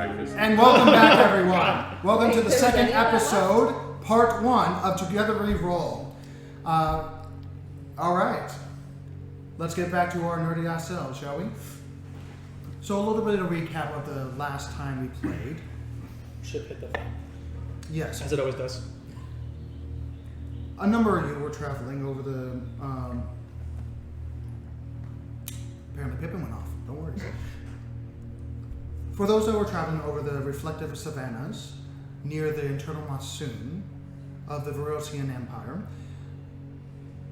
breakfast. And welcome back, everyone. Welcome to the second episode, part 1 of Together We Roll. All right. Let's get back to our nerdy ass selves, shall we? So a little bit of a recap of the last time we played. Ship hit the fan. Yes. As it always does. A number of you were traveling over the... apparently Pippin went off. Don't worry. For those that were traveling over the reflective savannas near the internal monsoon of the Varosian Empire,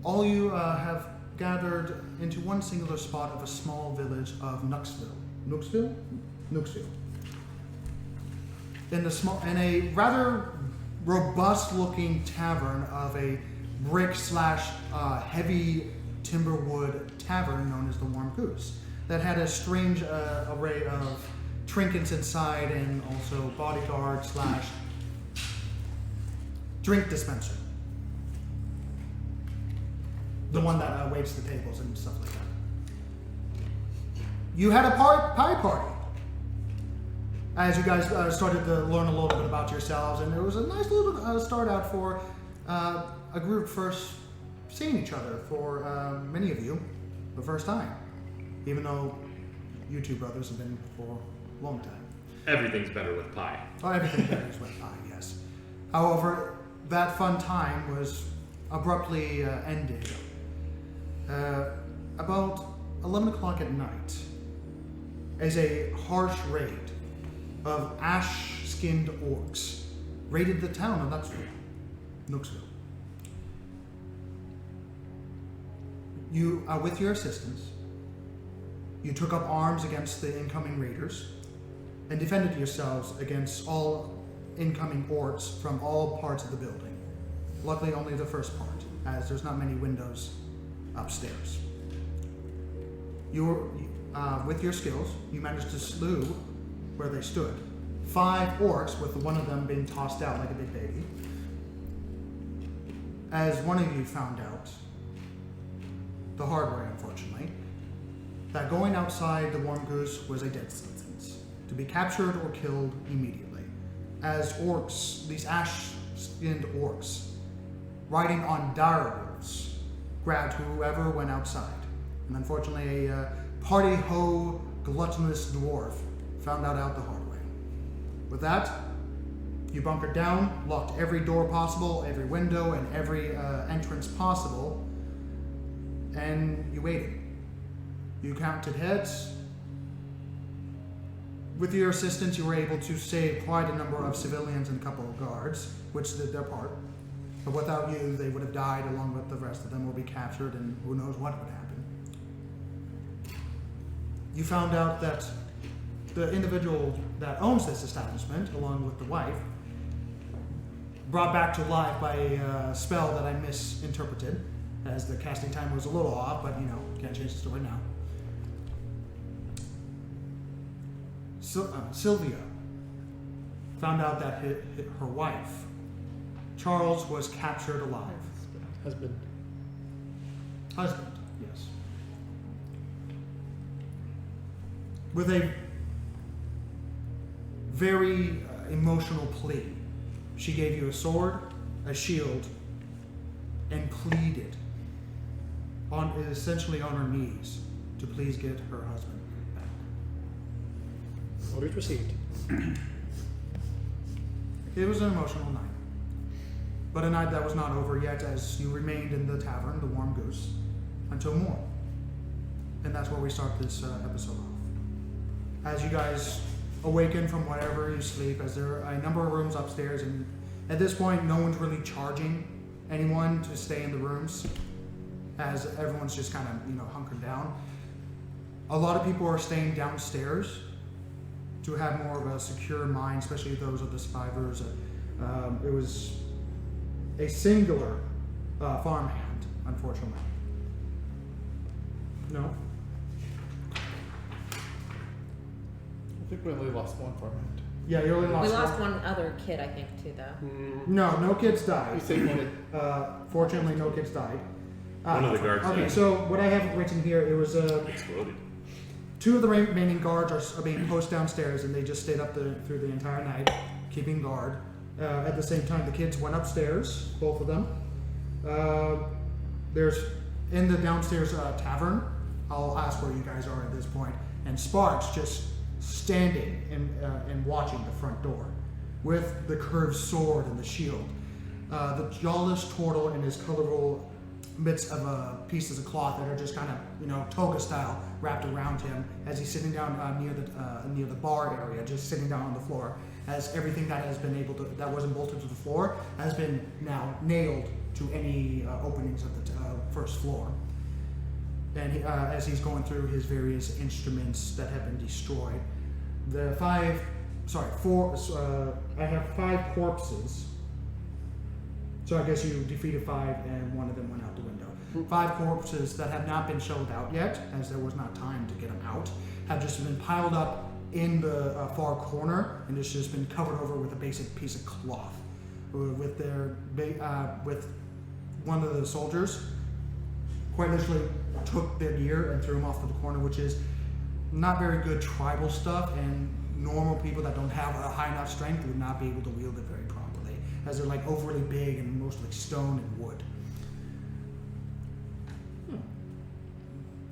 all you have gathered into one singular spot of a small village of Nuxville. Nuxville? In a rather robust-looking tavern of a brick/heavy timber wood tavern known as the Warm Goose that had a strange array of trinkets inside and also bodyguard/drink dispenser. The one that waits the tables and stuff like that. You had a pie party. As you guys started to learn a little bit about yourselves, and it was a nice little start out for a group first seeing each other for many of you the first time, even though you two brothers have been for a long time. Everything's better with pie. Oh, everything better is with pie, yes. However, that fun time was abruptly ended about 11 o'clock at night as a harsh raid of ash-skinned orcs raided the town of Nuxville. You, with your assistance, you took up arms against the incoming raiders and defended yourselves against all incoming orcs from all parts of the building. Luckily, only the first part, as there's not many windows upstairs. With your skills, you managed to slew where they stood 5 orcs, with one of them being tossed out like a big baby. As one of you found out, the hard way unfortunately, that going outside the Warm Goose was a death sentence, to be captured or killed immediately, as orcs, these ash-skinned orcs, riding on direwolves, grabbed whoever went outside. And unfortunately, a party-ho gluttonous dwarf found out the hard way. With that, you bunkered down, locked every door possible, every window, and every entrance possible, and you waited. You counted heads. With your assistance, you were able to save quite a number of civilians and a couple of guards, which did their part. But without you, they would have died along with the rest of them, or be captured, and who knows what would happen. You found out that the individual that owns this establishment, along with the wife, brought back to life by a spell that I misinterpreted, as the casting time was a little off, but can't change the story now. Sylvia found out that her wife, Charles, was captured alive. Husband, yes. With a very emotional plea. She gave you a sword, a shield, and pleaded, essentially on her knees, to please get her husband back. orders received. It was an emotional night. But a night that was not over yet, as you remained in the tavern, the Warm Goose, until morn. And that's where we start this episode off. As you guys awaken from whatever you sleep, as there are a number of rooms upstairs, and at this point no one's really charging anyone to stay in the rooms, as everyone's just kind of hunkered down. A lot of people are staying downstairs to have more of a secure mind, especially those of the survivors. It was a singular farmhand, unfortunately. No? I think we only lost one farmhand. Yeah, you only lost We lost one other kid, I think, too, though. No kids died. You say one. Fortunately, no kids died. One of the guards Okay, died. so what I have written here, it was Exploded. Two of the remaining guards are being posted downstairs, and they just stayed up through the entire night, keeping guard. At the same time, the kids went upstairs, both of them. There's in the downstairs tavern. I'll ask where you guys are at this point, and Sparks just standing and watching the front door with the curved sword and the shield. The jawless turtle in his colorful bits of pieces of cloth that are just kind of, toga style wrapped around him as he's sitting down near the bar area, just sitting down on the floor, as everything that has been that wasn't bolted to the floor has been now nailed to any openings of the first floor. And as he's going through his various instruments that have been destroyed, I have 5 corpses. So I guess you defeated 5 and one of them went out the window. 5 corpses that have not been shelled out yet, as there was not time to get them out, have just been piled up in the far corner, and it's just been covered over with a basic piece of cloth. With one of the soldiers quite literally took their gear and threw them off to the corner, which is not very good tribal stuff, and normal people that don't have a high enough strength would not be able to wield it very properly, as they're like overly big and mostly stone and wood.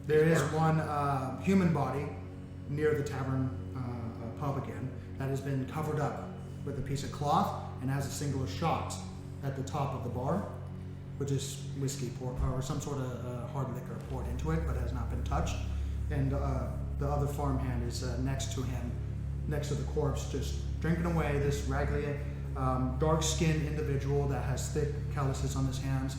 There is one human body near the tavern pub again that has been covered up with a piece of cloth and has a single shot at the top of the bar, which is whiskey or some sort of hard liquor poured into it, but has not been touched. And the other farmhand is next to him, next to the corpse, just drinking away. This raggedy, dark-skinned individual that has thick calluses on his hands,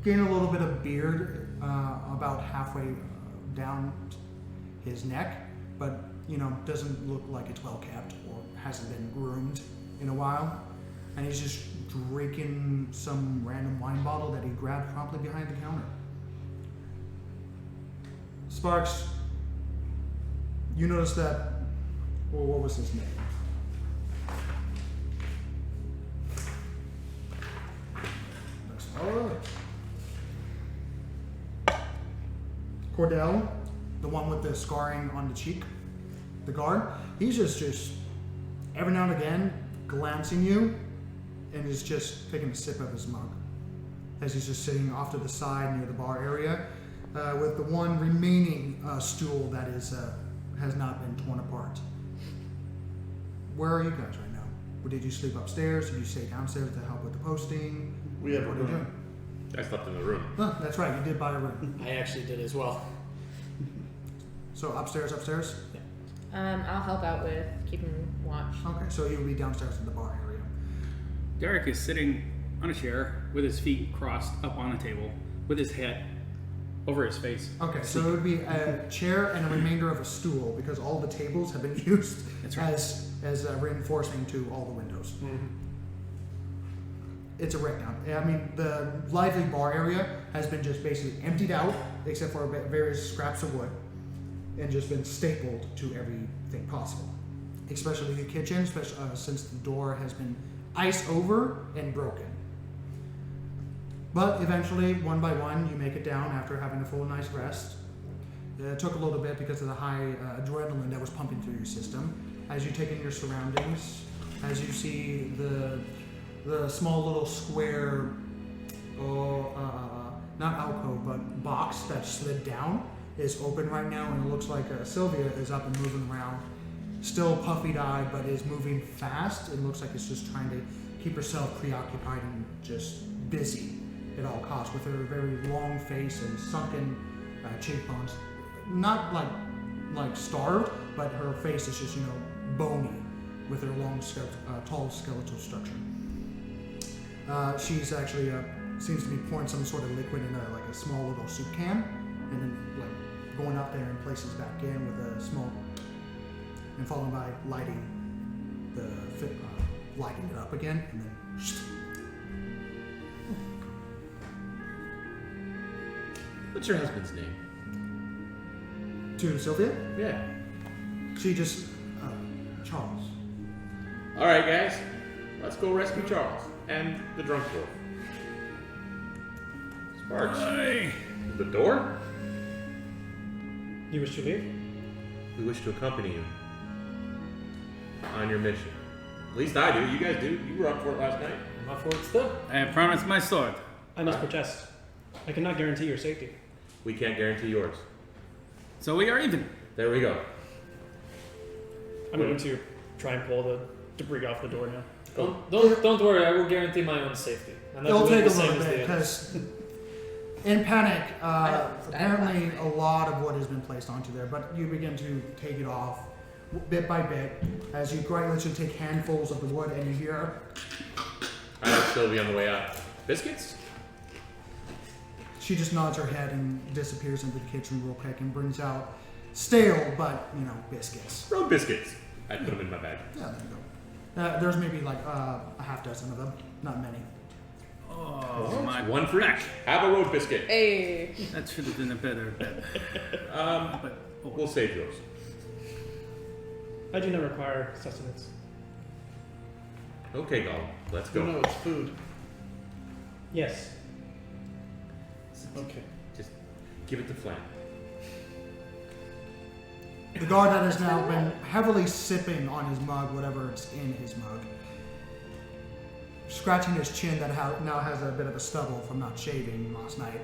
gained a little bit of beard about halfway down his neck, but doesn't look like it's well kept or hasn't been groomed in a while. And he's just drinking some random wine bottle that he grabbed promptly behind the counter. Sparks, you notice that, well, what was his name? Next follow. Cordell, the one with the scarring on the cheek, the guard, he's just every now and again glancing you and is just taking a sip of his mug as he's just sitting off to the side near the bar area with the one remaining stool that has not been torn apart. Where are you guys right now? Did you sleep upstairs? Did you stay downstairs to help with the posting? We have a What are you room. doing? I slept in the room. Huh, that's right, you did buy a room. I actually did as well. So upstairs? I'll help out with keeping watch. Okay, so you'll be downstairs in the bar area. Derek is sitting on a chair with his feet crossed up on a table with his head over his face. Okay, so it would be a chair and a remainder of a stool because all the tables have been used That's right. as reinforcing to all the windows. Mm-hmm. It's a breakdown. I mean, the lively bar area has been just basically emptied out except for various scraps of wood and just been stapled to everything possible. Especially the kitchen, since the door has been iced over and broken. But eventually, one by one, you make it down after having a full night's rest. It took a little bit because of the high adrenaline that was pumping through your system. As you take in your surroundings, as you see the small little square, not alcove, but box that slid down is open right now, and it looks like Sylvia is up and moving around, still puffy-eyed, but is moving fast. It looks like it's just trying to keep herself preoccupied and just busy at all costs, with her very long face and sunken cheekbones. Not like starved, but her face is just bony with her long, tall skeletal structure. She's actually seems to be pouring some sort of liquid in a small little soup can, and then going up there and places back in with a small, and followed by lighting it up again, and then. What's your husband's name? To Sylvia, Yeah. she just Charles. All right, guys. Let's go rescue Charles and the drunk dwarf. Sparks. Hey. The door? You wish to leave? We wish to accompany you on your mission. At least I do. You guys do. You were up for it last night. I'm up for it still. I have promised my sword. I must protest. I cannot guarantee your safety. We can't guarantee yours. So we are even. There we go. I'm going to try and pull the debris off the door now. Don't worry, I will guarantee my own safety. And that It'll will be take the a same little as the bit others. because in panic, don't apparently stand a lot of wood has been placed onto there, but you begin to take it off bit by bit as you quite literally take handfuls of the wood and you hear. I might still be on the way out. Biscuits? She just nods her head and disappears into the kitchen real quick and brings out stale but biscuits. Road biscuits. I put them in my bag. Yeah, there you go. There's maybe like a half dozen of them, not many. Oh, my One for each. Have a road biscuit. Hey. That should have been a better bet. But, We'll save yours. I do not require sustenance. Okay, Gollum. Let's go. No, it's food. Yes. Okay. Just give it to Flan. The guard that has now been heavily sipping on his mug, whatever it's in his mug, scratching his chin that now has a bit of a stubble from not shaving last night.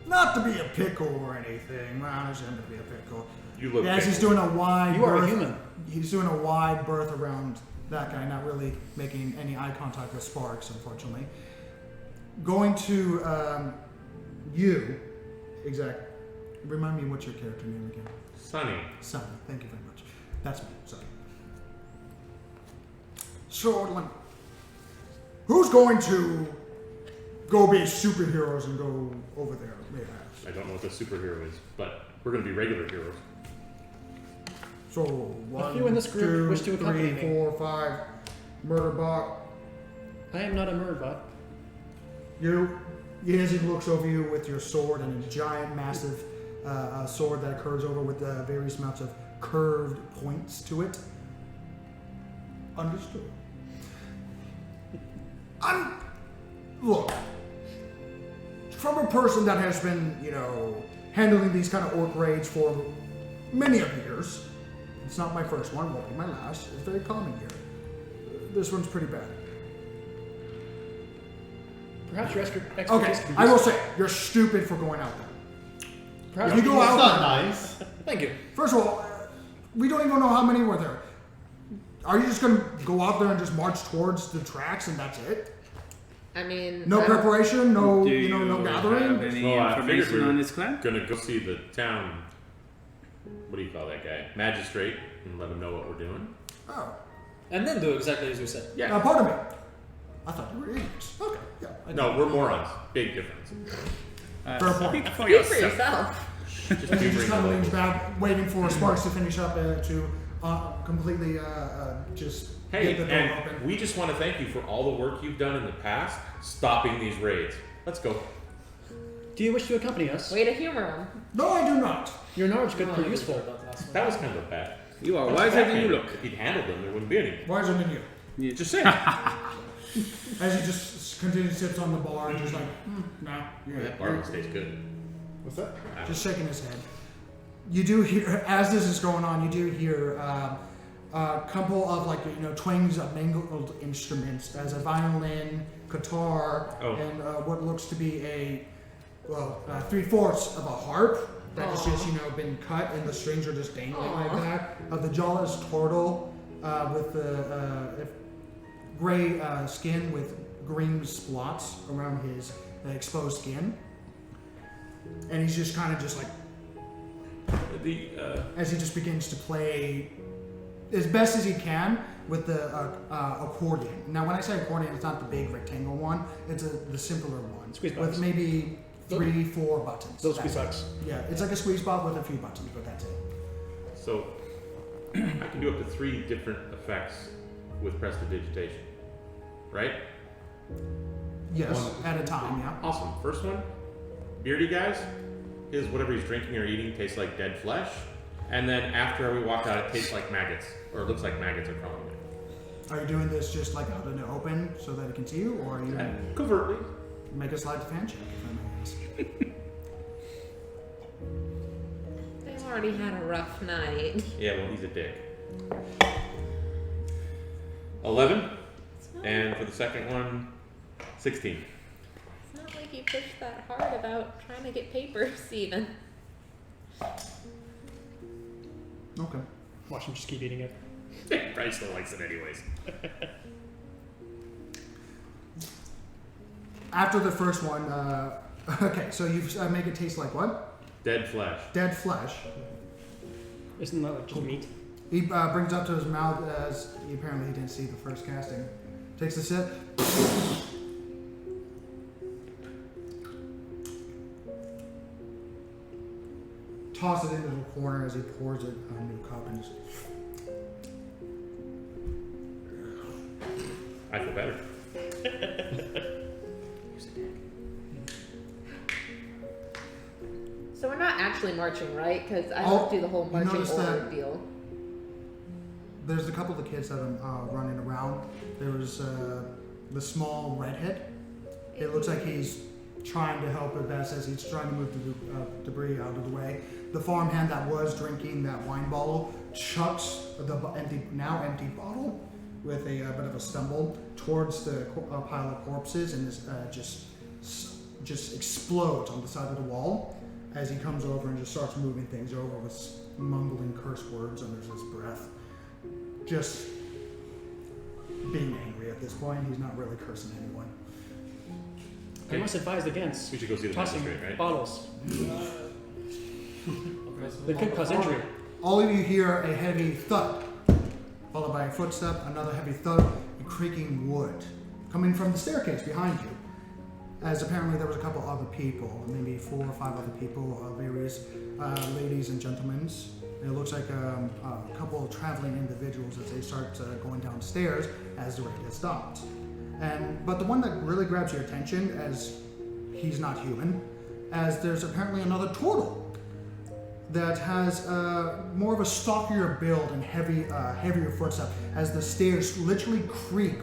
Not to be a pickle or anything. I understand to be a pickle. You look Yes, big. he's doing a wide You are a berth. human. He's doing a wide berth around that guy, not really making any eye contact with Sparks, unfortunately. Going to you, exact. Remind me what's your character name again? Sunny. Sunny. Thank you very much. That's me, Sunny. So, who's going to go be superheroes and go over there? I don't know what the superhero is, but we're going to be regular heroes. So, one, few in this group two, wish to accompany three, me. 4, 5. Murder bot. I am not a murderbot. Yazzie looks over you with your sword and a giant, massive sword that curves over with various amounts of curved points to it. Understood. Look, from a person that has been, handling these kind of orc raids for many of years, it's not my first one, won't be my last. It's very common here. This one's pretty bad. Perhaps your expertise Okay, can be I will useful. say, you're stupid for going out there. Perhaps If you go That's out not there, nice. Thank you. first of all, we don't even know how many were there. Are you just going to go out there and just march towards the tracks and that's it? I mean, No I don't- preparation, no, do you no have gathering? any Well, I figured information we were on this clan? Gonna go see the town. What do you call that guy? Magistrate, and let him know what we're doing. Oh, And then do exactly as you said. Yeah. now pardon me. I thought you were idiots. Okay, yeah. No, we're morons. Big difference. Fair point. Speak for Speak for yourself. yourself. Just And he humoring just the kind of leans locals. back, waiting for Sparks to finish up to completely just Hey, get the door and open. we just want to thank you for all the work you've done in the past, stopping these raids. Let's go. Do you wish to accompany us? Way to humor him. No, I do not. Your knowledge could Oh, prove I useful. heard that last one. That was kind of bad. You are wiser than you look. If he'd handled them, there wouldn't be any. Wiser than you. You Just saying. As he just continues to sit on the bar and just like, no, That barbecue tastes good. What's that? just shaking his head. You do hear, as this is going on, you do hear a couple of twangings of mangled instruments, as a violin, guitar, Oh. and what looks to be a 3/4 of a harp that has just been cut, and the strings are just dangling like Aw. that. Of the jawless turtle with the gray skin with green spots around his exposed skin, and he's just kind of just like. As he just begins to play as best as he can with the accordion. Now, when I say accordion, it's not the big rectangle one; it's the simpler one Squeeze with box. maybe 3-4 buttons. Those That's squeeze it. box. Yeah, it's like a squeeze box with a few buttons, but that's it. So, I can do up to 3 different effects with prestidigitation. Right? Yes, at a time. Yeah. Awesome. First one, beardy guys. His whatever he's drinking or eating tastes like dead flesh. And then after we walk out, it tastes like maggots. Or it looks like maggots are crawling in. Are you doing this just like out in the open so that he can see you, or are you Covertly. make a slide to fan check? If I may ask. already had a rough night. Yeah, well, he's a dick. 11. It's not, And for the second one, 16. it's not like you pushed that hard about trying to get papers, even. Okay. Watch him just keep eating it. Probably still likes it anyways. After the first one, okay, so you make it taste like what? Dead flesh. Dead flesh. Isn't that like just meat? He brings up to his mouth as apparently he didn't see the first casting. Takes a sip. Tosses it into the corner as he pours it on a new cup and just... I feel better. So we're not actually marching, right? Because I Oh, don't do the whole you marching noticed order that- deal. There's a couple of the kids that are running around. There was the small redhead. It looks like he's trying to help it best as he's trying to move the debris out of the way. The farmhand that was drinking that wine bottle chucks the now empty bottle with a bit of a stumble towards the pile of corpses and is, just explodes on the side of the wall as he comes over and just starts moving things over with mumbling curse words under his breath. Just being angry at this point. He's not really cursing anyone. I must advise against We should go see the tossing magistrate, right? bottles. They could cause injury. All of you hear a heavy thud, followed by a footstep, another heavy thud, and creaking wood coming from the staircase behind you. As apparently there was a couple other people, maybe 4 or 5 other people, various ladies and gentlemen. It looks like a couple of traveling individuals as they start going downstairs as the raid has stopped. But the one that really grabs your attention, as he's not human, as there's apparently another turtle that has more of a stockier build and heavier footstep, as the stairs literally creak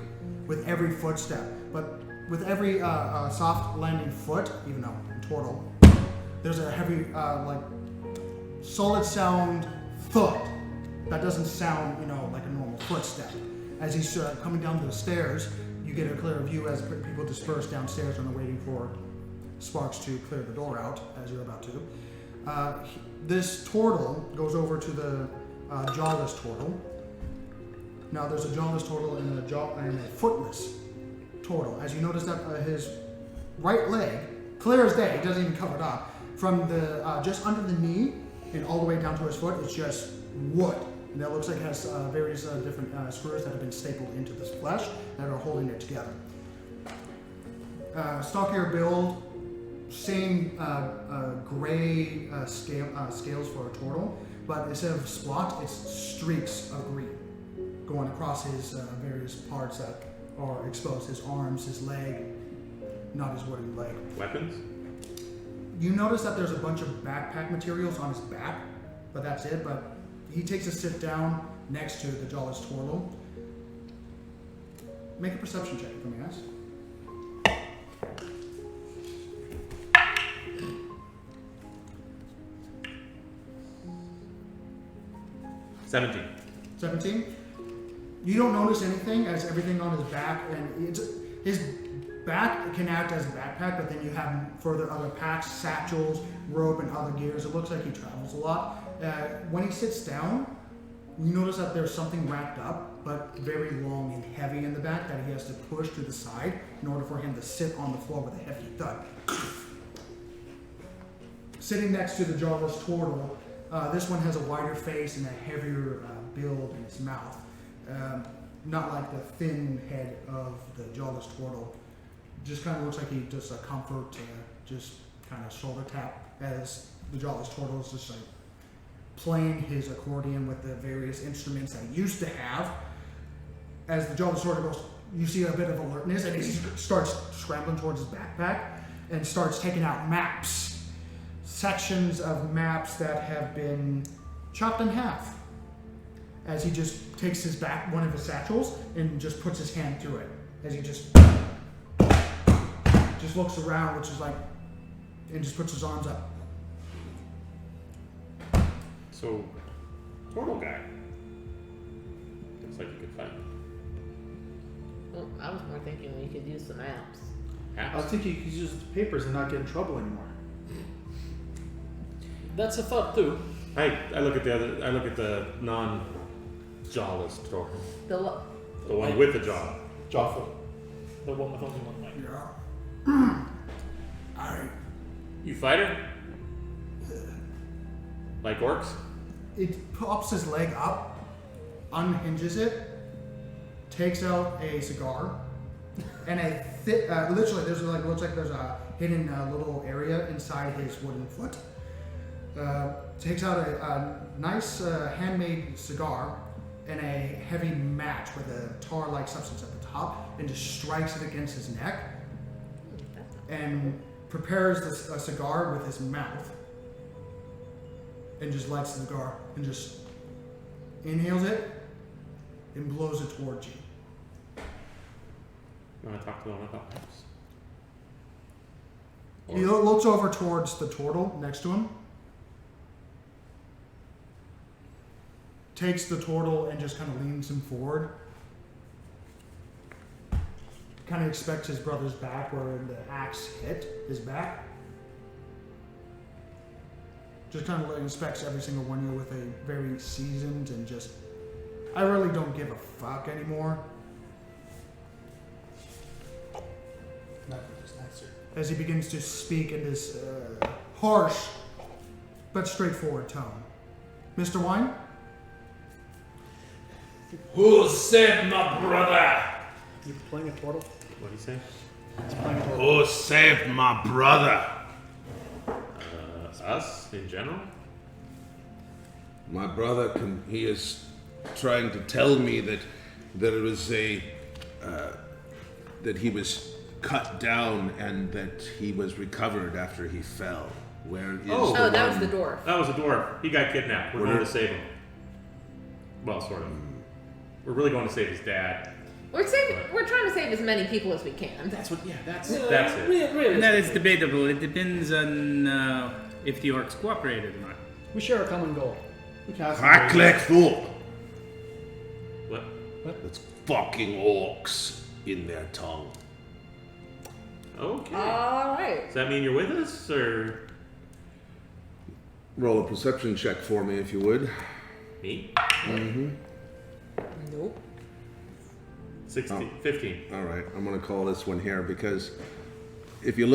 with every footstep. But with every soft landing foot, even though turtle, there's a heavy, solid sound thud that doesn't sound, like a normal footstep. As he's coming down the stairs, you get a clear view as people disperse downstairs and are waiting for Sparks to clear the door out, as you're about to. This turtle goes over to the jawless turtle. Now there's a jawless turtle and a footless turtle. As you notice that his right leg, clear as day, doesn't even cover it up, from the just under the knee and all the way down to his foot, it's just wood. And that looks like it has various different screws that have been stapled into this flesh that are holding it together. Stockier build, same gray scales for a turtle, but instead of spot, it's streaks of green going across his various parts that are exposed. His arms, his leg, not his wooden leg. Weapons? You notice that there's a bunch of backpack materials on his back, but that's it. But he takes a sit down next to the jawless turtle. Make a perception check, let me ask. 17. You don't notice anything as everything on his back, and his back can act as a backpack, but then you have further other packs, satchels, rope, and other gears. It looks like he travels a lot. When he sits down, you notice that there's something wrapped up, but very long and heavy in the back that he has to push to the side in order for him to sit on the floor with a hefty thud. Sitting next to the jawless turtle, this one has a wider face and a heavier build in its mouth. Not like the thin head of the jawless turtle. Just kind of looks like he does a comfort, just kind of shoulder tap as the jawless turtle is just like playing his accordion with the various instruments that he used to have. As the jawless turtle goes, you see a bit of alertness, and he starts scrambling towards his backpack and starts taking out maps, sections of maps that have been chopped in half. As he just takes one of his satchels and just puts his hand through it. As he just looks around, which is like, and just puts his arms up. So, turtle guy. Looks like you could fight. Well, I was more thinking we could use some apps. I was thinking you could use the papers and not get in trouble anymore. That's a thought too. I look at the non-jawless turtle. The The one with the jaw. Jawful. The one with only one mind. Yeah. You fighter? Like orcs? It pops his leg up, unhinges it, takes out a cigar, and a literally looks like there's a hidden little area inside his wooden foot. Takes out a nice handmade cigar and a heavy match with a tar-like substance at the top, and just strikes it against his neck, and prepares a cigar with his mouth, and just lights the cigar and just inhales it and blows it towards you. You want to talk to the one about maps? He looks over towards the turtle next to him, takes the turtle and just kind of leans him forward. Kind of expects his brother's back where the axe hit his back. Just kind of inspects every single one of you with a very seasoned and just, I really don't give a fuck anymore. Nothing is nicer. As he begins to speak in this harsh but straightforward tone. Mr. Wine? Who saved my brother? You playing a turtle? What do you say? He's playing a turtle. Who saved my brother? Us in general? My brother he is trying to tell me that it was that he was cut down and that he was recovered after he fell. Where is Oh, the that was one? the dwarf. That was a dwarf. He got kidnapped. We're What going are- to save him. Well, sort of. We're really going to save his dad. We're trying to save as many people as we can. That's what. Yeah, that's Yeah, it. Really. And that is debatable. It depends on if the orcs cooperated or not. We share a common goal. We can ask Hackleck fool! What? That's fucking orcs in their tongue. Okay. All right. Does that mean you're with us, or Roll a perception check for me if you would. me? Nope. 16, 15. All right, I'm going to call this one here because if you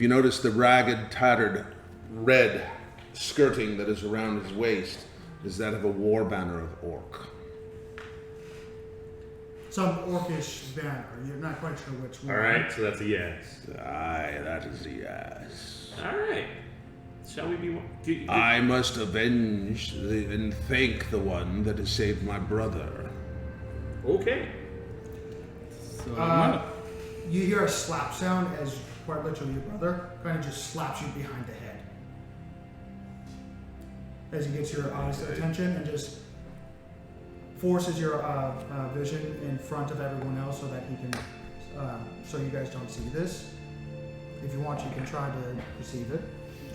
notice the ragged, tattered red skirting that is around his waist is that of a war banner of orc. Some orcish banner. You're not quite sure which one. All right, so that's a yes. Aye, that is a yes. All right. Shall we be? I must avenge and thank the one that has saved my brother. Okay. So You hear a slap sound as quite literally your brother kind of just slaps you behind the head. As he gets your eyes attention and just forces your vision in front of everyone else so that he can, so you guys don't see this. If you want, you can try to perceive it.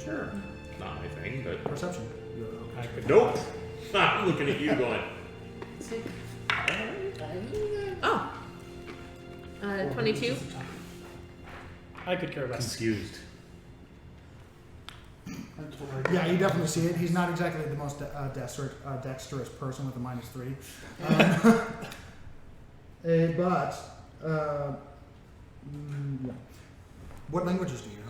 Sure. Not my thing, but Perception. nope. I'm looking at you going. Oh. 22. I could care less. Confused. Yeah, you definitely see it. He's not exactly the most dexterous person with a -3. But, yeah. What languages do you know?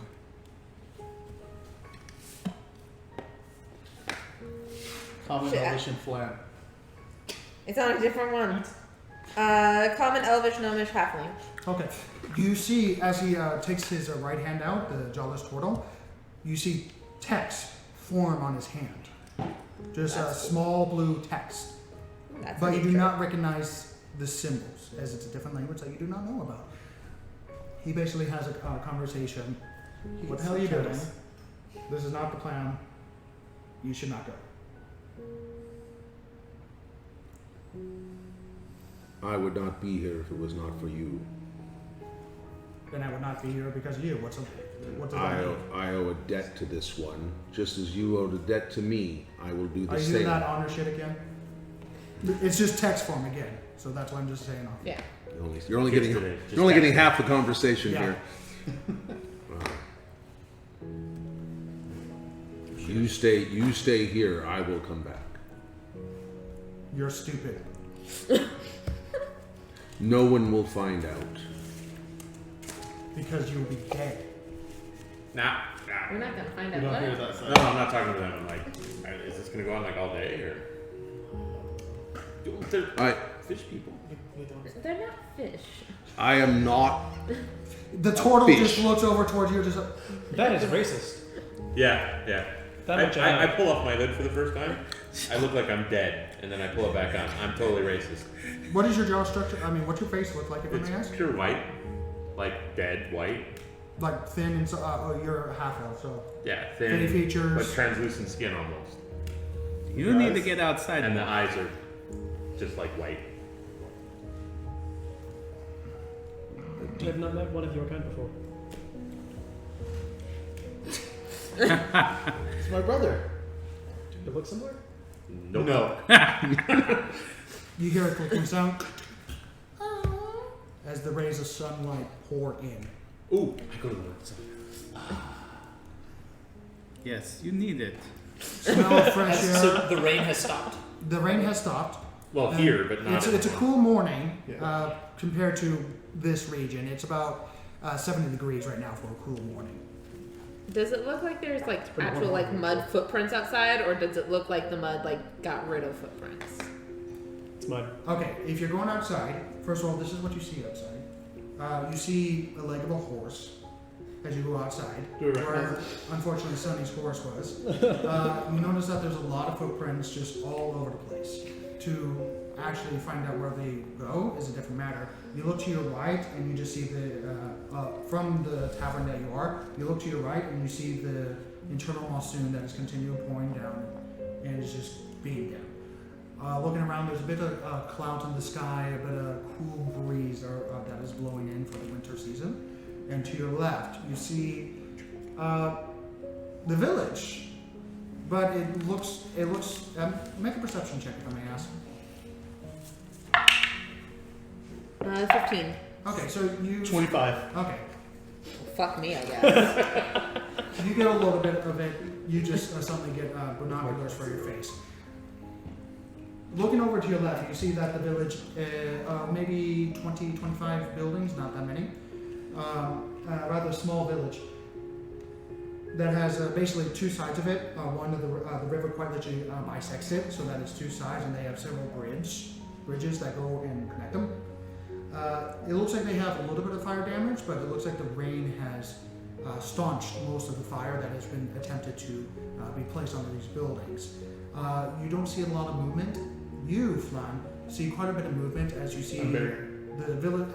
Common, Shit. Elvish, and Flan. It's on a different one. Common, Elvish, Gnomish, Halfling. Okay. You see, as he takes his right hand out, the jawless turtle, you see text form on his hand. Just a small blue text. That's But an you do intro. not recognize the symbols, as it's a different language that you do not know about. He basically has a conversation. What the hell are you doing? This is not the plan. You should not go. I would not be here if it was not for you. and I would not be here because of you. What's the I owe a debt to this one, just as you owed a debt to me. I will do the Are you same. doing that honor shit again? It's just text form again, so that's why I'm just saying off. Yeah. You're only Kids getting today, just you're only getting text half the conversation Yeah. here. You stay here. I will come back. You're stupid. No one will find out. Because you'll be dead. Nah. We're not gonna find You out don't hear what. that No, side. I'm not talking to them. I'm like, is this gonna go on like all day or? They're I fish people. They're not fish. I am not. The turtle Fish. just looks over towards you, just like, That is racist. Yeah. That much I I know. pull off my hood for the first time. I look like I'm dead, and then I pull it back on. I'm totally racist. what is your jaw structure? I mean, what's your face look like, if I It's may ask? pure white, like dead white. Like thin and so, you're half elf, so Yeah, thin thin, features. but translucent skin almost. You need to get outside. And the eyes are just like white. I've not met one of your kind before. It's my brother. Do you look similar? Nope. No. You hear a clicking sound as the rays of sunlight pour in. Ooh, I go to the work. Yes, you need it. Smell of fresh air. So the rain has stopped. The rain has stopped. Well, And here, but not. It's a cool morning Yeah. compared to this region. It's about 70 degrees right now for a cool morning. Does it look like there's like actual like mud footprints outside, or does it look like the mud like got rid of footprints? It's mud. Okay, if you're going outside, first of all, this is what you see outside. You see a leg of a horse as you go outside, Do we where recognize unfortunately Sonny's horse was. You notice that there's a lot of footprints just all over the place. To actually find out where they go is a different matter. You look to your right and you just see from the tavern that you are, you look to your right and you see the internal monsoon that is continually pouring down and is just beating down. Looking around, there's a bit of clouds in the sky, a bit of cool breeze that is blowing in for the winter season. And to your left, you see the village, but it looks. Make a perception check if I may ask. 15. Okay, so you. 25. Okay, Fuck me, I guess. you get a little bit of it. You just suddenly get binoculars for your face. Looking over to your left, you see that the village, maybe 20, 25 buildings, not that many. Rather small village that has basically two sides of it. One of the river quite literally bisects it, so that it's two sides, and they have several bridges that go and connect them. It looks like they have a little bit of fire damage, but it looks like the rain has staunched most of the fire that has been attempted to be placed onto these buildings. You don't see a lot of movement. You, Flan, see quite a bit of movement as you see I'm the buried. village.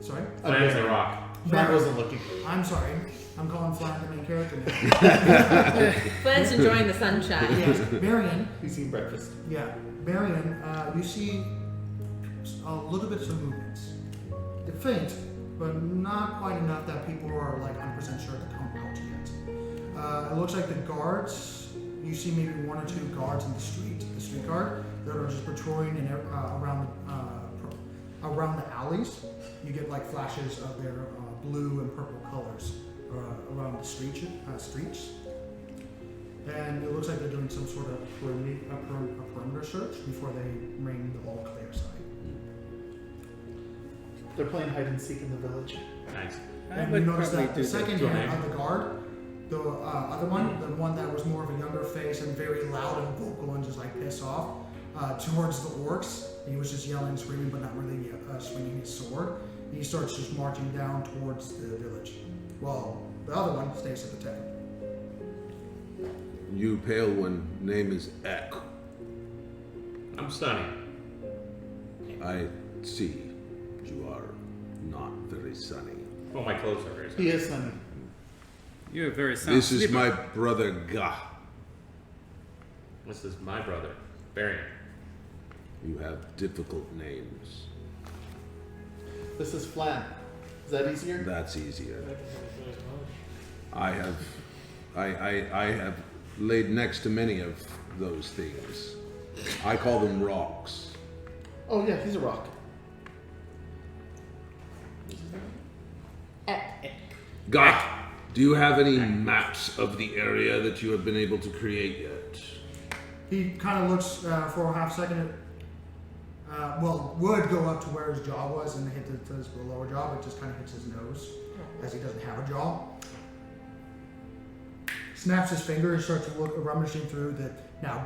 Sorry? Flan's a rock. Fran wasn't looking. I'm sorry. I'm calling Flan the main character now. Flynn's enjoying the sunshine. Yes, Marion. He's eating breakfast. Yeah, Marion. You see a little bit of movements. They're faint, but not quite enough that people are like 100% sure to come out yet. It looks like the guards. You see maybe one or two guards in the street guard that are just patrolling in around the alleys. You get like flashes of their blue and purple colors around the streets, and it looks like they're doing some sort of perimeter search before they ring the all clear sign. They're playing hide and seek in the village. Nice. And you notice that the second Go hand ahead. of the guard, the other one, the one that was more of a younger face and very loud and vocal and just like pissed off towards the orcs. He was just yelling, screaming, but not really swinging his sword. He starts just marching down towards the village. Well, the other one stays at the tavern. You pale one, name is Ek. I'm Sonny. I see you are not very sunny. Well, my clothes are very He is sunny. You're a very sound This is sleeper. my brother Gah. This is my brother, Barian. You have difficult names. This is Flan. Is that easier? That's easier. I can do it as well. I have laid next to many of those things. I call them rocks. Oh yeah, he's a rock. Gah, do you have any maps of the area that you have been able to create yet? He kind of looks for a half second. Would go up to where his jaw was and hit his lower jaw, but just kind of hits his nose as he doesn't have a jaw. Snaps his finger and starts to look, rummaging through the now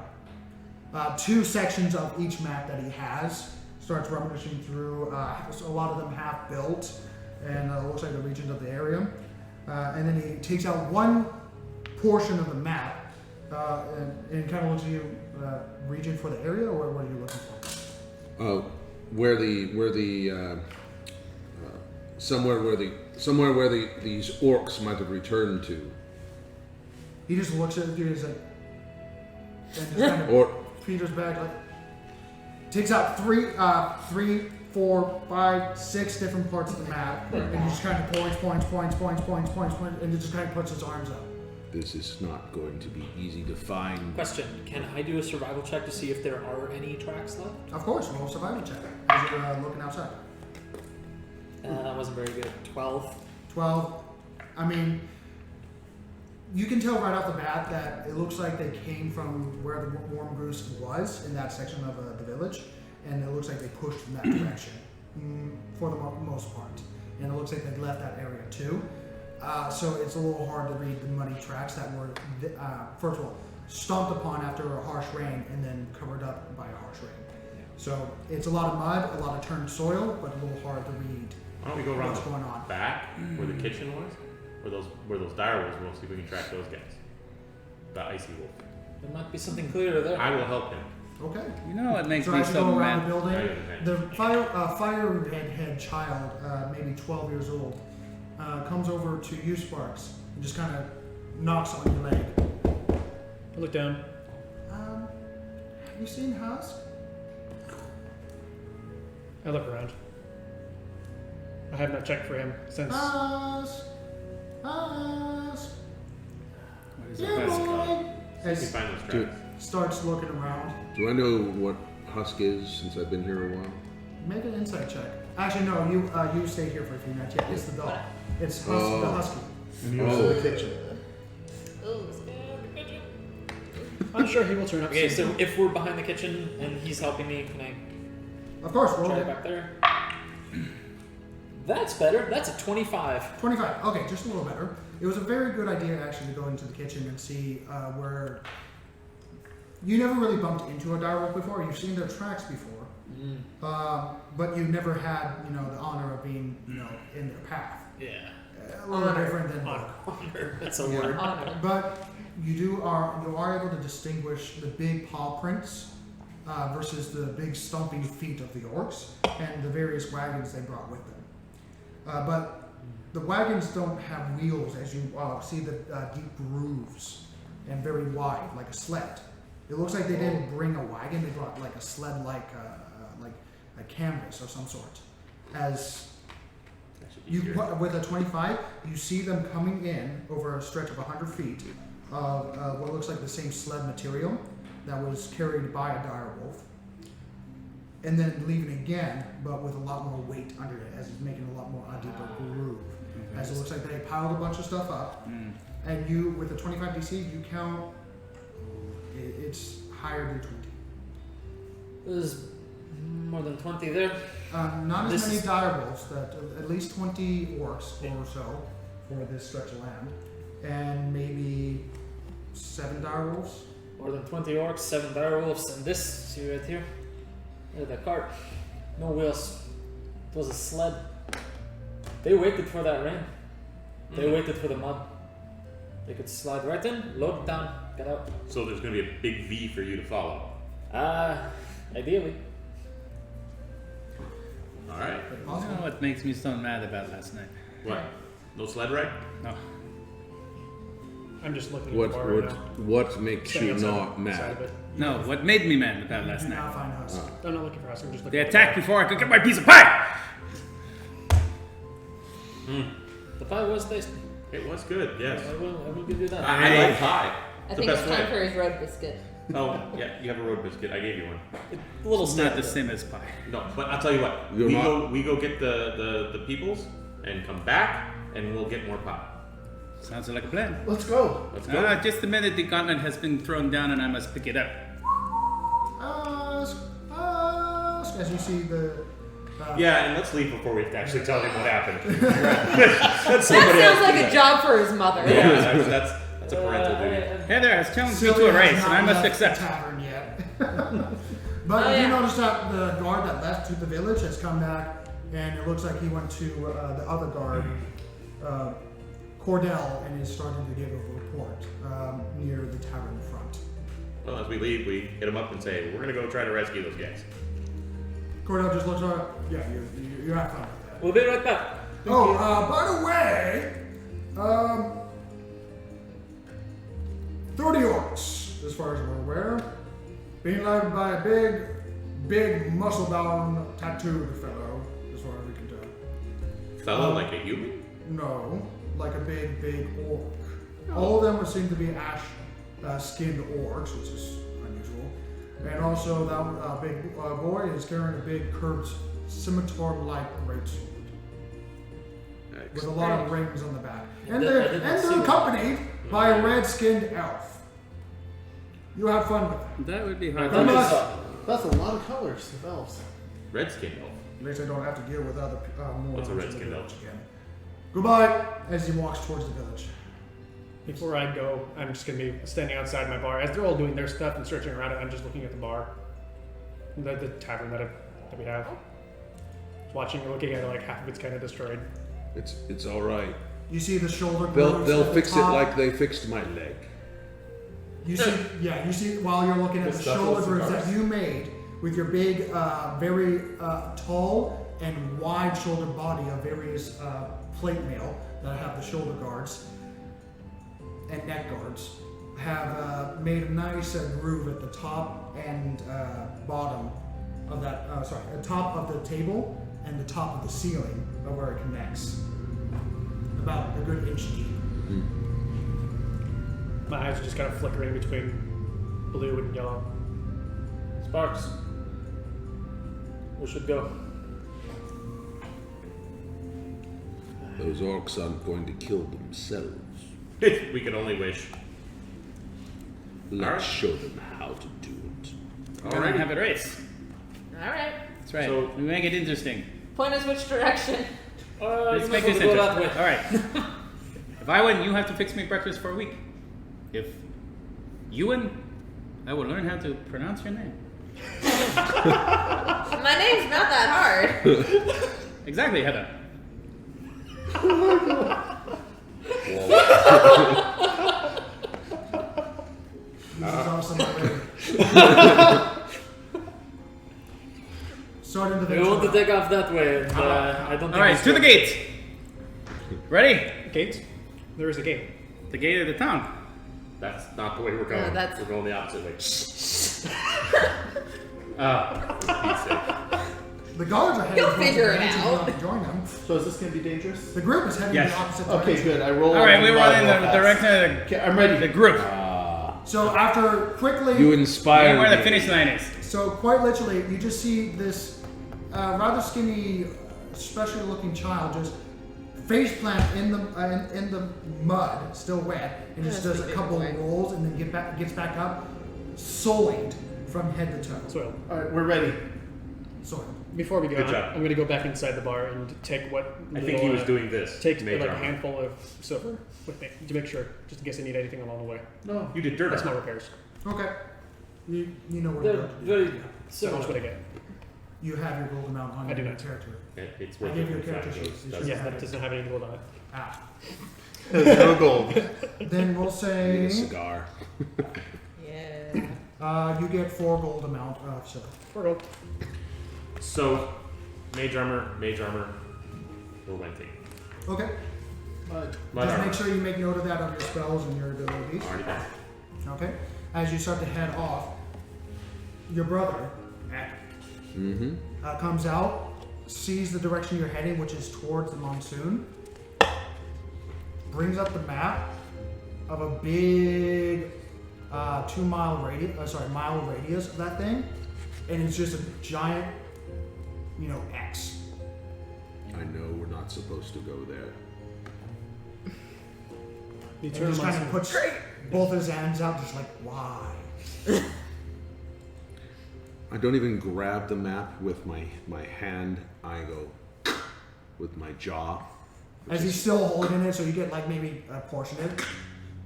2 sections of each map that he has. Starts rummaging through. A lot of them half built, and looks like the regions of the area. And then he takes out one portion of the map and kind of looks at you. Region for the area, or what are you looking for? Somewhere where these orcs might have returned to. He just looks at you and like, and just kind of Or peters back, like takes out 3, 4, 5, 6 different parts of the map, and he just kind of points, and he just kind of puts his arms up. this is not going to be easy to find. Question: can I do a survival check to see if there are any tracks left? Of course, roll a survival check as you're looking outside. That wasn't very good. 12. 12. I mean, you can tell right off the bat that it looks like they came from where the warm goose was in that section of the village, and it looks like they pushed in that direction for the most part. And it looks like they left that area too. So it's a little hard to read the muddy tracks that were, first of all, stomped upon after a harsh rain and then covered up by a harsh rain. Yeah. So it's a lot of mud, a lot of turned soil, but a little hard to read. Why don't we go around What's the going on? back where the kitchen was, where those dire wolves were? See if we can track those guys. The icy wolf. There might be something clearer there. I will help him. Okay. You know what makes So me as you so go around mad? the building, I have the advantage. firehead child, maybe 12 years old, comes over to you, Sparks, and just kind of knocks on your leg. I look down. Have you seen Husk? I look around. I have not checked for him since. Husk! Husk! What is Yeah, it? That's- boy! See if we As find those Dude. tracks. starts looking around. Do I know what husk is since I've been here a while? Make an insight check. Actually, no, you stay here for a few minutes. Yeah, it's the dog. It's the husky. And he was in the kitchen. I'm sure he will turn up Okay, soon. so if we're behind the kitchen and he's helping me, can I Of course, roll try it. back there? That's better. That's a 25. 25. Okay, just a little better. It was a very good idea actually to go into the kitchen and see where you never really bumped into a direwolf before. You've seen their tracks before, but you never had the honor of being in their path. Yeah. A little different than Honor. That's a Yeah. word. But you are able to distinguish the big paw prints versus the big stomping feet of the orcs and the various wagons they brought with them. But the wagons don't have wheels, as you see the deep grooves and very wide, like a sled. It looks like they didn't bring a wagon; they brought like a sled, like a canvas of some sort. As That should be you easier. with a 25, you see them coming in over a stretch of 100 feet of what looks like the same sled material that was carried by a dire wolf, and then leaving again, but with a lot more weight under it, as it's making a lot more deeper groove. As it looks like they piled a bunch of stuff up, and you, with a 25 DC, you count. It's higher than 20. There's more than 20 there. Not as This many is- dire wolves, but at least 20 orcs or so for this stretch of land, and maybe 7 dire wolves. More than 20 orcs, 7 direwolves, and this, see right here? Look at the cart. No wheels. It was a sled. They waited for that rain. They waited for the mud. They could slide right in, load it down, get out. So there's going to be a big V for you to follow. Ideally. All right. You know what makes me so mad about last night? What? No sled ride? No. I'm just looking at the bar right now. What makes Standing you outside not of mad? it. No, what made me mad about You last do night? not find us. I'm not looking for us. I'm just looking They at the attacked bar. before I could get my piece of pie! The pie was tasty. It was good, yes. I will give you that. I like pie. I The think it's best time way. for his road biscuit. Oh, yeah, you have a road biscuit. I gave you one. A little It's not the snack. same as pie. No, but I'll tell you what. You're not- We go get the peoples and come back and we'll get more pie. Sounds like a plan. Let's go. Let's go. Just a minute, the gauntlet has been thrown down and I must pick it up. As you see the. Yeah, and let's leave before we have to actually tell him what happened. That sounds like a job for his mother. Yeah, that's a parental duty. Heather has challenged me to Sylvia a race has and not I must left accept. the tavern yet. But Oh, you yeah. notice that the guard that left to the village has come back, and it looks like he went to the other guard, Cordell, and is starting to give a report near the tavern front. Well, as we leave, we hit him up and say, we're going to go try to rescue those guys. Cordell just looks like, yeah, you're not fine with that. We'll be right back. By the way, 30 orcs, as far as we're aware, being led by a big, muscle-bound, tattooed fellow, as far as we can tell. Fellow like a human? No, like a big orc. All of them would seem to be ash-skinned orcs, which is unusual. And also, that big boy is carrying a big curved scimitar-like greatsword with a lot of rings on the back. And they're accompanied by a red-skinned elf. You have fun with them. That would be hard. Come on. That's a lot of colors of elves. Red-skinned elf. At least I don't have to deal with other more What's a members of the red-skinned village elf? again. Goodbye, as he walks towards the village. Before I go, I'm just gonna be standing outside my bar as they're all doing their stuff and searching around it. I'm just looking at the bar, the tavern that we have. Just watching, looking at it, like half of it's kind of destroyed. It's all right. You see the shoulder They'll grooves they'll at the fix it top. like they fixed my leg. You see while you're looking at The the stuff shoulder with grooves that cigars? you made with your big, very tall and wide shoulder body of various plate mail that have the shoulder guards and neck guards, have made a nice groove at the top and bottom of that, the top of the table and the top of the ceiling of where it connects. About a good inch deep. My eyes are just kind of flickering between blue and yellow. Sparks. We should go. Those orcs aren't going to kill themselves. We can only wish. Let's Alright. show them how to do it. We're going to have a race. All right. That's right. So- we make it interesting. Point us which direction. Let's You make might this want to go that interesting. way. All right. If I win, you have to fix me breakfast for a week. If you win, I will learn how to pronounce your name. My name's not that hard. Exactly, Heather. This is awesome already. Starting to We want to take off that way, and I don't think All right, it's to the good. gate. Ready? Gate? There is a gate. The gate of the town. That's not the way we're going. No, that's- We're going the opposite way. For Pete's sake. The guards are heading He'll towards the figure it village if you out. want to join them. So is this gonna be dangerous? The group is heading Yes. in the opposite Okay, direction. good. I roll. All right, we run in the fast. direction of the, Okay, I'm ready. the group. So after quickly, You And inspire where the me. finish line is. so quite literally, you just see this rather skinny, special looking child just face plant in the mud, still wet, and just That's does a big couple boy. rolls and then gets back up, soiled from head to toe. Soil. All right, we're ready. Soiled. Before we go, Good job. I'm going to go back inside the bar and take what I think he was doing this. take Mage like a armor. handful of silver with me to make sure, just in case I need anything along the way. No. You did dirt That's my armor. repairs. Okay. You know what They're to do. very So much what I similar. get. You have your gold amount on I do your not. character. It's I worth gave you a it. character sheet. You should Yeah, have that it. doesn't have any gold on it. Ah. 0 gold. Then we'll Need say a cigar. Yeah. you get 4 gold amount of silver. 4 gold. So, mage armor, we're renting. Okay. Mud Just armor. make sure you make note of that of your spells and your abilities. Already done. Okay. As you start to head off, your brother Mm-hmm. comes out, sees the direction you're heading, which is towards the monsoon, brings up the map of a big mile radius of that thing, and it's just a giant, X. I know we're not supposed to go there. You And turn he just him on kind of puts both his hands out, just like, why? I don't even grab the map with my hand. I go with my jaw. As he's still holding it, so you get like maybe a portion of it.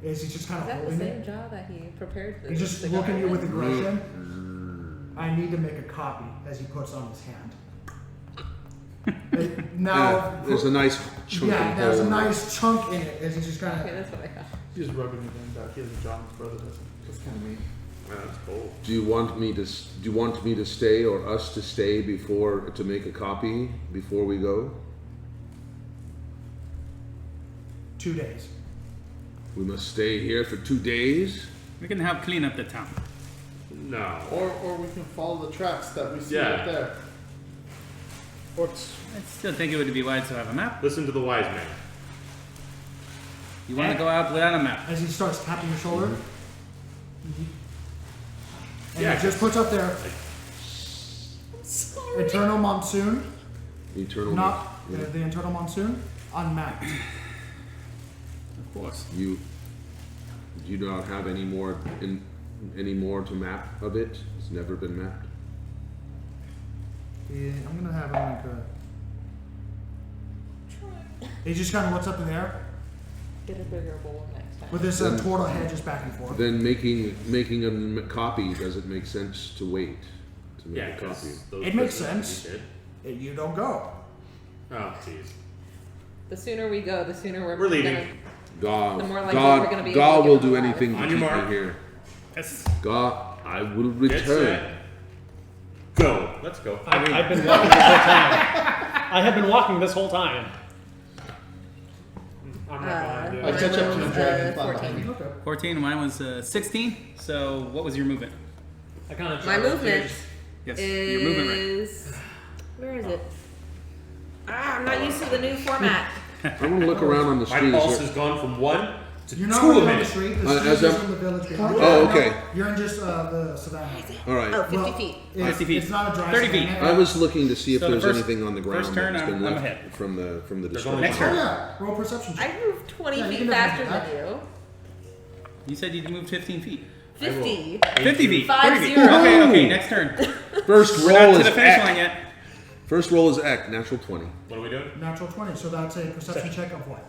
As he's just kind Is of that the holding same it. jaw that he prepared for He's just the looking at you with garment? aggression. I need to make a copy as he puts on his hand. Now, There's a nice chunk of there's a hole. nice chunk in it as he's just kind Okay, of. that's what I thought. He's just rubbing it in back. He hasn't drawn his brother doesn't. That's kind of neat. Wow, that's cool. Do you want me to stay or us to stay to make a copy before we go? 2 days. We must stay here for 2 days. We can help clean up the town. No. Or we can follow the tracks that we see Yeah. right there. I still think it would be wise to have a map. Listen to the wise man. You want to go out without a map? As he starts tapping your shoulder. And Yeah, he just puts up there Sorry. Eternal Monsoon, Eternal. not Yeah. the Eternal Monsoon, unmapped. Of course. You do not have any more to map of it. It's never been mapped. Yeah, I'm gonna have him like a. He just kind of looks up in the air Get a bigger bowl next time. with this Then- turtle head just back and forth. Then making a copy, does it make sense to wait to make Yeah, a copy? because those It makes prisoners sense. did. You don't go. Oh, jeez. The sooner we go, the sooner We're leaving. gonna. God, The more likely we're gonna be able to will get them do alive. anything to On keep your me mark. here. Yes. God, I will Get return. set. Go. Let's go. I've been walking this whole time. I have been walking this whole time. I'm not behind you. mine I catch up to the was, dragon. 14. Okay. 14. Mine was 16. So what was your movement? I kind of My movement Yes, your movement right. is. Where is it? I'm not used to the new format. I'm gonna look around on the My street. pulse Is there- has gone from 1 to You're 2 not a really on the minute. street. as The street is I'm- in the village behind. Oh, No, okay. You're in just the savannah. All right. Oh, 50 Well, feet. It's, 50 feet. It's not a dry 30 feet. savannah. I was looking to see if So the there's first- anything on the ground first turn, that's been I'm left ahead. from the There's only destruction. Next Oh turn. yeah, roll perception check. I moved 20 Yeah, you feet can definitely faster do than you. You said you moved 15 feet. 50. 50 feet. 5 30 feet. 0. Okay, next turn. First We're not roll to is the finish line Ek. yet. First roll is Ek, natural 20. What are we doing? Natural 20. So that's a perception check of what?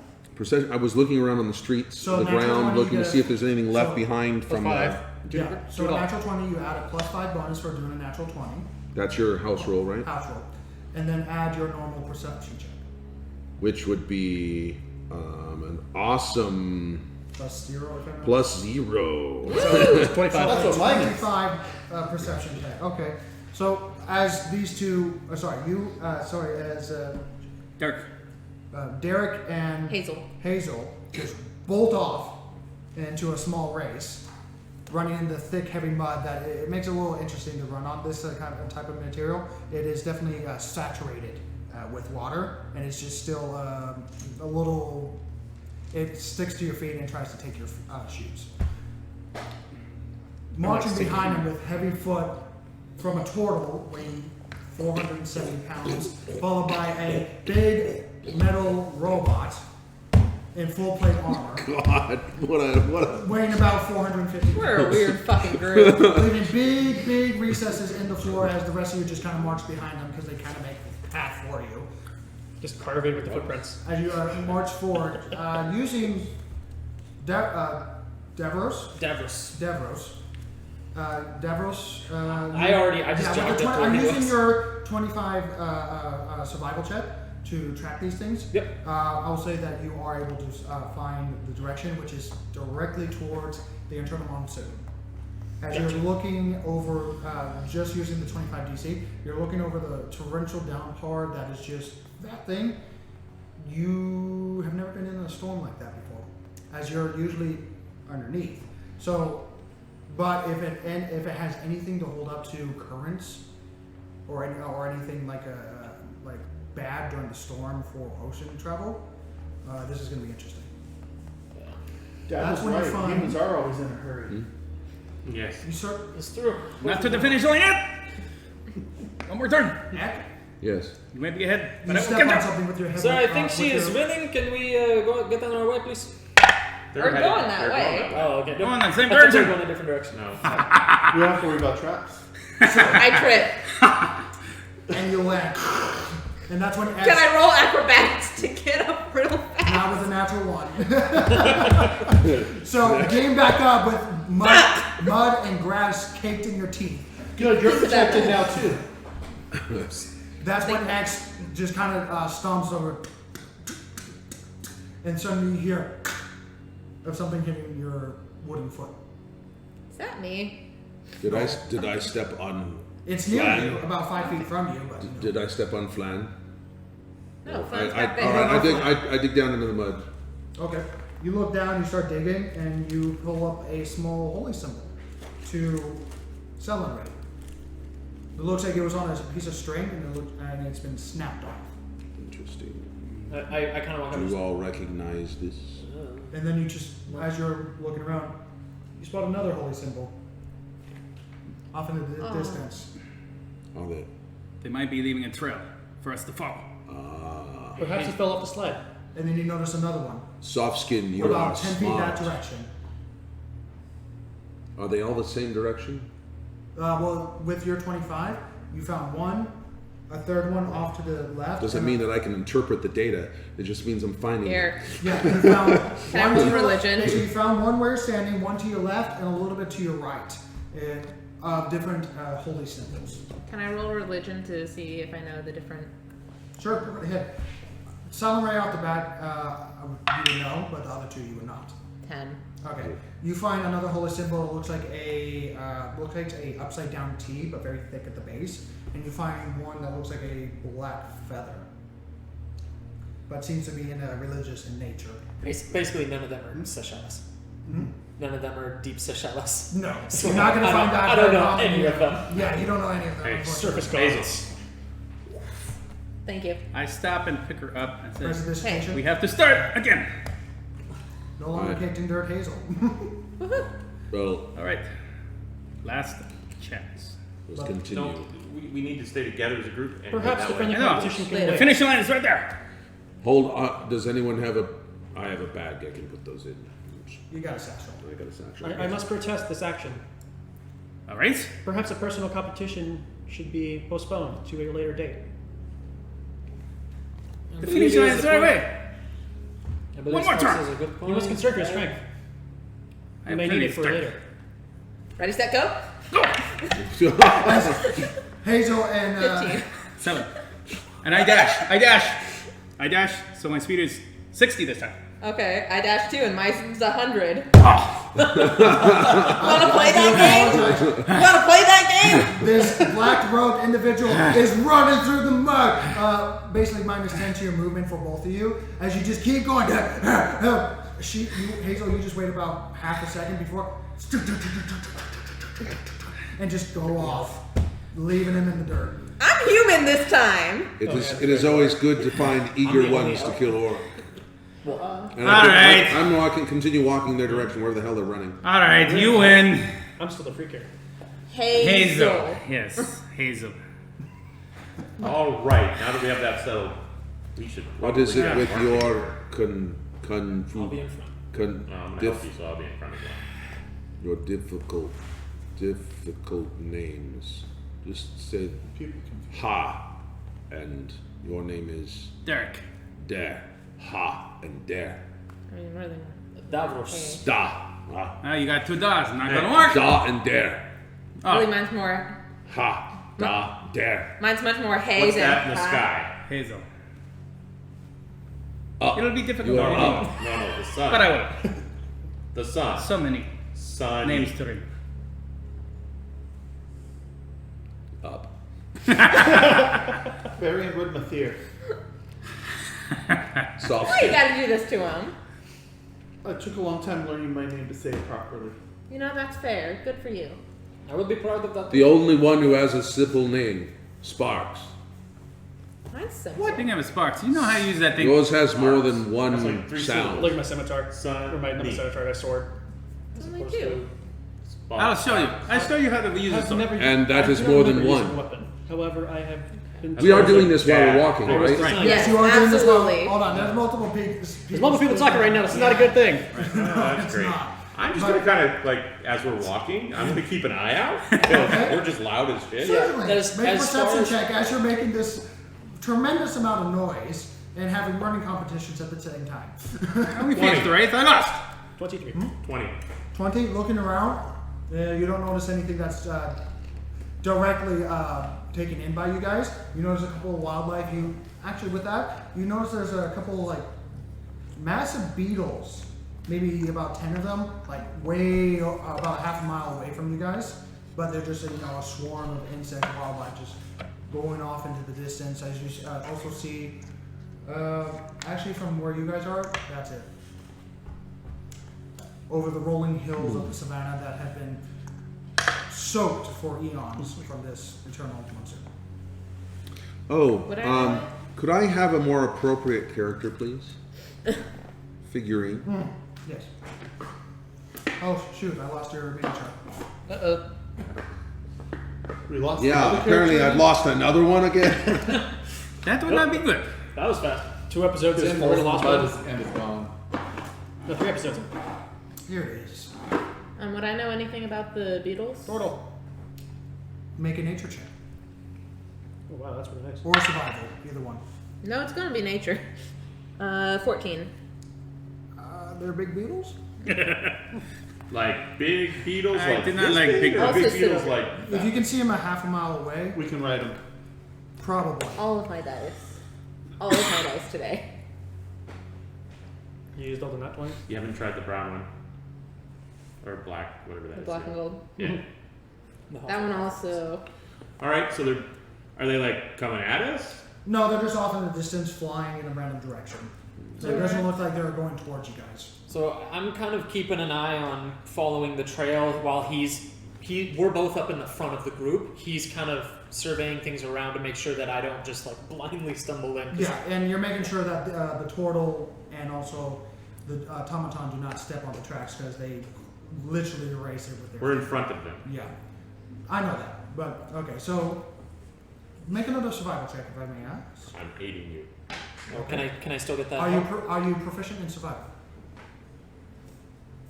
I was looking around on the streets, So the natural ground, 20, looking you to see get- if there's anything left so- behind from Five. Yeah. So do it a all. natural 20, you add a +5 bonus for doing a natural 20 That's your house roll, right? house roll, and then add your normal perception check Which would be an awesome +0 if I remember. +0. 25. That's what mine is. 25 perception check. Okay. So as these two, as Dirk. Derek and Hazel. just bolt off into a small race, running into thick, heavy mud that it makes it a little interesting to run on this kind of type of material. It is definitely saturated with water, and it's just still a little. It sticks to your feet and tries to take your shoes. Marching behind him with heavy foot from a turtle weighing 470 pounds, followed by a big metal robot in full plate armor, God, what a weighing about 450 We're a pounds. weird fucking group. Leaving big recesses in the floor as the rest of you just kind of march behind them because they kind of make the path for you. Just carving with the footprints. As you march forward, using Devros. I just jogged up where I'm he using was. your 25 survival check to track these things. Yep. I'll say that you are able to find the direction, which is directly towards the internal monsoon. As you're looking over, just using the 25 DC, you're looking over the torrential downpour that is just that thing. You have never been in a storm like that before, as you're usually underneath. So, but if it has anything to hold up to currents or anything like bad during the storm for ocean travel, this is going to be interesting. Dad That's was when you right. find- Humans are always in a hurry. Yes. You start. It's true. Not to the finish line yet. One more turn. Eck, Yes. You might be ahead, you but I will step catch on up. something with your head. Sir, I think with she is your- winning. Can we go get on our way, please? They're We're headed- going that they're way. Oh, okay. Go on the same I thought we were direction. going a different direction. No. We don't have to worry about traps. I trip. And you land. And that's when X, Can I roll acrobatics to get up real fast? now with a natural 1. So game back up with mud and grass caked in your teeth. Good, you're Think of that. protected now too. That's when X just kind of stomps over. And suddenly you hear of something hitting your wooden foot. Is that me? Did I step on? It's near Flan? you, about 5 feet from you, but you know. Did I step on Flan? No, I, Flan's I, back all there. right, I dig down into the mud. Okay. You look down, you start digging, and you pull up a small holy symbol to celebrate. It looks like it was on a piece of string, and it's been snapped off. Interesting. I kind of want Do you to. all recognize this? And then you just, as you're looking around, you spot another holy symbol off in the Oh. distance. Are they? They might be leaving a trail for us to follow. Perhaps he fell off the sled. And then you notice another one, Soft skin, you are about 10 feet that smart. direction. Are they all the same direction? Well, with your 25, you found one, a third one off to the left. Doesn't and mean that I can interpret the data. It just means I'm finding Here. Yeah, you found Can I one roll to your- religion? So you found one where you're standing, one to your left, and a little bit to your right. Different holy symbols. Can I roll religion to see if I know the different? Sure, go right ahead. Silent Ray off the bat, you would know, but the other two you would not. 10. Okay. You find another holy symbol. It looks like a upside down T, but very thick at the base. And you find one that looks like a black feather, but seems to be in a religious in nature. Basically, none of them are Seychelles. None of them are deep Seychelles. No, So you're not going to I find don't- that. I don't very know often. any of them. Yeah, you don't know any of them. Hey, unfortunately. Surface Hazel. goggles. Thank you. I stop and pick her up and Press say, this Hey. station. "We have to start again." No longer Alright. kicked in dirt, Hazel. Well, All right, last chance. let's But continue. No, we need to stay together as a group. And Perhaps that the way. friendly I know. competition can Later. The wait. finish line is right there. Hold on. Does anyone have a? I have a bag. I can put those in. You got a satchel. I got a satchel. I must protest this action. All right. Perhaps a personal competition should be postponed to a later date. The finish line is right away. I believe One more Sparks turn. has a good point. You must conserve your strength. I You have may plenty need it of for strength. later. Ready, set, go. Hazel and 15. 7. And I dash. So my speed is 60 this time. Okay, I dash 2 and mine's 100. Oh. Wanna play that game? Wanna play that game? this black-robed individual is running through the mud. Basically, -10 to your movement for both of you as you just keep going. Hazel, you just wait about half a second before, and just go off, leaving him in the dirt. I'm human this time. It is always good to find eager the only ones to elf. kill Orc. And All right. I'm continue walking their direction, where the hell they're running. All right, you win. I'm still the freak here. Hazel. Yes, Hazel. All right. Now that we have that settled, we should. What is it probably with get your marketing I'll be in front. here. I'm gonna help you, so I'll be in front of you. your difficult names? Just say People confuse. Ha, and your name is Derek. Dare. Ha and Dare. I mean, more than Davros. Da. Ha. Oh, you got 2 dots. Not Hey. gonna work. Da and Dare. really, Oh, mine's more. Ha. Da. Dare. Mine's much more hay What's than that in the ha. sky? Hazel. Up. It'll be difficult. You are for me, up. No, the sun. But I will. The sun. So many Sun. names to read. Up. Barry and Woodmathier. Soft Why you skin. gotta do this to him? It took a long time learning my name to say it properly. You know, that's fair. Good for you. I will be proud of that. The only one who has a simple name, Sparks. Mine's simple. Speaking of sparks, you know how to use that thing. Yours has more than That's one like 3 sound. Look at my scimitar. Sun, Or my, not my knee. scimitar, my sword. It's As only opposed 2. I'll show you. I'll show you how to use I've this. never And that I is do more not than remember using one. a weapon. However, I have been. We are doing this while Yeah. we're walking, right? Right. Yes, you are doing this while. absolutely. Hold on, there's multiple people. There's multiple people talking right now. This is not a good thing. No, That's it's great. not. I'm just But- gonna kind of like, as we're walking, I'm gonna keep an eye out because we're just loud as shit. Certainly. as- Make a as far perception as- check as you're making this tremendous amount of noise and having running competitions at the same time. And we faced the wraith. I lost. 23. 20. 20, looking around, you don't notice anything that's directly taken in by you guys. You notice a couple of wildlife. Actually, with that, you notice there's a couple of, like, massive beetles, maybe about 10 of them, like way about half a mile away from you guys. But they're just a swarm of insect wildlife just going off into the distance. As you also see, actually from where you guys are, that's it. Over the rolling hills of the savannah that have been soaked for eons from this eternal monsoon. Oh, Would I know it? could I have a more appropriate character, please? Figurine. Yes. Oh shoot! I lost your miniature. We lost. Yeah, another apparently character? I've lost another one again. That would not be good. That was fast. 2 episodes Just in, falls we're in the lost mud one. and is gone. No, 3 episodes in. Here it is. Would I know anything about the beetles? Total. Make a nature check Oh wow, that's really nice. or survival, either one. No, it's gonna be nature. 14. They're big beetles. Like big beetles, I like did not this like big or beetles. big Also beetles sit like If you can see them a half a mile away, We can ride him. probably. All of my dice. All of my dice today. You used all the nut 20s? You haven't tried the brown one or black, whatever that The is. black and gold. Yeah. That one also. All right. So are they like coming at us? No, they're just off in the distance, flying in a random direction. So it doesn't look like they're going towards you guys. So I'm kind of keeping an eye on following the trail while we're both up in the front of the group. He's kind of surveying things around to make sure that I don't just like blindly stumble in. 'cause Yeah, and you're making sure that the turtle and also the automaton do not step on the tracks because they literally erase it with their. We're in front of them. Yeah, I know that, but okay. So make another survival check if I may ask. I'm aiding you. Can I still get that? Are you help? are you proficient in survival?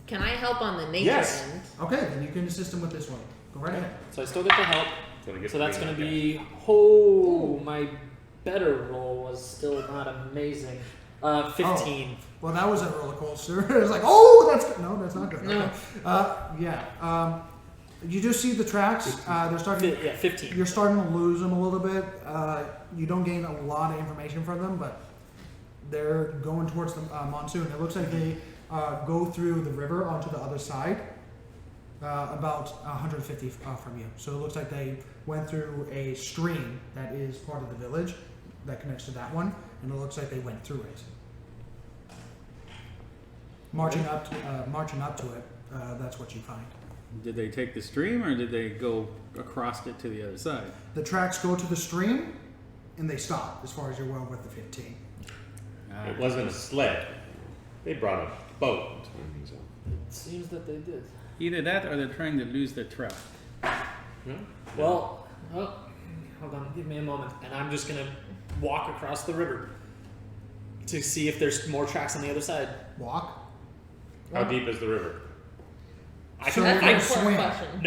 Can I help on the nature Yes. end? Okay, then you can assist him with this one. Go right ahead. So I still get the help. So, they get So that's green, gonna okay. be my better roll was still not amazing. 15. Well, that was a roller coaster. It was like, oh, that's good. No, that's not good. No. Okay. You do see the tracks. They're starting. Yeah, 15. You're starting to lose them a little bit. You don't gain a lot of information from them, but they're going towards the monsoon. It looks like they go through the river onto the other side, about 150 from you. So it looks like they went through a stream that is part of the village that connects to that one, and it looks like they went through it. Marching up to it, that's what you find. Did they take the stream or did they go across it to the other side? The tracks go to the stream, and they stop as far as you're well with the 15. It wasn't a sled. They brought a boat. It seems that they did. Either that or they're trying to lose their trail. Well, hold on, give me a moment, and I'm just gonna walk across the river to see if there's more tracks on the other side. Walk. How deep is the river? I So can, you're That's an gonna I, important swim. question.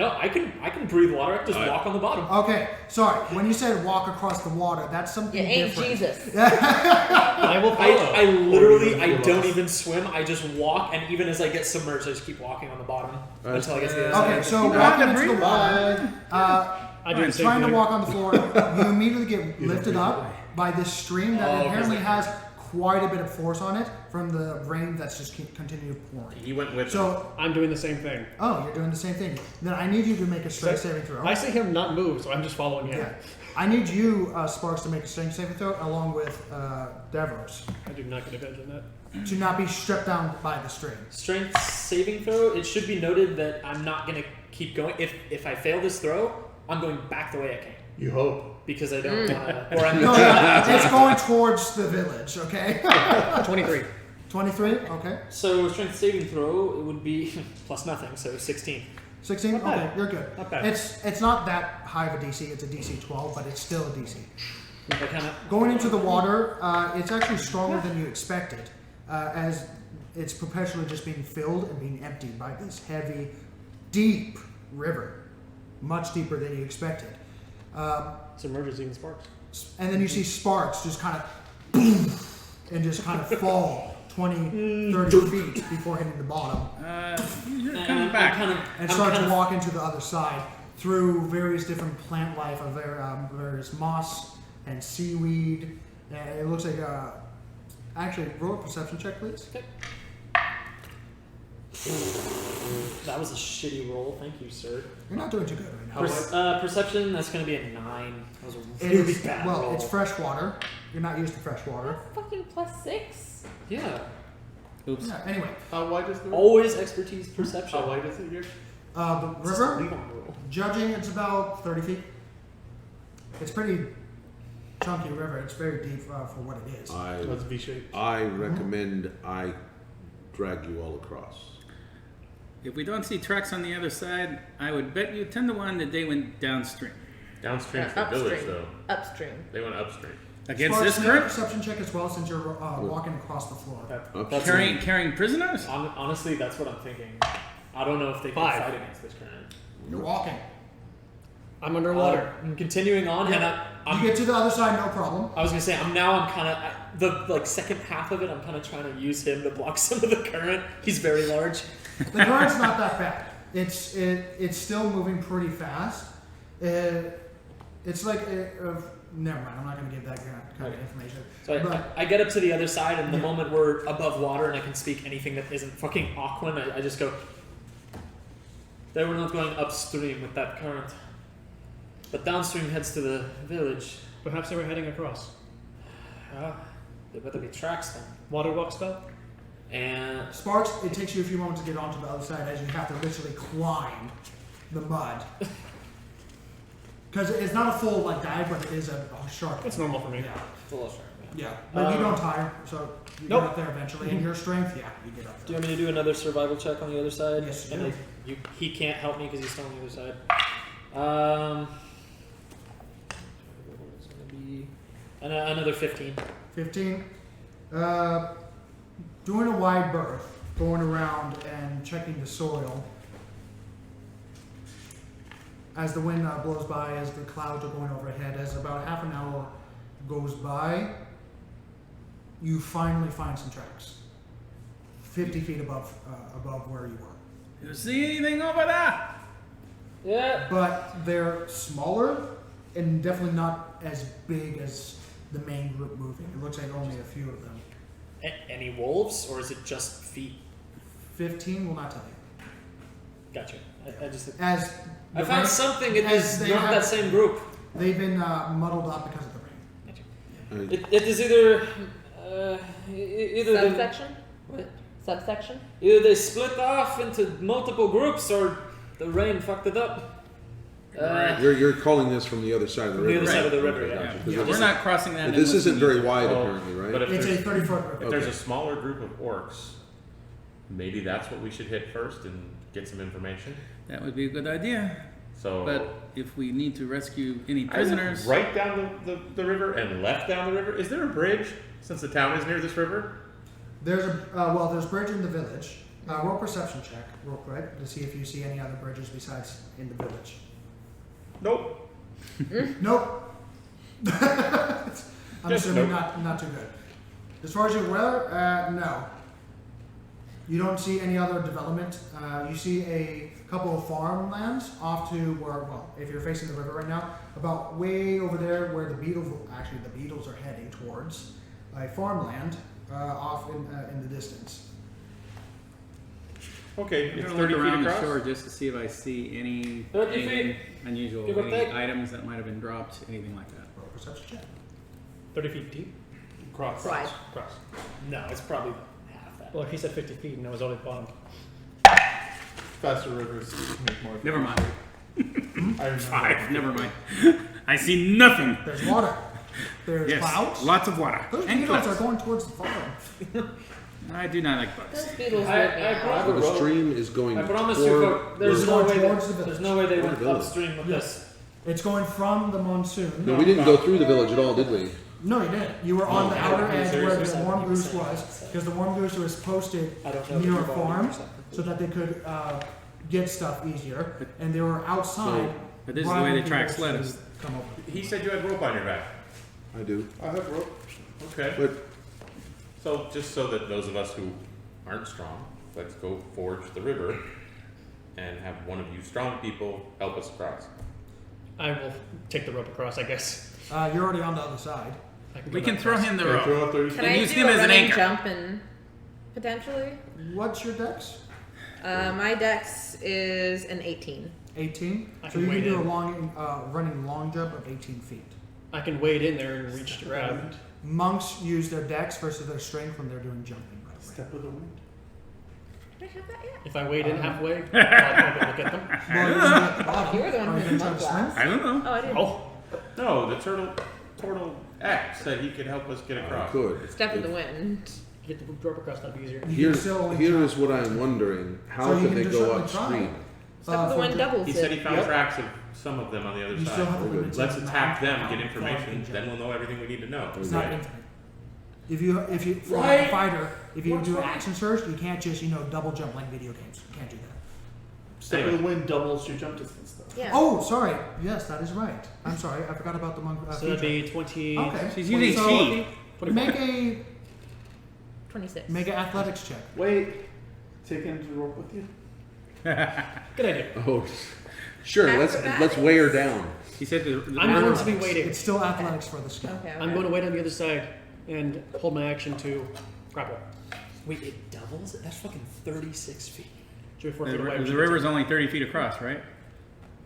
no, I can breathe water. I can just walk on the bottom. Okay, sorry. When you said walk across the water, that's something You ain't different. Jesus. I will follow. I literally, Or I you don't lost. even swim. I just walk, and even as I get submerged, I just keep walking on the bottom until I get to the other Okay, side. so walking into the water, I do the same trying to thing. walk on the floor, you immediately get lifted up by this stream that Oh, 'cause apparently it- has quite a bit of force on it from the rain that's just continued pouring. He went with So, I'm doing the same thing. oh, you're doing the same thing. Then I need you to make a strength saving throw. I see him not move, so I'm just following him. Yeah, I need you, Sparks, to make a strength saving throw along with Devros I do not get advantage on that. to not be stripped down by the stream. Strength saving throw. It should be noted that I'm not gonna keep going. If I fail this throw, I'm going back the way I came. You hope. because I don't want to. Or I'm No, it's going towards the village. Okay. 23. 23. Okay. So strength saving throw, it would be plus nothing, so 16. 16. Not bad. Okay, you're good. Not bad. It's not that high of a DC. It's a DC 12, but it's still a DC. I kind of Going into the water, it's actually stronger than you expected, as it's perpetually just being filled and being emptied by this heavy, deep river, much deeper than you expected. Submerges even sparks. And then you see sparks just kind of boom, and just kind of fall 20, 30 feet before hitting the bottom, You're coming back. and start to walk into the other side through various different plant life of various moss and seaweed. And it looks like actually roll a perception check, please. that was a shitty roll. Thank you, sir. You're not doing too good right now. Perception, that's going to be a 9. That was a It really is, bad well, roll. it's fresh water. You're not used to fresh water. Fucking +6. Yeah. Oops. Yeah. Anyway, How wide is the river? Always expertise perception. How wide is it here? the Just river, leave on the roll. judging, it's about 30 feet. It's pretty chunky river. It's very deep for what it is. That's V-shaped. I recommend I drag you all across. If we don't see tracks on the other side, I would bet you 10 to 1 that they went downstream. Downstream from the village, though. Upstream. They went upstream. Against Sparks, this make a current? perception check as well, since you're walking across the floor. That's Carrying prisoners? honestly, that's what I'm thinking. I don't know if they can 5. fight against this current. You're walking. I'm underwater. I'm continuing on, and I'm You get to the other side, no problem. I was gonna say I'm kind of the second half of it. I'm kind of trying to use him to block some of the current. He's very large. The current's not that bad. It's still moving pretty fast. It's like never mind. I'm not going to give that kind of information. So But- I get up to the other side, and the Yeah. moment we're above water and I can speak anything that isn't fucking Aquan, I just go. They were not going upstream with that current, but downstream heads to the village. Perhaps they were heading across. There better be tracks then. Water walk spell? And Sparks, it takes you a few moments to get onto the other side as you have to literally climb the mud. Because it's not a full dive, but it is a sharp. That's normal for me. Yeah. it's a little sharp. Yeah. Yeah. But you don't tire, so you Nope. get up there eventually. And your strength, yeah, you get up Do you there. want me to do another survival check on the other side? Yes, And you he can't help me because he's still on the other side. It's gonna be another 15. 15. Doing a wide berth, going around and checking the soil. As the wind blows by, as the clouds are going overhead, as about half an hour goes by, you finally find some tracks. 50 feet above where you were. You see anything over there? Yeah. But they're smaller and definitely not as big as the main group moving. It looks like only a few of them. Any wolves, or is it just feet? 15 will not tell you. Gotcha. I just As I the found rain- something. It as is they not have- that same group. They've been muddled up because of the rain. It is either either they, Subsection? What? Subsection? either they split off into multiple groups, or the rain fucked it up. You're calling this from the other side of the The river. other side of the river, Okay, yeah. gotcha. 'Cause Because we're not crossing that. this unless isn't we- very wide, Oh, apparently, right? But if It's a there's, 30-foot river. if there's Okay. a smaller group of orcs, maybe that's what we should hit first and get some information. That would be a good idea. So But if we need to rescue any I went prisoners, right down the river and left down the river. Is there a bridge since the town is near this river? There's there's bridge in the village. Roll perception check real quick to see if you see any other bridges besides in the village. Nope. Nope. I'm Just assuming nope. not too good. As far as you're aware, no. You don't see any other development. You see a couple of farmlands off to where, well, if you're facing the river right now, about way over there where the beetles are heading towards a farmland off in the distance. Okay, I'm it's gonna look 30 feet around the across. shore just to see if I see 30 anything feet. unusual, Give or any take. items that might have been dropped, anything like that. Roll perception check. 30 feet deep? Cross. Wide. Cross. No, it's probably half that. Well, he said 50 feet and it was only bottom. Faster rivers make more. Never mind. I remember. 5. Never mind. I see nothing. There's water. There's Yes, clouds. lots of water. Those And beetles clouds. are going towards the farm. I do not like bugs. Those beetles I weird me out. brought The the rope. stream is going I promise toward you, folks, there's We're no going way. towards the There's village. no way they Toward went the village. upstream with Yes. this. It's going from the monsoon. No, we didn't go through the village at all, did we? No, you didn't. You were on the I outer don't know, edge where the seriously, warm goose 70%. was, because the warm goose was posted I don't know. near a if you've already farm, used that. so that they could get stuff easier, and they were outside. But this is the way driving they track people to sleds. Come over. He said you had rope on your back. I do. I have rope. Okay. But So just so that those of us who aren't strong, let's go forge the river and have one of you strong people help us across. I will take the rope across, I guess. You're already on the other side. I We go can back throw across. him the Okay, rope. throw out 30 Can feet. I use do him a as an running anchor. jump and potentially? What's your dex? My dex is an 18. 18. I So can you can wade do a in. running long jump of 18 feet. I can wade in there and reach to grab. Monks use their dex versus their strength when they're doing jumping. By the way. Step of the wind. Did I have that yet? If I wade in halfway, I'll be able to get them. Well, you're gonna be at the bottom. You were the one Are who you did gonna mud try to blast. swim? I don't know. Oh, I didn't. Oh, No, the turtle X said he could help us get I across. could. Step in the wind. get the rope across, that'd be easier. You can Here, still only here try- is what I'm wondering. How So you could can they just go certainly try. upstream? Step in the for wind the- doubles He said he it. found Yep. tracks of some of them on the other You side. still have the Okay. limits Let's of attack them, how get far you information, can jump. then we'll know everything we need to know. It's not Right. infinite. If you for like a fighter, if you do an action surge, you can't just double jump like video games. You can't do that. Step of the wind doubles your jump distance, though. Yeah. Oh, sorry. Yes, that is right. I'm sorry. I forgot about the monk. So that'd feature. be 20. Okay. She's using So, chi. 24. Make an athletics check. Wait. Take into the rope with you. Good idea. Oh, sure. Let's Acrobatics? weigh her down. He said the I'm going to be Athletics. waiting. It's still athletics for the scout. Okay. I'm going to wait on the other side and hold my action to grapple. Wait, it doubles? That's fucking 36 feet. Should be 4 the, feet away. the river's only 30 feet across, right?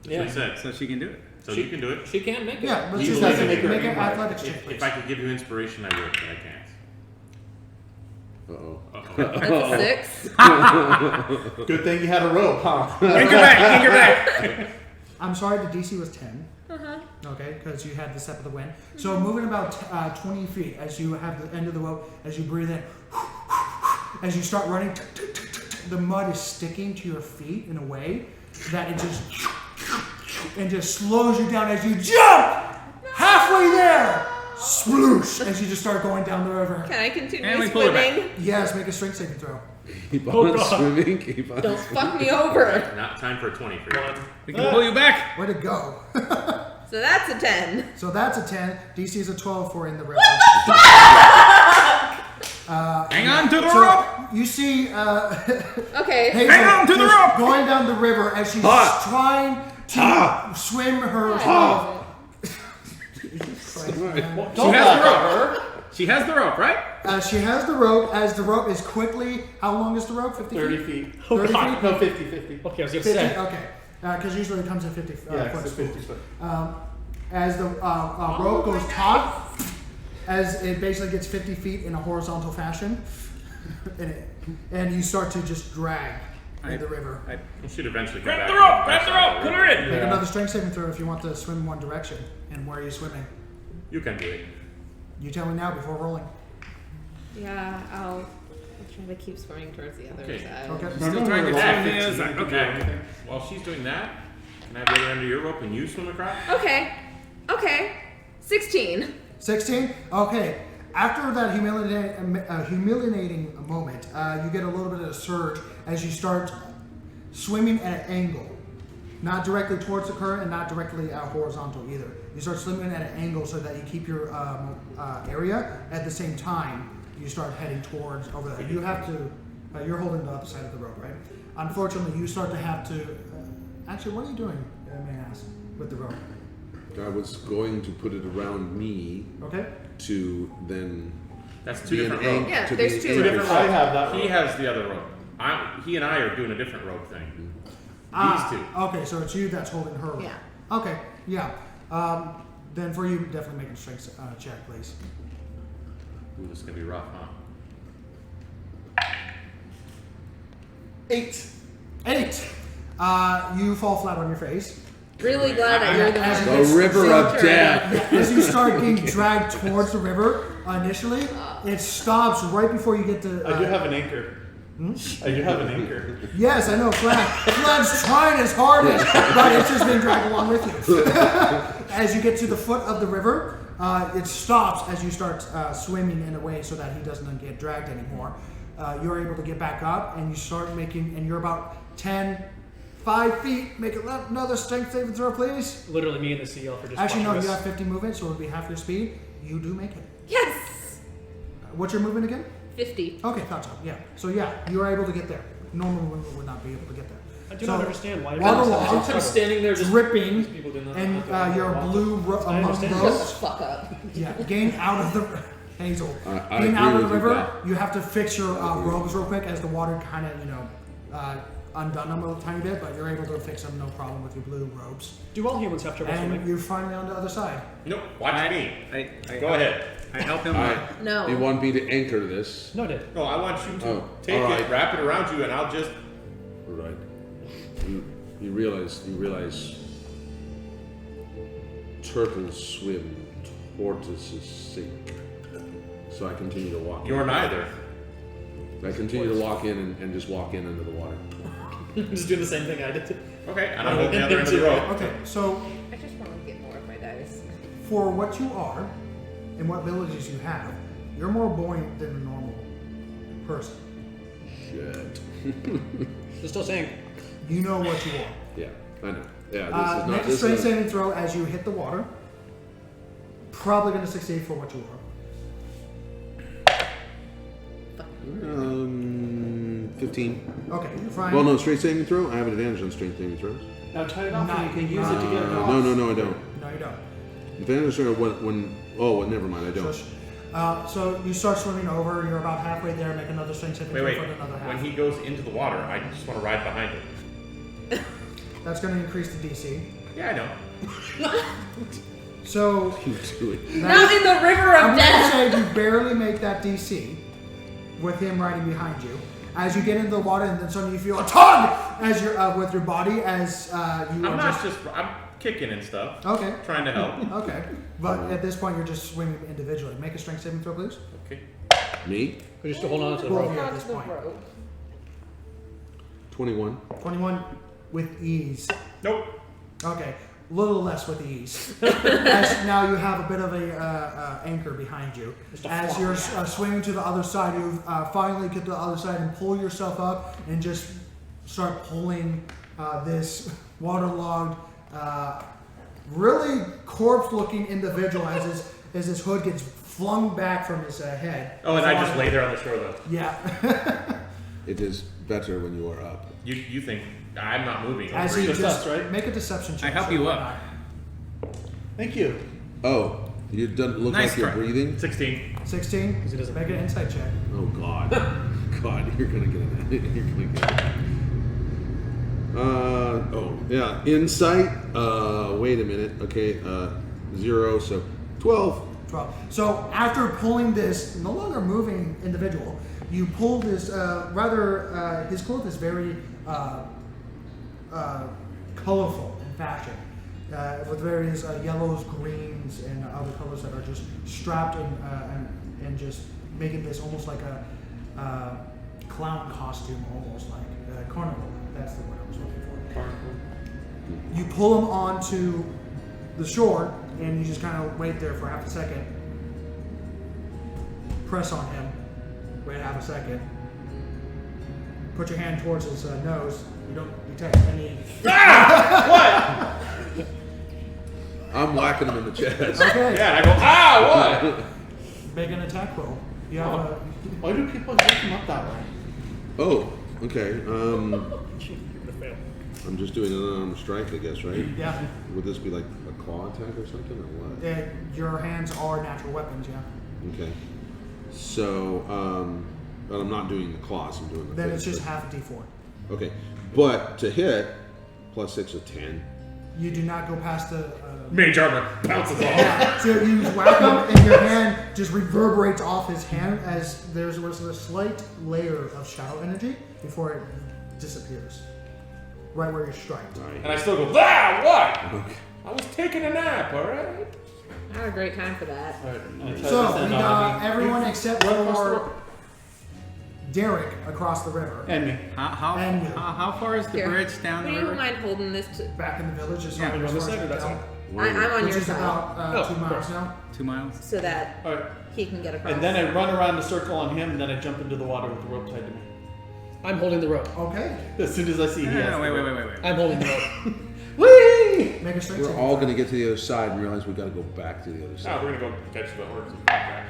That's what he said. So she can do it. So you can do it. She can make it. Yeah, let's You just believe make in an her. athletics check, If please. I could give you inspiration, I would, but I can't. Uh-oh. Uh-oh. That's a 6. Good thing you had a rope, huh? Anchor back, anchor back. I'm sorry, the DC was 10. Okay, because you had the step of the wind. So moving about 20 feet as you have the end of the rope, as you breathe in, as you start running, the mud is sticking to your feet in a way that it just slows you down as you jump halfway there. Sploosh! As you just start going down the river. Can I continue And we pull her back. swimming? Yes, make a strength saving throw. Keep Oh, on God. swimming. Keep on. Don't fuck me over. Not time for a 20 for you. We can pull you back. Way to go. So that's a 10. So that's a 10. DC is a 12 for in the river. Hang on to the So rope. you see Okay. Hazel Hang on to the just rope! going down the river as she's Ha! trying to Ha! swim her. Ha! She has the rope. She has the rope, right? She has the rope. As the rope is quickly, how long is the rope? 50 30 feet. feet. 30 God. feet. No, 50, 50. Okay, I was going to 50. say. Okay. Because usually it comes in 50 Yeah, foot it's a spool. 50 foot. As the rope goes taut, as it basically gets 50 feet in a horizontal fashion, and you start to just drag in the river. We should eventually come Grab back. the to rope, grab back the side rope, of put the her river. in. Make Yeah. another strength saving throw if you want to swim one direction. And where are you swimming? You can do it. You tell me now before rolling. Yeah, I'll try to keep swimming towards the other Okay. side. Okay. Still trying to Yeah, swim the 15. other side. Okay. While she's doing that, can I have the other end of your rope and you swim across? Okay. Okay. 16. 16? Okay. After that humiliating moment, you get a little bit of a surge as you start swimming at an angle. Not directly towards the current and not directly horizontal either. You start swimming at an angle so that you keep your area. At the same time, you start heading towards over there. You have to, you're holding the other side of the rope, right? Unfortunately, you start to have to, actually, what are you doing, may I ask, with the rope? I was going to put it around me Okay? to then That's two be an different anchor. ropes. Yeah, to there's be two an different anchor. I have that He rope. has the other rope. He and I are doing a different rope thing. Ah, These two. Okay, so it's you that's holding her rope. Yeah. Okay, yeah. Then for you, definitely make a strength check, please. Ooh, this is gonna be rough, huh? 8. 8. You fall flat on your face. Really glad that you're the As one. you The river of Sure. death. As you start being dragged towards the river, initially, it stops right before you get to. I do have an anchor. I do have an anchor. Yes, I know. Flad's trying his hardest, but it's just being dragged along with you. As you get to the foot of the river, it stops as you start swimming in a way so that he doesn't get dragged anymore. You're able to get back up, and you start making, and you're about 5 feet. Make another strength saving throw, please. Literally me and the seal for just Actually, no, watching you this. have 50 movement, so it would be half your speed. You do make it. Yes! What's your movement again? 50. Okay, thought so. Yeah. So yeah, you are able to get there. Normal women would not be able to get there. I do So, not understand why. waterlogged, I'm standing there just dripping, people do not and know how to your walk. blue I understand. Shut the robes, fuck up. yeah, gain out of the Hazel. I Gain agree out of the with you, river. Pat. You have to fix your robes real quick as the water kind of undone them a tiny bit, but you're able to fix them no problem with your blue robes. Do all humans have trouble And swimming? you're finally on the other side. Nope. Watch me. I Go ahead. I help him. No. You want me to anchor this? No, I did. No, I want you to Oh, take all right. it, wrap it around you, and I'll just. Right. You realize turtles swim, tortoises sink. So I continue to walk. You're neither. I continue to walk in and just walk in under the water. just do the same thing I did. Okay, and I'm holding the other end of the rope. Okay, so I just want to get more of my dice. for what you are and what abilities you have, you're more buoyant than a normal person. Shit. They're still saying, You know what you are. Yeah, I know. Yeah, this is Make not a this strength is saving throw as you hit the water. Probably going to succeed for what you are. 15. Okay, you're fine. Well, no, straight saving throw. I have an advantage on strength saving throws. Now tie it off Not- and you can use it to get across. No, I don't. No, you don't. Advantage when oh, well, never mind, I don't. Shush. So you start swimming over. You're about halfway there. Make another strength saving Wait, throw wait. for another half. When he goes into the water, I just want to ride behind him. That's going to increase the DC. Yeah, I know. So You do it. Not in the river I'm of going to death! say you barely make that DC with him riding behind you. As you get into the water, and then suddenly you feel a tug as you're with your body as you I'm are not just. I'm kicking and stuff. Okay. Trying to help. Okay. But at this point, you're just swimming individually. Make a strength saving throw, please. Okay. Me? but you're still holding on to the Well, rope. yeah, at Not this the point. rope. 21. 21 with ease. Nope. Okay, a little less with ease. As now you have a bit of a anchor behind you. As you're swimming to the other side, you finally get to the other side and pull yourself up and just start pulling this waterlogged, really corpse-looking individual as his hood gets flung back from his head. Oh, and I just lay there on the shore though. Yeah. It is better when you are up. You think I'm not moving? As Over he here. just right? make a deception check. I help so you why up. not? Thank you. Oh, you don't look Nice like you're try. breathing? 16. 16. Because he doesn't- Make an insight check. Oh God. God, you're gonna get it. You're gonna get it. Oh yeah. Insight. Wait a minute. Okay. 0. So 12. 12. So after pulling this no longer moving individual, you pull this his cloth is very colorful in fashion, with various yellows, greens, and other colors that are just strapped and just making this almost like a clown costume, almost like carnival. That's the word I was looking for. You pull him onto the shore, and you just kind of wait there for half a second. Press on him. Wait half a second. Put your hand towards his nose. You don't detect any. I'm whacking him in the chest. Okay. Yeah, and I go, what? Make an attack roll. You have a. Why do people wake him up that way? Oh. Okay. You're gonna fail. I'm just doing an unarmed strike, I guess, right? Yeah. Would this be like a claw attack or something, or what? Your hands are natural weapons. Yeah. Okay. So, but I'm not doing the claws. I'm doing the. Then fist, it's just but- half a d4. Okay, but to hit, +6 is 10. You do not go past the. Mage armor bounces off. Yeah, so you whack him, and your hand just reverberates off his hand as there's a slight layer of shadow energy before it disappears. right where you're striped. And I still go, what? I was taking a nap, alright? I had a great time for that. Alright, I try So to stand we on got everyone except Run across the for river. Derek across the river. And me. And you. How far is the Here. bridge down the Would you river? mind holding this to... Back in the village, as Yeah, far on as this I side or can that tell, side? I'm on which your is side. about Oh, 2 of miles course. now. 2 miles. So that Alright. he can get across. And then I run around the circle on him, and then I jump into the water with the rope tied to me. I'm holding the rope. Okay. As soon as I see he has No, the rope. wait. I'm holding the rope. Whee! Make a strength We're saving all throw. going to get to the other side and realize we got to go back to the other No, side. we're gonna go catch the horse and come back.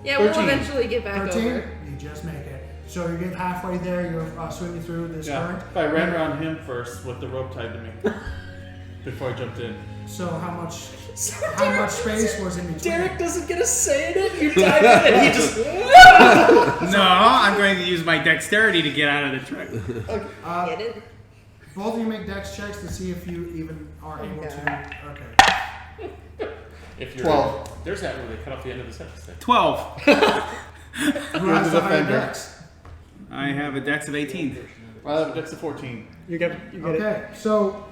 Yeah, we'll 13. eventually get back 13, over. you just make it. So you get halfway there, you're swimming through this Yeah, current. I ran around him first with the rope tied to me before I jumped in. So how much space was in between? Derek doesn't get a say in it. You type it, and he just. No, I'm going to use my dexterity to get out of the truck. Get it? Both of you make dex checks to see if you even are able Okay. to. Okay. If you're 12. There's that where they cut off the end of the sentence. Thing. 12. Who You're has the the higher defender. dex? I have a dex of 18. I have a dex of 14. You get it. Okay, so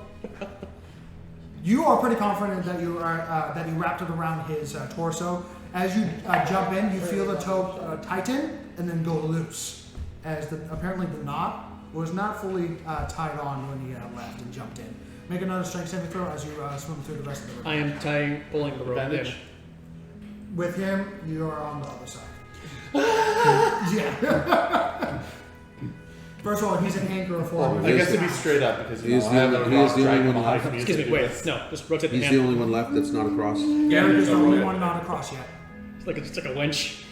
you are pretty confident that you are that you wrapped it around his torso. As you jump in, you feel the toe tighten and then go loose, as apparently the knot was not fully tied on when he left and jumped in. Make another strength saving throw as you swim through the rest of the river. I am pulling the rope in. Advantage. With him, you are on the other side. Yeah. First of all, he's an anchor for you. I guess to be straight up because He is I the have only- a he is rock the only dragon one behind left. me Excuse to me, do wait. this. No, just rotate the He's hand. the only one left that's not across. Yeah, Derek is the only rotate. one not across yet. It's like a winch.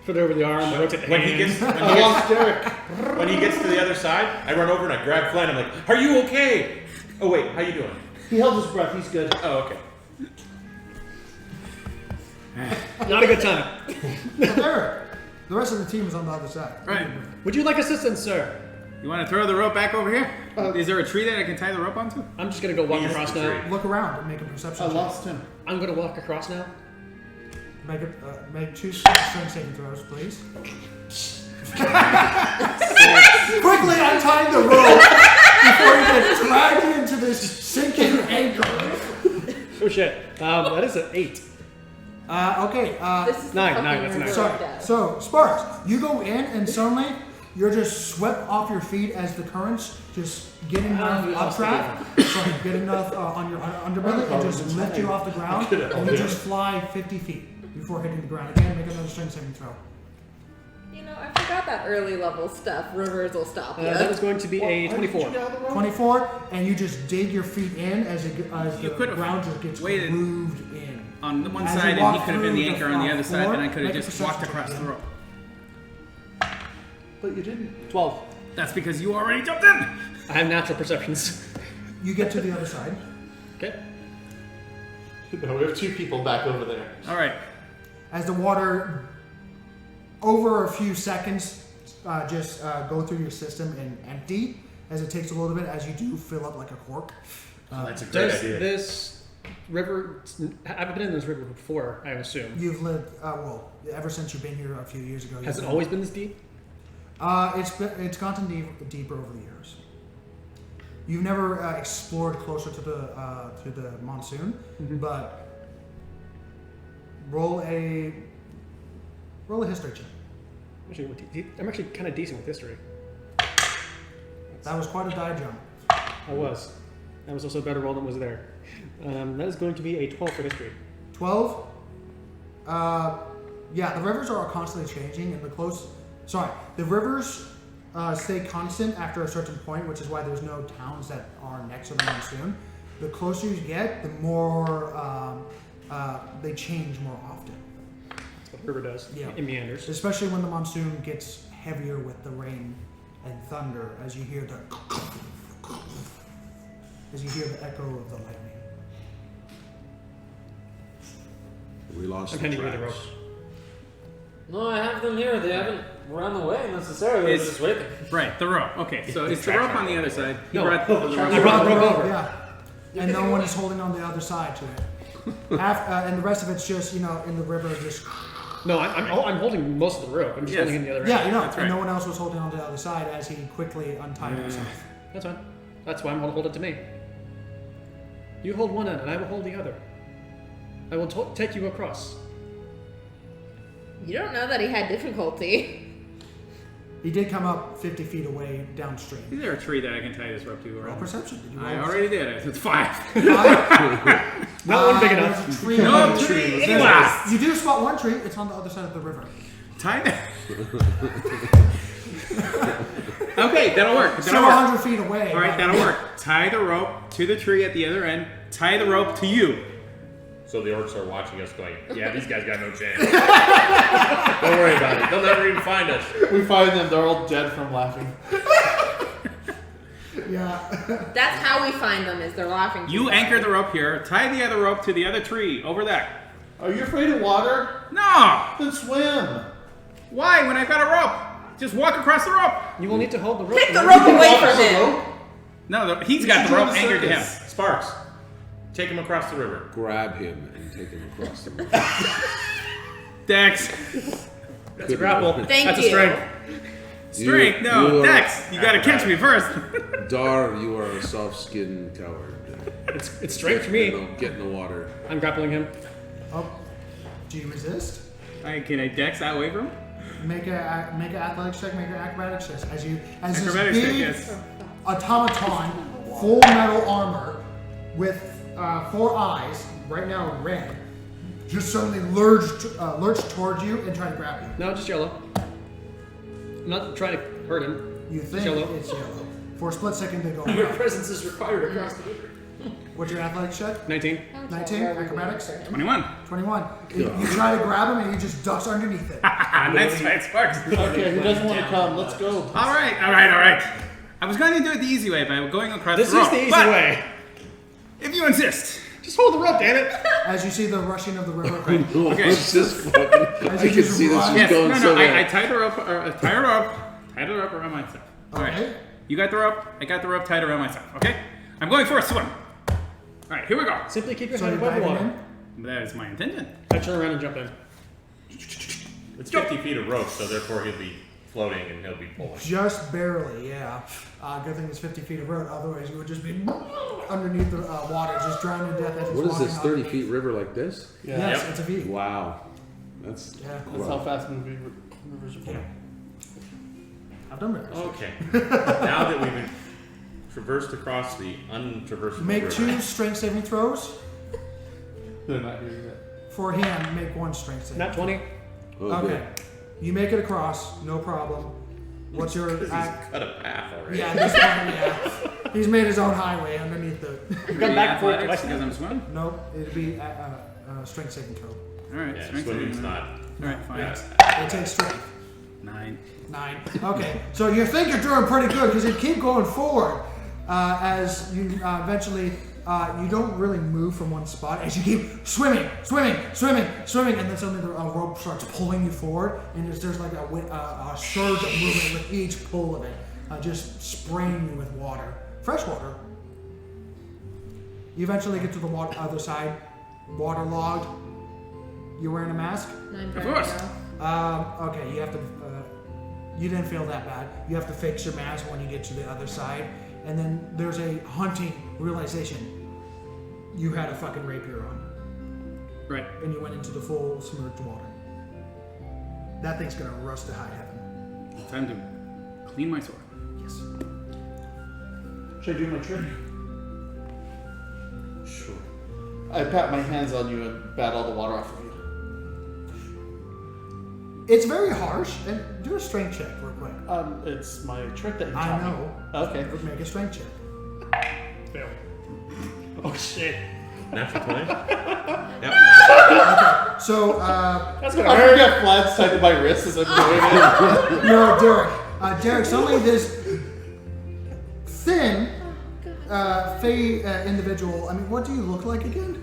Put it over the arm, rotate the When hand. he gets I lost Derek. when he gets to the other side, I run over and I grab Glenn. I'm like, "Are you okay?" Oh wait, how you doing? He held his breath. He's good. Oh, okay. Not a good time. So Derek, the rest of the team is on the other side. Right. Would you like assistance, sir? You want to throw the rope back over here? Is there a tree that I can tie the rope onto? I'm just gonna go walk Use across the now. tree. Look around and make a perception I check. lost him. I'm gonna walk across now. Make 2 strength saving throws, please. Quickly untying the rope before you get dragged into this sinking anchor. Oh shit. That is an 8. Okay. This is Nine, the nine, fucking that's nine. river Sorry. of death. So Sparks, you go in and suddenly you're just swept off your feet as the currents just get enough updraft. Sorry, get enough on your underbelly and just lift you off the ground, and you just fly 50 feet before hitting the ground again. Make another strength saving throw. You know, I forgot that early level stuff. Rivers will stop you. That is going to be a 24. 24, and you just dig your feet in as You the could have ground just gets waited grooved in. On the one As you side, and walk he could have been the through anchor on the other side, floor, and I could have make a just walked perception across check the rope. But you didn't. 12. That's because you already jumped in. I have natural perceptions. You get to the other side. Okay. No, we have 2 people back over there. All right. As the water, over a few seconds, just go through your system and empty, as it takes a little bit, as you do fill up like a cork. That's a great Does idea. this river? I've been in this river before, I assume. You've lived, well, ever since you've been here a few years ago. Has you've it been- always been this deep? It's gotten deeper over the years. You've never explored closer to the monsoon, but roll a history check. I'm actually kind of decent with history. That was quite a die jump. I was. That was also a better roll than was there. That is going to be a 12 for history. 12. Yeah, the rivers are constantly changing, and the rivers stay constant after a certain point, which is why there's no towns that are next to the monsoon. The closer you get, the more they change more often. That's what the river does. Yeah. It meanders. Especially when the monsoon gets heavier with the rain and thunder, as you hear the echo of the lightning. We lost I'm the handing you the tracks. rope. No, I have them here. They haven't run away necessarily. They're It's- just waiting. Right, the rope. Okay, so it's the rope on the other side. He No. brought the I brought the rope over. Yeah. And no one is holding on the other side to it. And the rest of it's just, in the river, just. No, I'm holding most of the rope. I'm just Yes. holding in the other Yeah, end. you know. That's And right. no one else was holding on to the other side as he quickly untied himself. That's fine. That's why I'm going to hold it to me. You hold one end, and I will hold the other. I will take you across. You don't know that he had difficulty. He did come up 50 feet away downstream. Is there a tree that I can tie this rope to? Roll Around? perception. Did you I roll already did it. It's 5. Not one big there's enough. a tree. No tree. You do spot one tree. It's on the other side of the river. Tie that. Okay, that'll work. That'll Several work. hundred feet away. All right, that'll work. Tie the rope to the tree at the other end. Tie the rope to you. So the orcs are watching us going, yeah, these guys got no chance. Don't worry about it. They'll never even find us. We find them, they're all dead from laughing. Yeah. That's how we find them, is they're laughing. too You hard. anchor the rope here. Tie the other rope to the other tree over there. Are you afraid of water? No. Then swim. Why? When I've got a rope, just walk across the rope. You will need to hold the rope. Take the rope away from him. No, he's got the rope anchored to him. Sparks, take him across the river. Grab him and take him across the river. Dex. That's a grapple. Thank That's you. a strength. Strength. No, you are- Dex. You gotta catch me first. Dar, you are a soft-skinned coward. It's strength for me. Get in the water. I'm grappling him. Oh. Do you resist? Can I Dex that away from him? Make a athletics check. Make an acrobatics check. As this Acrobatics check, big yes. automaton, full metal armor with 4 eyes, right now red, just suddenly lurched towards you and try to grab you. No, just yellow. I'm not trying to hurt him. You think Yellow. it's yellow. For a split second, they go. Your "Oh." presence is required across the river. What's your athletics check? 19. 19 acrobatics. 21. 21. You try to grab him and he just ducks underneath it. That's right, Sparks. Okay, who doesn't want to come? Let's go. All right. I was going to do it the easy way by going across This the rope. is the easy but way. If you insist. Just hold the rope, damn it. As you see the rushing of the river. Okay. It's just fucking. I can see this is Yes. going No. so I bad. tied the rope. Tie the rope. Tie the rope around myself. All right. Okay. You got the rope. I got the rope tied around myself. Okay. I'm going for a swim. All right. Here we go. Simply keep your So head you're above the diving water. in. That is my intention. I turn around and jump in. It's 50 feet of rope, so therefore he'll be floating and he'll be pulling. Just barely, yeah. Good thing it's 50 feet of road. Otherwise, you would just be underneath the water, just drowning to death as it's What is walking this? out. 30 feet river like this? Yeah. Yes, Yep. it's a V. Wow. That's Yeah. That's how fast moving rivers are. Yeah. I've done rivers. Okay. Now that we've traversed across the untraversable Make river. 2 strength saving throws. They're not hearing that. For him, make 1 strength saving. Not 20. Okay. You make it across, no problem. What's your Because he's cut a path already. Yeah, this one, yeah. He's made his own highway underneath the. You've gone back and forth Athletics twice because now. I'm swimming. Nope, it'd be strength saving throw. All right. Yeah, strength swimming's saving. not. All right. Fine. Yeah. It takes strength. 9. 9. Okay, so you think you're doing pretty good because you keep going forward as you eventually you don't really move from one spot as you keep swimming, and then suddenly the rope starts pulling you forward, and there's like a surge of movement with each pull of it, just spraying you with water, fresh water. You eventually get to the other side, waterlogged. You wearing a mask? Of course. Okay, you have to. You didn't feel that bad. You have to fix your mask when you get to the other side, and then there's a haunting realization. You had a fucking rapier on, Right. and you went into the full submerged water. That thing's gonna rust to high heaven. Time to clean my sword. Yes. Should I do my trick? Sure. I pat my hands on you and bat all the water off of you. It's very harsh, and do a strength check real quick. It's my trick that you I taught me. know. Okay. Make a strength check. Fail. Oh shit. Natural 20? Yep. So, That's I gonna hurt. got flags tied to my wrists as I'm doing it. no, Derek. Derek, suddenly this thin, fey individual. I mean, what do you look like again?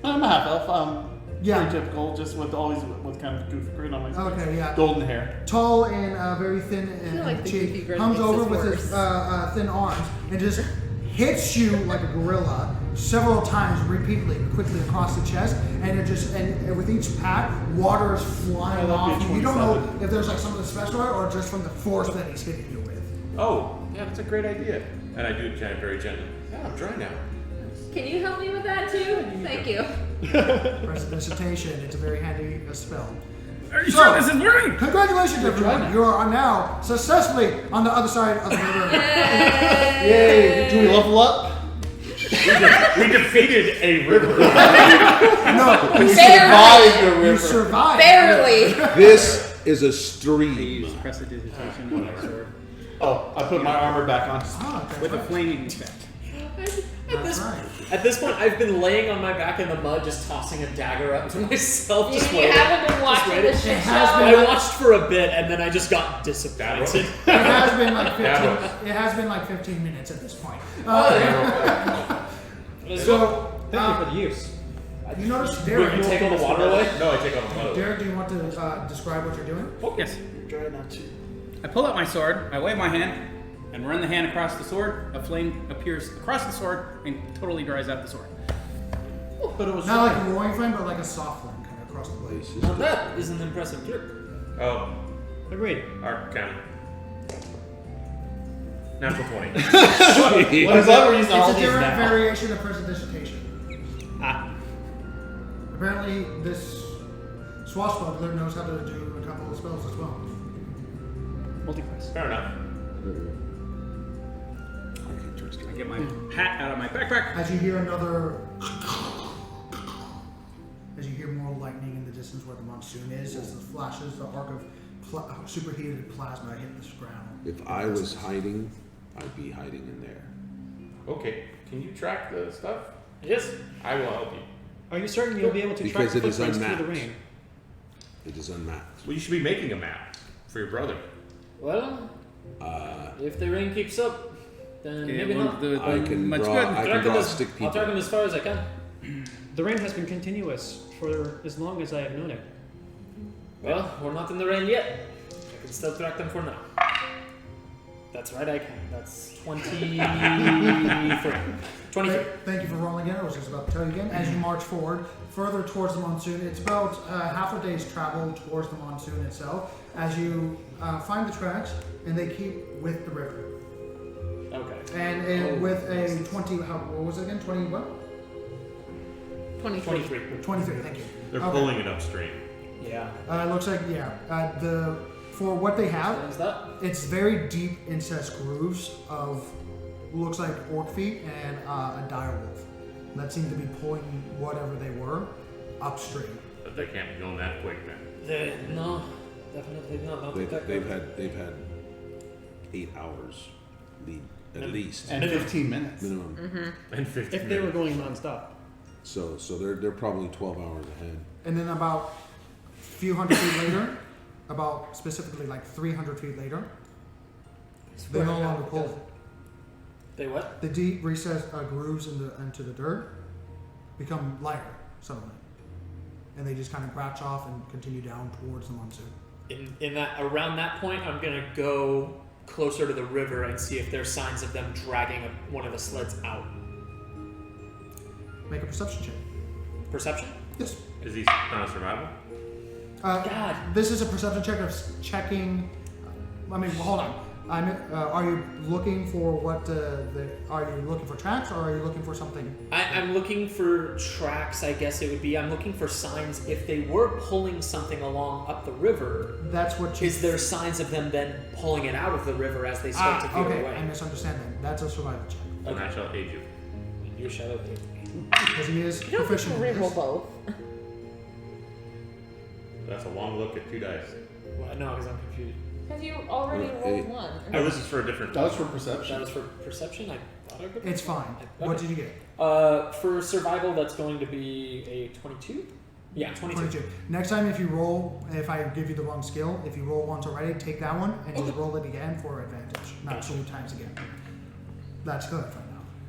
I'm a half elf. Yeah. Pretty typical, just with always with kind of a goofy grin on my face. Okay, yeah. Golden hair. Tall and very thin feel like the goofy cheek, grin comes makes over this with his worse. thin arms and just hits you like a gorilla several times repeatedly, quickly across the chest, and it just and with each pat, water is flying Yeah, that'd off be you. You don't know 27. if there's like something special or just from the force that he's hitting you with. Oh, yeah, that's a great idea. And I do it very gently. Yeah, I'm dry now. Can you help me with that too? Thank you. Prestidigitation. It's a very handy spell. Are you sure this is working? Congratulations, everyone! You are now successfully on the other side of the river. Yay! Do we level up? We defeated a river. No, We you survived the you river. survived. Barely. This is a I stream. use prestidigitation on my sword Oh, I put my armor back on. Ah, that's with a right. flaming effect. That's right. At this point, I've been laying on my back in the mud, just tossing a dagger up to myself, just You waiting. haven't been watching waiting. the shit It has show. been- I watched for a bit, and then I just got disappointed. It has been like 15. Yeah, It has been like 15 minutes at this point. So, So, Thank you for the use. you notice will you Derek. take all the water away? No, I take all the blood. Derek, do you want to describe what you're doing? Yes. Try not to. I pull out my sword, I wave my hand, and run the hand across the sword. A flame appears across the sword and totally dries out the sword. But it was Not like a roaring flame, but like a soft flame kind of across the blade. Now that is an impressive trick. Oh, Agreed. Arcana. Natural 20. What is that? We're using all It's a these different now. variation of prestidigitation. Ah. Apparently, this swashbuckler knows how to do a couple of spells as well. Multi-class. Fair enough. I get my hat out of my backpack. As you hear another, as you hear more lightning in the distance where the monsoon is, as the flashes, the arc of superheated plasma hit the ground. If I was hiding, I'd be hiding in there. Okay, can you track the stuff? Yes. I will help you. Are you certain you'll be able to Because track the it is footprints through the unmapped. rain? It is unmapped. Well, you should be making a map for your brother. Well, if the rain keeps up, then maybe not. I can much draw. good. I can Track draw them stick I'll people. track them as far as I can. The rain has been continuous for as long as I have known it. Well, we're not in the rain yet. I can still track them for now. That's right, I can. That's 23. 23. Thank you for rolling again. I was just about to tell you again. As you march forward, further towards the monsoon, it's about half a day's travel towards the monsoon itself. As you find the tracks, and they keep with the river. Okay. And with a 20, what was it again? 20 what? 23. 23, thank you. They're Okay. pulling it upstream. Yeah. It looks like, for what they have, Is that? it's very deep incest grooves of, looks like orc feet and a dire wolf that seem to be pulling whatever they were upstream. But they can't be going that quick then. No, definitely not. Not They've, that they've had 8 hours lead at least And 15 minutes. minimum. And 50 If they were minutes. going non-stop. So they're probably 12 hours ahead. And then about a few hundred feet later, about specifically like 300 feet later, they no longer pull. They what? The deep recessed grooves into the dirt become lighter suddenly. And they just kind of branch off and continue down towards the monsoon. In that around that point, I'm gonna go closer to the river and see if there's signs of them dragging one of the sleds out. Make a perception check. Perception? Yes. Is he not a survival? God. This is a perception check of checking. I mean, hold on. Are you looking for what? Are you looking for tracks, or are you looking for something? I'm looking for tracks, I guess it would be. I'm looking for signs. If they were pulling something along up the river, That's what you. is there signs of them then pulling it out of the river as they start to veer okay. I away? misunderstand that. That's a survival check And I shall aid you. You shadow me. because he is You don't think proficient. you in reroll this. both. That's a long look at 2 dice. Well, no, because I'm confused. Because you already rolled one. Oh, this is for a different. That was for That perception. was for perception. I thought I could. It's fine. Okay. What did you get? For survival, that's going to be a 22. Yeah, 22. Next time, if you roll, if I give you the wrong skill, if you roll once already, take that one and just roll it again for advantage, not 2 times again. That's good for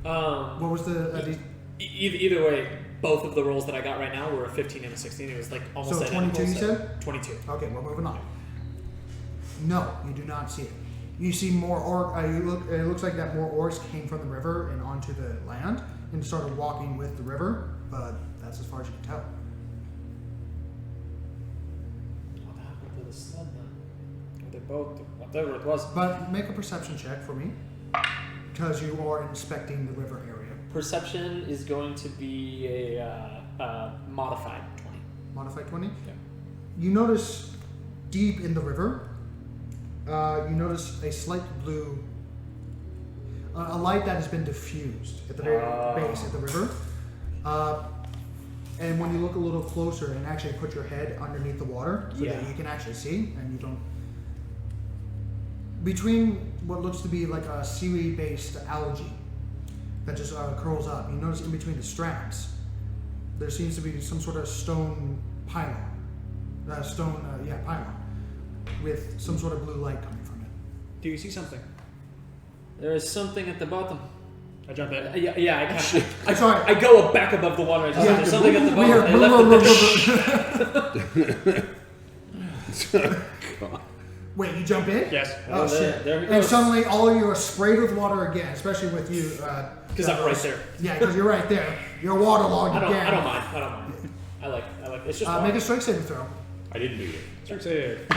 now. What was the? Either way, both of the rolls that I got right now were a 15 and a 16. It was like almost So identical. 22 you said? 22. Okay, we're moving on. No, you do not see it. You see more orc. It looks like that more orcs came from the river and onto the land and started walking with the river, but that's as far as you can tell. What happened to the sled then? Or the boat, or whatever it was. But make a perception check for me. because you are inspecting the river area. Perception is going to be a modified 20. Modified 20? Yeah. You notice deep in the river, you notice a slight blue, a light that has been diffused at the very base of the river. And when you look a little closer and actually put your head underneath the water so that you can actually see and you don't... Between what looks to be like a seaweed-based algae that just curls up, you notice in between the strands, there seems to be some sort of stone pylon. Pylon. With some sort of blue light coming from it. Do you see something? There is something at the bottom. I jump in. I kind of. Sorry. I go back above the water. I just there's something at the bottom. I left it. Wait, you jump in? Yes. Oh, shit. There he And goes. suddenly all of you are sprayed with water again, especially with you. Because I'm right there. Yeah, because you're right there. You're waterlogged I don't again. mind. I like. It's just. Make a strength saving throw. I didn't do it. Strength save.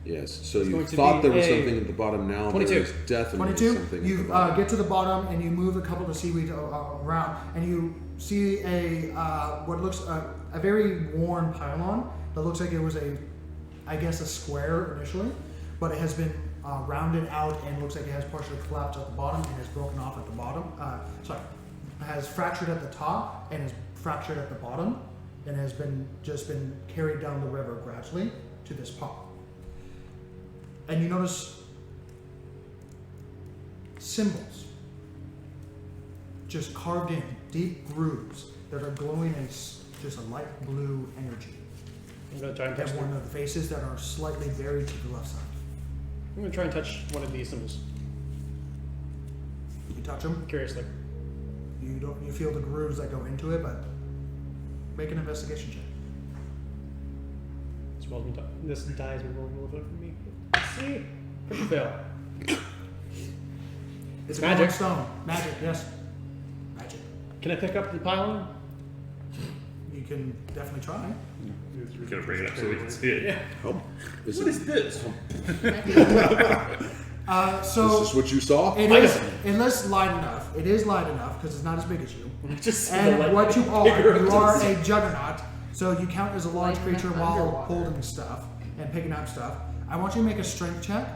Yes. So It's you going to thought be there was a something at the bottom. Now 22. there is definitely 22. something. You at the bottom. get to the bottom and you move a couple of seaweed around, and you see a what looks a very worn pylon that looks like it was a square initially, but it has been rounded out and looks like it has partially collapsed at the bottom and has broken off at the bottom. Has fractured at the top and is fractured at the bottom, and has been carried down the river gradually to this pond. And you notice symbols just carved in deep grooves that are glowing in just a light blue energy. I'm gonna try and You touch have one them. of the faces that are slightly buried to the left side. I'm gonna try and touch one of these symbols. You touch them, Curiously. you feel the grooves that go into it, but make an investigation check. This die has been rolling a little bit for me. Let's see. Critical fail. It's Magic. a magic stone. Magic, yes. Magic. Can I pick up the pylon? You can definitely try. We're gonna bring it up so we can see it. Yeah. Oh, is What it- is this? So Is this what you saw? it is light enough. It is light enough because it's not as big as you. Just see the And light what you bigger are, you up are to the a juggernaut. So you count as a large Light enough creature while underwater. holding stuff and picking up stuff. I want you to make a strength check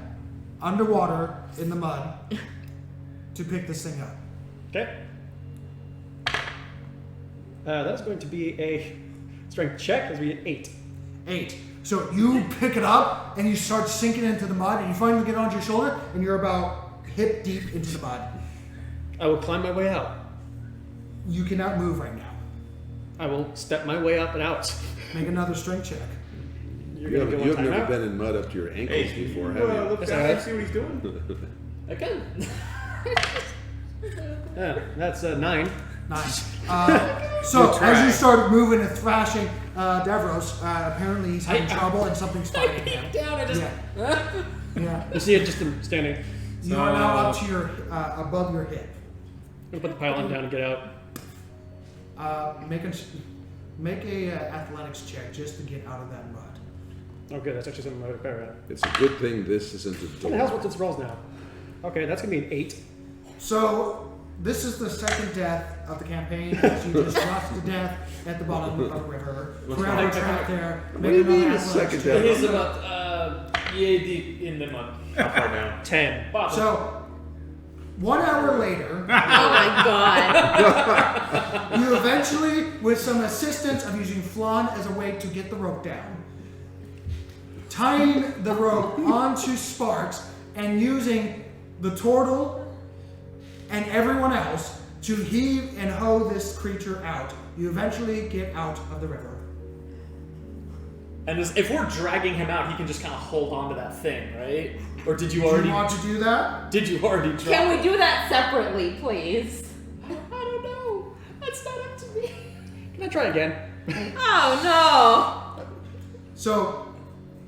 underwater in the mud to pick this thing up. Okay. That's going to be a strength check. That's going to be an 8. 8. So you pick it up and you start sinking into the mud and you finally get it onto your shoulder and you're about hip deep into the mud. I will climb my way out. You cannot move right now. I will step my way up and out. Make another strength check. You're You gonna have, go you one have time never out. been in mud up to your ankles Hey, before, you, have you? look Yes, back I and have. see what he's doing. Again. That's 9. Nice. So as you start moving and thrashing, Davros, apparently he's having trouble and something's fighting him. Down. I just. Yeah. You see it just standing. You are now up to your above your hip. I'm gonna put the pylon down and get out. Make a athletics check just to get out of that mud. Oh, good. That's actually something I'm better at. It's a good thing this isn't a What the hell's door. with its rolls now? Okay, that's gonna be an 8. So this is the second death of the campaign. As you just rushed to death at the bottom of the river. Forever trapped there. What do you mean the second check. death? He's about yay deep in the mud. How far down? 10. Bottom. So 1 hour later, Oh my god. you eventually, with some assistance of using flan as a way to get the rope down, tying the rope onto Sparks and using the turtle and everyone else to heave and hoe this creature out, you eventually get out of the river. And if we're dragging him out, he can just kind of hold on to that thing, right? Or did you Do already? you want to do that? Did you already drag? Can we do that separately, please? I don't know. That's not up to me. Can I try again? Oh So,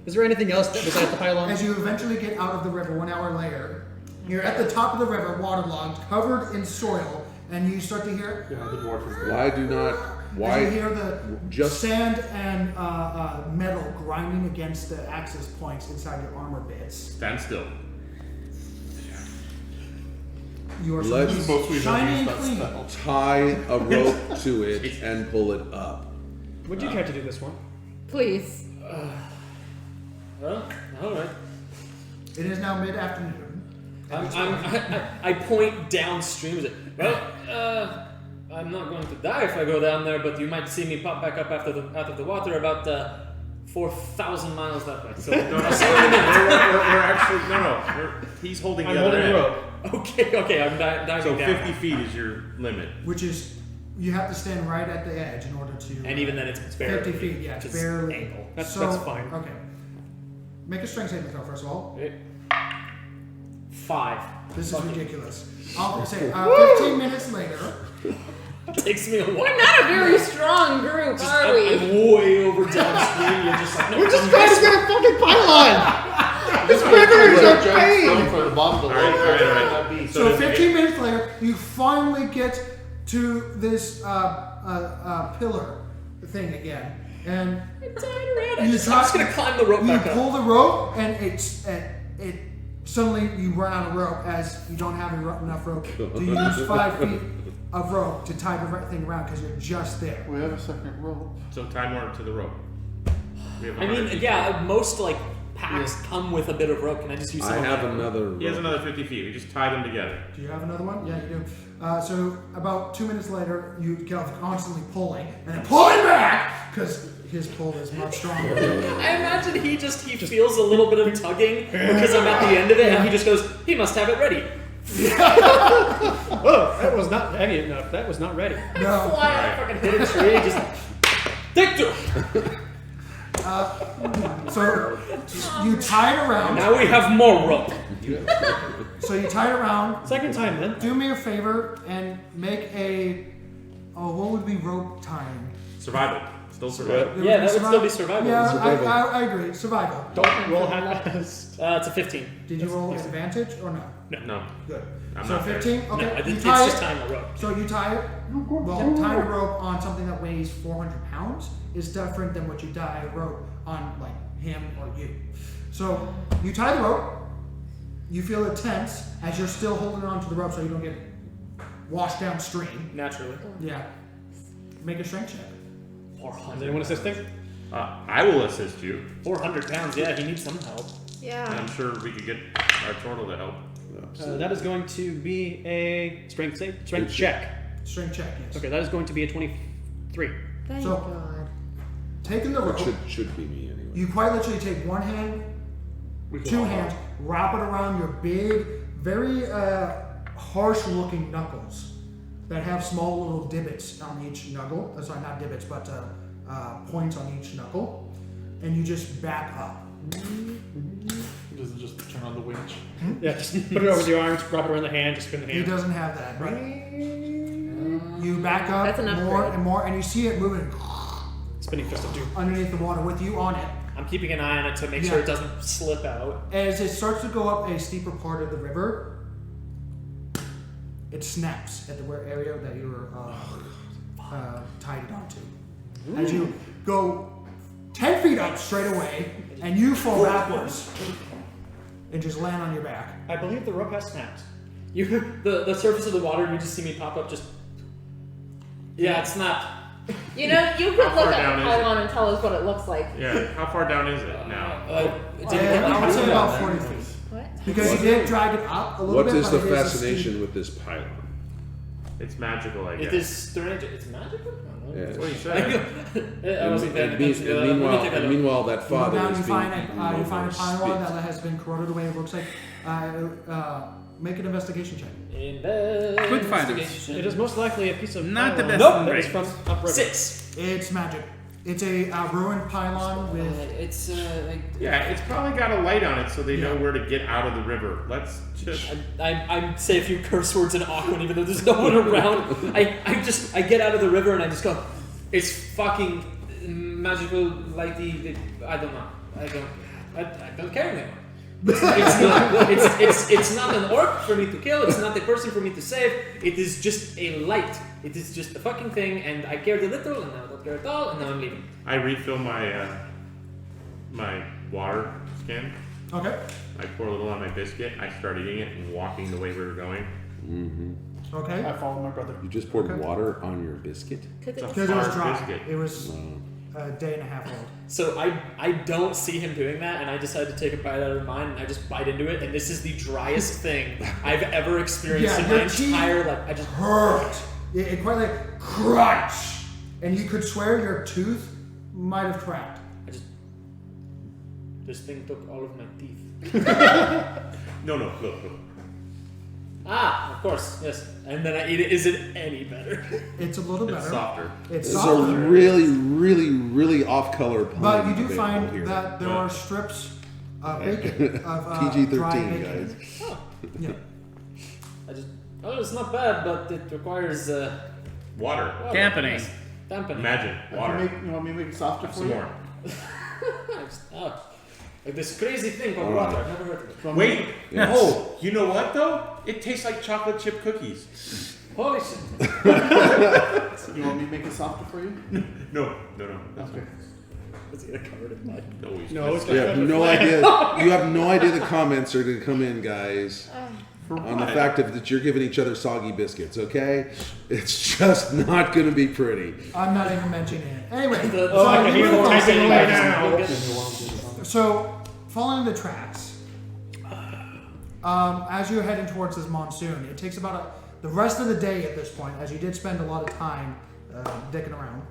Is there anything else besides the pylon? as you eventually get out of the river 1 hour later, you're at the top of the river, waterlogged, covered in soil, and you start to hear Yeah, the dwarf is Why do not? as you Why? hear the just- sand and metal grinding against the access points inside your armor bits. Stand still. You are Let's- supposed Most to we be don't shiny use and that clean. spell. tie a rope to it and pull it up. Would you care to do this one? Please. Well, all right. It is now mid-afternoon. I point downstream. Well, I'm not going to die if I go down there, but you might see me pop back up out of the water about 4,000 miles that way. So No, I'll see you in a minute. we're actually no. He's holding I'm the holding other the end. rope. Okay, I'm diving So down. 50 feet is your limit. Which is, you have to stand right at the edge in order to. And even then, it's barely 50 feet, yeah, it's just barely. angle. That's fine. Okay. Make a strength saving throw first of all. 5. This is Fucking- ridiculous. I'll say 15 minutes later. Takes me a while. We're not a very strong group, are we? I'm way over downstream. You're just like, no, We're just I'm trying to this get a fucking pylon! This river is a pain! For the bottom of the All right. So does it 15 minutes later, you finally get to this pillar thing again. And I'm tied around. I'm You just try- gonna climb the rope you back up. pull the rope, and it suddenly you run out of rope as you don't have enough rope to use 5 feet of rope to tie the thing around because you're just there. We have a second rope. So tie more to the rope. We have I 100 mean, feet. yeah, most like packs come with a bit of rope. Can I just use some I of have that? another He has rope. another 50 feet. We just tie them together. Do you have another one? Yeah, you do. So about 2 minutes later, you get constantly pulling and then pulling back because his pull is much stronger. I imagine he feels a little bit of tugging because I'm at the end of it, and he just goes, he must have it ready. Oh, that was not heavy enough. That was not ready. No. Fly out, fucking hit a tree, just take two. So you tie it around. Now we have more rope. So you tie it around. Second time then. Do me a favor and make a. Oh, what would be rope tying? Survival. Still survival. Yeah, that would still be survival. Yeah, Survival. I agree. Survival. Don't roll half-assed. It's a 15. Did you roll advantage or no? No. Good. I'm so not there. 15. Okay. No, I you did, it's tie just it. tying the rope. So you tie it. Well, tying a rope on something that weighs 400 pounds is different than what you tie a rope on like him or you. So you tie the rope. You feel it tense as you're still holding on to the rope so you don't get washed downstream. Naturally. Yeah. Make a strength check. 400. Does anyone assisting? I will assist you. 400 pounds, yeah, he needs some help. And Yeah. I'm sure we could get our turtle to help. That is going to be a strength check. Strength check, yes. Okay, that is going to be a 23. Thank So- God. Taking the rope, Should be me anyway. you quite literally take one hand, two hands, wrap it around your big, very harsh-looking knuckles that have small little divots on each knuckle. Sorry, not divots, but points on each knuckle, and you just back up. He doesn't just turn on the winch. Yeah, just put it over the arms, wrap it around the hand, just spin the He hand. doesn't have that, right? You back up That's an more upgrade. and more, and you see it moving Spinning fist of doom. underneath the water with you on it. I'm keeping an eye on it to make Yeah. sure it doesn't slip out. As it starts to go up a steeper part of the river, it snaps at the area that you were tied it onto. As you go 10 feet up straight away, and you fall backwards and just land on your back. I believe the rope has snapped. The surface of the water, you just see me pop up just... Yeah, it's not... You know, you could How far look at down the is it? pylon and tell us what it looks like. Yeah. How far down is it now? It didn't get I would say like about 40 feet. What? Because you did drag it up a little What bit. is the but it a fascination steep- with this pylon? It's magical, I guess. It is strange. It's magical? Yeah. That's what he said. I wasn't paying And, attention to that. meanwhile, Let me take that and up. meanwhile, that You go father down, is you being find eaten a over pylon spit. that has been corroded away. It looks like. Make an investigation check. Good finders. Investigation. It is most likely a piece of Not the pylon best that is grades. from upriver. 6. It's magic. It's a ruined pylon with. It's like... Yeah, it's probably got a light on it so they know Yeah. where to get out of the river. Let's just. I say a few curse words in Aquan even though there's no one around. I get out of the river and I just go, it's fucking magical lighty. I don't know. I don't care anymore. It's not an orc for me to kill. It's not a person for me to save. It is just a light. It is just a fucking thing, and I cared a little, and now I don't care at all, and now I'm leaving. I refill my my water skin. Okay. I pour a little on my biscuit. I start eating it and walking the way we were going, Okay? I follow my brother. You just poured Okay. water on your biscuit? Because It's a Because it was hard dry. biscuit. It was a day and a half old. So I don't see him doing that, and I decided to take a bite out of mine, and I just bite into it, and this is the driest thing I've ever experienced Yeah, in my your teeth entire life. I just Hurt. It quite like crunch. And you could swear your tooth might have cracked. this thing took all of my teeth. No, look. Ah, of course, yes. And then I eat it. Is it any better? It's a little It's better. softer. It's This is a softer. really, really, really off-color pun. But you do available find here. that there are strips of bacon of dry PG-13, bacon. guys. Yeah. It's not bad, but it requires Water. water. Dampening. Yes. Dampening. Imagine water. You want me to make it softer for Some you? more. Like this crazy thing called Alright. water. I've never heard of it. Wait. Yes. Oh, you know what though? It tastes like chocolate chip cookies. Holy shit. You want me to make it softer for you? No. That's Okay. It's either covered in mud. No, No, it's You have no idea. You have no idea the comments are going to come in, guys, on the fact that you're giving each other soggy biscuits. Okay, it's just not going to be pretty. I'm not even mentioning it. Anyway, I so, can you hear move the on. typing right now. So, following the tracks, as you're heading towards this monsoon, it takes about the rest of the day at this point, as you did spend a lot of time dicking around.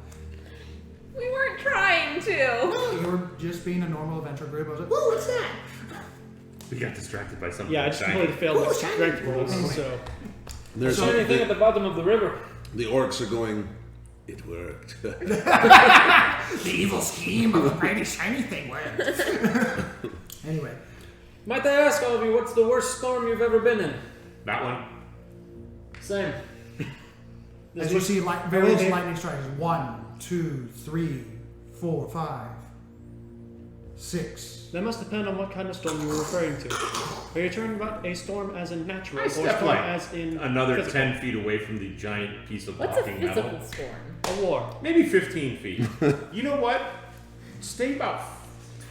we weren't trying to. You were just being a normal adventure group. I was like, "Ooh, what's that?" We got distracted by something. Yeah, I just shiny. completely failed my strength rolls, so There's Is there anything at the bottom of the river? the orcs are going. It worked. The evil scheme of a bright shiny thing worked. Anyway, Might I ask all of you, what's the worst storm you've ever been in? That one. Same. as you see various lightning strikes 1, 2, 3, 4, 5, 6. that must depend on what kind of storm you were referring to. Are you talking about a storm as in natural, I or stepped storm like as in another physical? 10 feet away from the giant piece of What's a walking physical metal. storm? A war. Maybe 15 feet. You know what? Stay about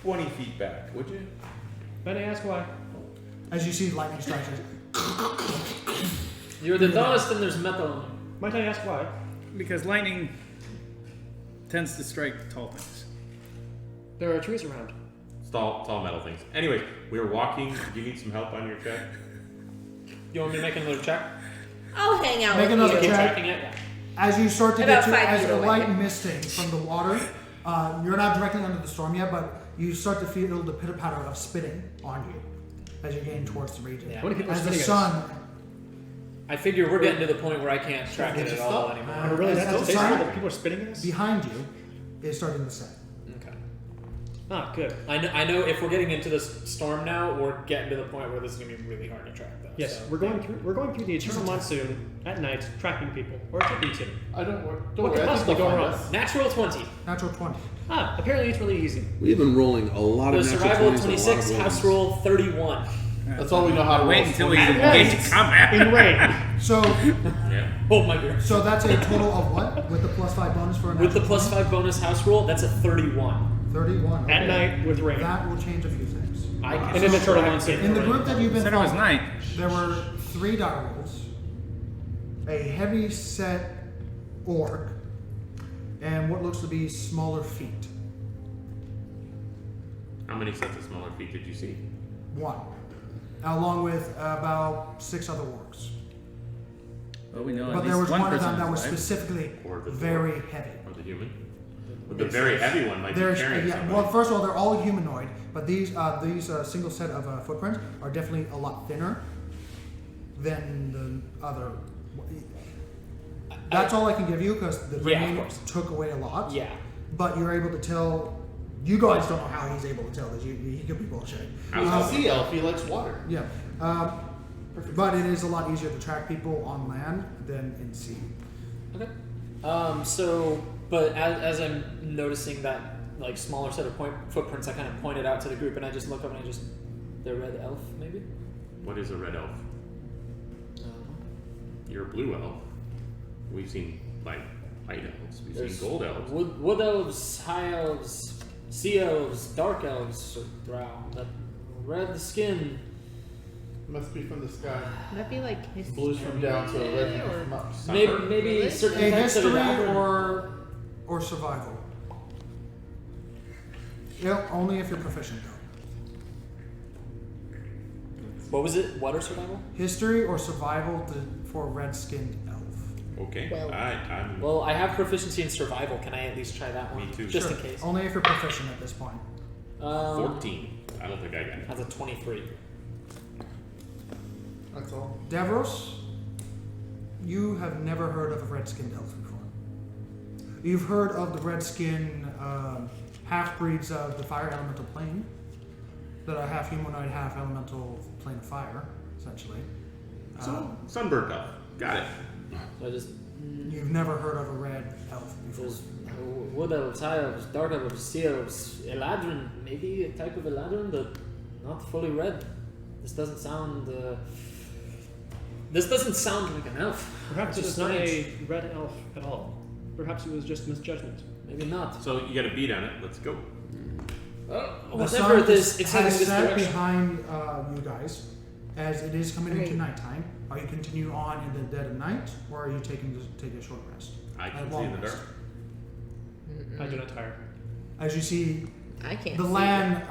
20 feet back, would you? May I ask why? As you see lightning strikes, You're the dullest and there's metal in you. Might I ask why? Because lightning tends to strike tall things. There are trees around. It's tall metal things. Anyway, we were walking. Do you need some help on your check? You want me to make another check? I'll hang out Make with another you. Keep check. tracking it? Yeah. as you start to About get to, 5 as feet the away. light misting from the water, you're not directly under the storm yet, but you start to feel the pitter patter of spitting on you as you're getting towards the region. Yeah. How many people are As the spitting at us? sun, I figure we're getting to the point where I can't track it Get at your all stuff. anymore. Oh, really? as That's the the sun that people are spitting at us? behind you is starting to set. Okay. Ah, good. I know if we're getting into this storm now, we're getting to the point where this is gonna be really hard to track though. Yes, so. we're going through the eternal monsoon at night, tracking people, or attempting to. I don't worry. Don't What worry. could I think possibly they'll go find wrong? us. Natural 20. Natural 20. Ah, apparently it's really easy. We've been rolling a lot The of natural survival 20s and a lot 26, of house ones. rule 31. That's all we know how to Wait roll. until we At engage in night, combat. in rain. So, Yeah. Hold my beer. so that's a total of what? With the +5 bonus for a With the natural plus 5 bonus house rule, that's a 31. 31. At okay. night with rain. That will change a few things. I can And in the track turtle it monsoon. In the group that you've been Said it was following, night. there were 3 die rolls, a heavy set orc, and what looks to be smaller feet. How many sets of smaller feet did you see? 1. Along with about 6 other orcs. Well, we know at But there least was one one of person them that is was alive. specifically Or the very heavy. Or the human? But the very heavy one might be There's, carrying yeah, somebody. well, first of all, they're all humanoid, but these single set of footprints are definitely a lot thinner than the other. That's all I can give you because the Yeah, of rain course. took away a lot. Yeah. But you're able to tell. You guys don't know how he's able to tell this. He could be bullshit. He's a sea elf. He likes water. Yeah. But it is a lot easier to track people on land than in sea. Okay. But as I'm noticing that like smaller set of footprints, I kind of pointed out to the group, and I just look up and the red elf maybe. What is a red elf? You're a blue elf. We've seen like white elves. We've There's seen gold elves. Wood elves, high elves, sea elves, dark elves, or drow. That red skin. Must be from the sky. That'd be like history. Blues from down, so a red or from up. Maybe Really? certain A types of history it. or survival. Yeah, only if you're proficient though. What was it? Water survival? History or survival for red-skinned elf. Okay. Well- I'm. Well, I have proficiency in survival. Can I at least try that one? Me too. Just Sure. in case. Only if you're proficient at this point. 14. I don't think I got it. That's a 23. That's all. Davros, you have never heard of a red-skinned elf before. You've heard of the red-skin half-breeds of the fire elemental plane, that are half humanoid, half elemental plane of fire, essentially. Sunbird elf. Got it. So I just You've never heard of a red elf before. there's wood elves, high elves, dark elves, sea elves, eladrin, maybe a type of eladrin, but not fully red. This doesn't sound like an elf. Perhaps Which it's is not a strange. red elf at all. Perhaps it was just misjudgment. Maybe not. So you got a beat on it. Let's go. The Whatever sun it is, it's heading has this set direction. behind you guys, as it is coming into Great. nighttime. Are you continue on in the dead of night, or are you take a short rest? I can A see long in the rest. dark. I do not tire. As you see, I can't. the see land,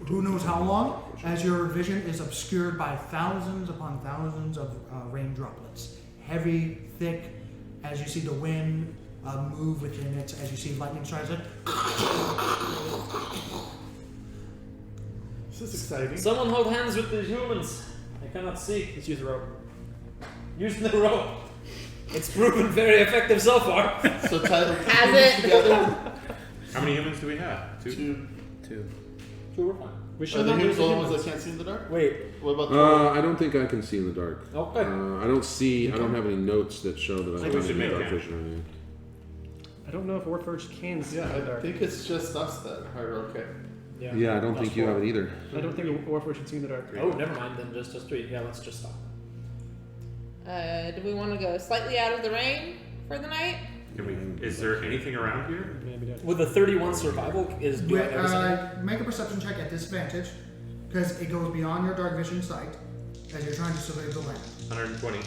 who knows how long, as your vision is obscured by thousands upon thousands of rain droplets. Heavy, thick, as you see the wind move within it, as you see lightning strikes it. This is exciting. Someone hold hands with the humans. I cannot see. Let's use the rope. Using the rope. It's proven very effective so far. So Tyler, Has put these it? together. How many humans do we have? Two. Two. Two. Sure, we're fine. We Are should the not humans lose the the ones that humans. can't see in the dark? Wait. What about the I don't think I can see in the dark. Okay. I don't see. I don't have any notes that show that So I'm we in should make dark that. vision or anything. I don't know if Warforged can see Yeah, in the I dark. think it's just us that are okay. Yeah, I don't think you have it either. I don't think Warforged can see in the dark. Oh, never mind then. Just us three. Yeah, let's just stop. Do we want to go slightly out of the rain for the night? Can we? Is there anything around here? Maybe not. With a 31 survival, do I notice anything? Make a perception check at disadvantage, because it goes beyond your dark vision sight, as you're trying to survey the land. 120.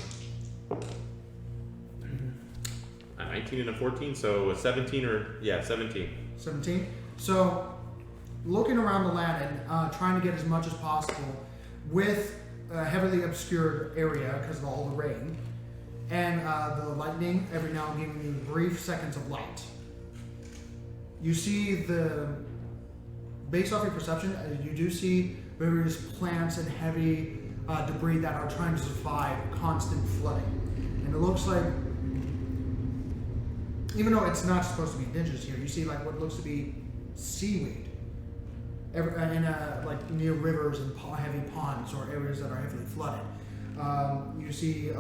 A 19 and a 14, so a 17 or 17. 17. So, looking around the land and trying to get as much as possible with a heavily obscured area because of all the rain, and the lightning every now and then giving you brief seconds of light. You see based off your perception, you do see various plants and heavy debris that are trying to survive constant flooding. And it looks like, even though it's not supposed to be indigenous here, you see like what looks to be seaweed like near rivers and heavy ponds or areas that are heavily flooded. You see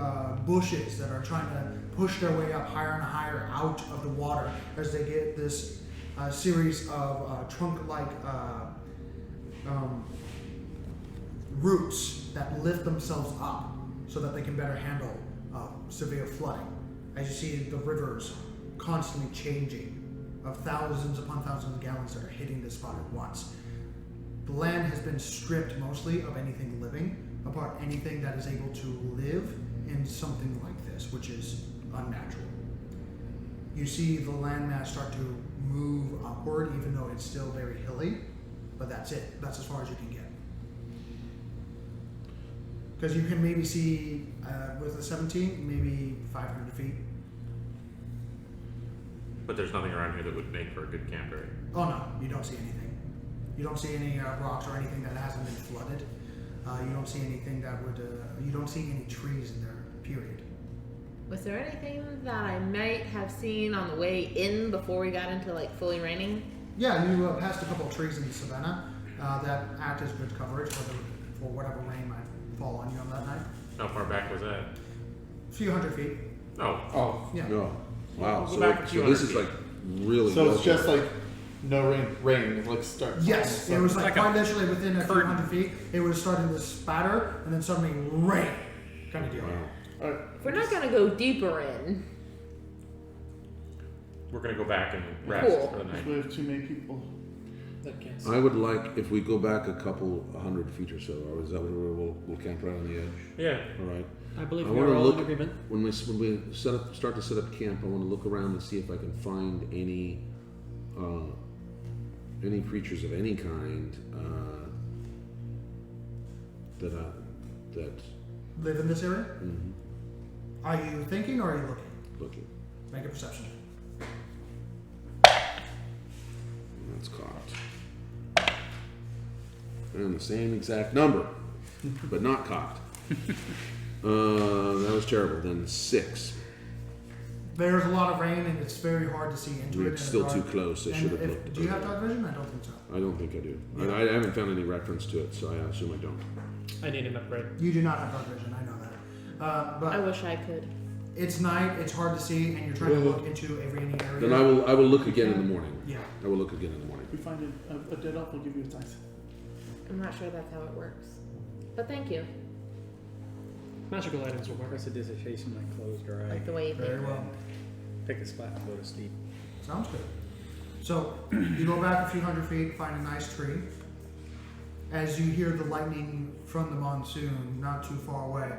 bushes that are trying to push their way up higher and higher out of the water as they get this series of trunk-like roots that lift themselves up so that they can better handle severe flooding. As you see the rivers constantly changing of thousands upon thousands of gallons that are hitting this spot at once. The land has been stripped mostly of anything living, apart anything that is able to live in something like this, which is unnatural. You see the landmass start to move upward, even though it's still very hilly, but that's it. That's as far as you can get. Because you can maybe see, with a 17, maybe 500 feet. But there's nothing around here that would make for a good camp, right? Oh no, you don't see anything. You don't see any rocks or anything that hasn't been flooded. You don't see anything that would, you don't see any trees in there, period. Was there anything that I might have seen on the way in before we got into like fully raining? Yeah, you passed a couple of trees in the savannah that act as good coverage for whatever rain might fall on you on that night. How far back was that? A few hundred feet. Oh, Yeah. No. Wow. Go So, back a few so this hundred is like really. So it's local. just like no rain, like starts. Yes, it was like like a quite literally within a few curtain. hundred feet. It was starting to spatter and then suddenly rain, kind of deal. Wow. Alright. If we're not gonna go deeper in, we're gonna go back and rest Cool. for the night. We have too many people. That can't I would like if we go back a couple 100 feet or so. Or is that where we'll camp right on the edge? Yeah. All right. I believe I we wanna are all look- in agreement. When we start to set up camp, I want to look around and see if I can find any creatures of any kind that Live in this area? mhm, Are you thinking or are you looking? looking. Make a perception check. That's cocked. And the same exact number, but not cocked. That was terrible. Then 6. There's a lot of rain and it's very hard to see into it. It's in still the too dark. close. I And should have if- looked. Do you have dark vision? I don't think so. I don't think I do. I haven't found any reference to it, so I assume I don't. I need an upgrade. You do not have dark vision. I know that. I But wish I could. it's night. It's hard to see, and you're trying to look into a rainy area. Then I will look again in the morning. Yeah. I will look again in the morning. If we find a dead elf, we'll give you a dice. I'm not sure that's how it works. But thank you. Magical items will work. Press a dissertation like close your eye. Like the way you Very think. well. Pick a spot and go to sleep. Sounds good. So you go back a few hundred feet, find a nice tree. As you hear the lightning from the monsoon not too far away.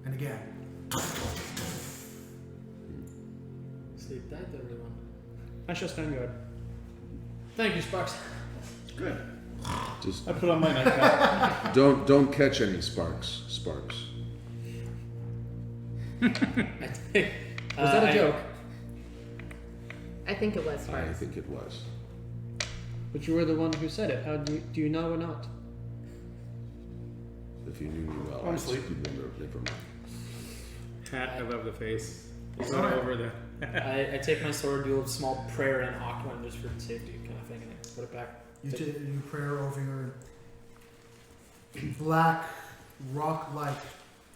And again. Sleep tight, everyone. I shall stand guard. Thank you, Sparks. Good. Just I put on my nightcap. don't catch any sparks. I think. Was that a joke? I think it was I first. think it was. But you were the one who said it. How do you know or not? If you knew me well, I'm asleep. Never mind. Hat above the face. Just Alright. over the. I take my sword, do a small prayer in Aquan just for safety kind of thing, and I put it back. You pray over your black rock-like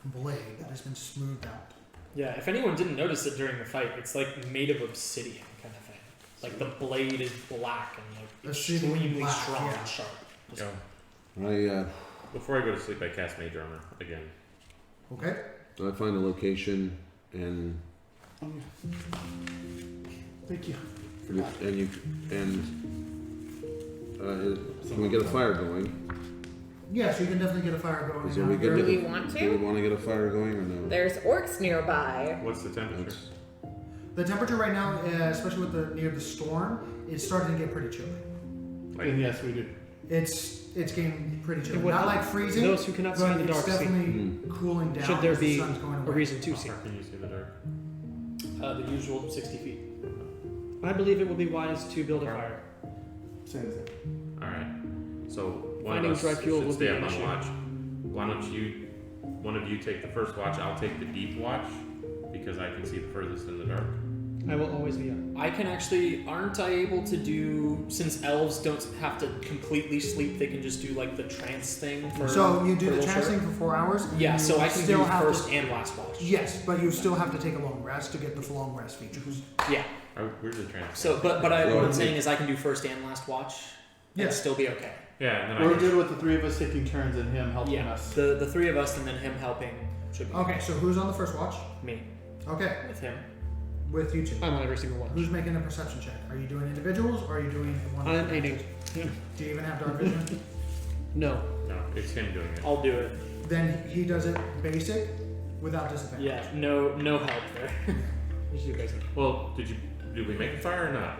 blade that has been smoothed out. Yeah, if anyone didn't notice it during the fight, it's like made of obsidian kind of thing. Like the blade is black and like Obsidian extremely black, strong yeah. and sharp. Just- Go. I Before I go to sleep, I cast Mage Armor again. Okay? I find a location and Thank you. can we get a fire going? Yes, you can definitely get a fire going. Is there we out good here. Do we want to? Do we want to get a fire going or no? There's orcs nearby. What's the temperature? That's- The temperature right now, especially with the near the storm, it's starting to get pretty chilly. And yes, we do. It's getting pretty chilly. It would Not help like freezing, those who cannot see in but the dark it's see. definitely cooling down. Should there as the be sun's going a away. reason to How see? far can you see the dark? The usual 60 feet. I believe it will be wise to build a fire. Same as that. Alright. So one Finding of us dry fuel should will stay be up an on issue. watch. Why don't you, one of you take the first watch, I'll take the deep watch, because I can see the furthest in the dark. I will always be up. I can actually, aren't I able to do, since elves don't have to completely sleep, they can just do like the trance thing for So you do for the a little transing short? for 4 hours. Yeah, you so I can still do have first to, and last watch. Yes, but you still have to take a long rest to get the long rest features. Yeah. Where's the transfer? So, but what Well, I'm saying is I can do first and last watch and Yes. still be okay. Yeah, and then I We're can, good with the three of us taking turns and him helping Yeah, us. the three of us and then him helping should be Okay, so who's on the first watch? me Okay, with him. with you two. I'm on every single one. Who's making a perception check? Are you doing individuals or are you doing one? I'm aiding. Do you even have dark vision? No. no, it's him doing it. I'll do it. Then he does it basic without disadvantage. Yeah, no help there. You should do basic. Well, did we make a fire or not?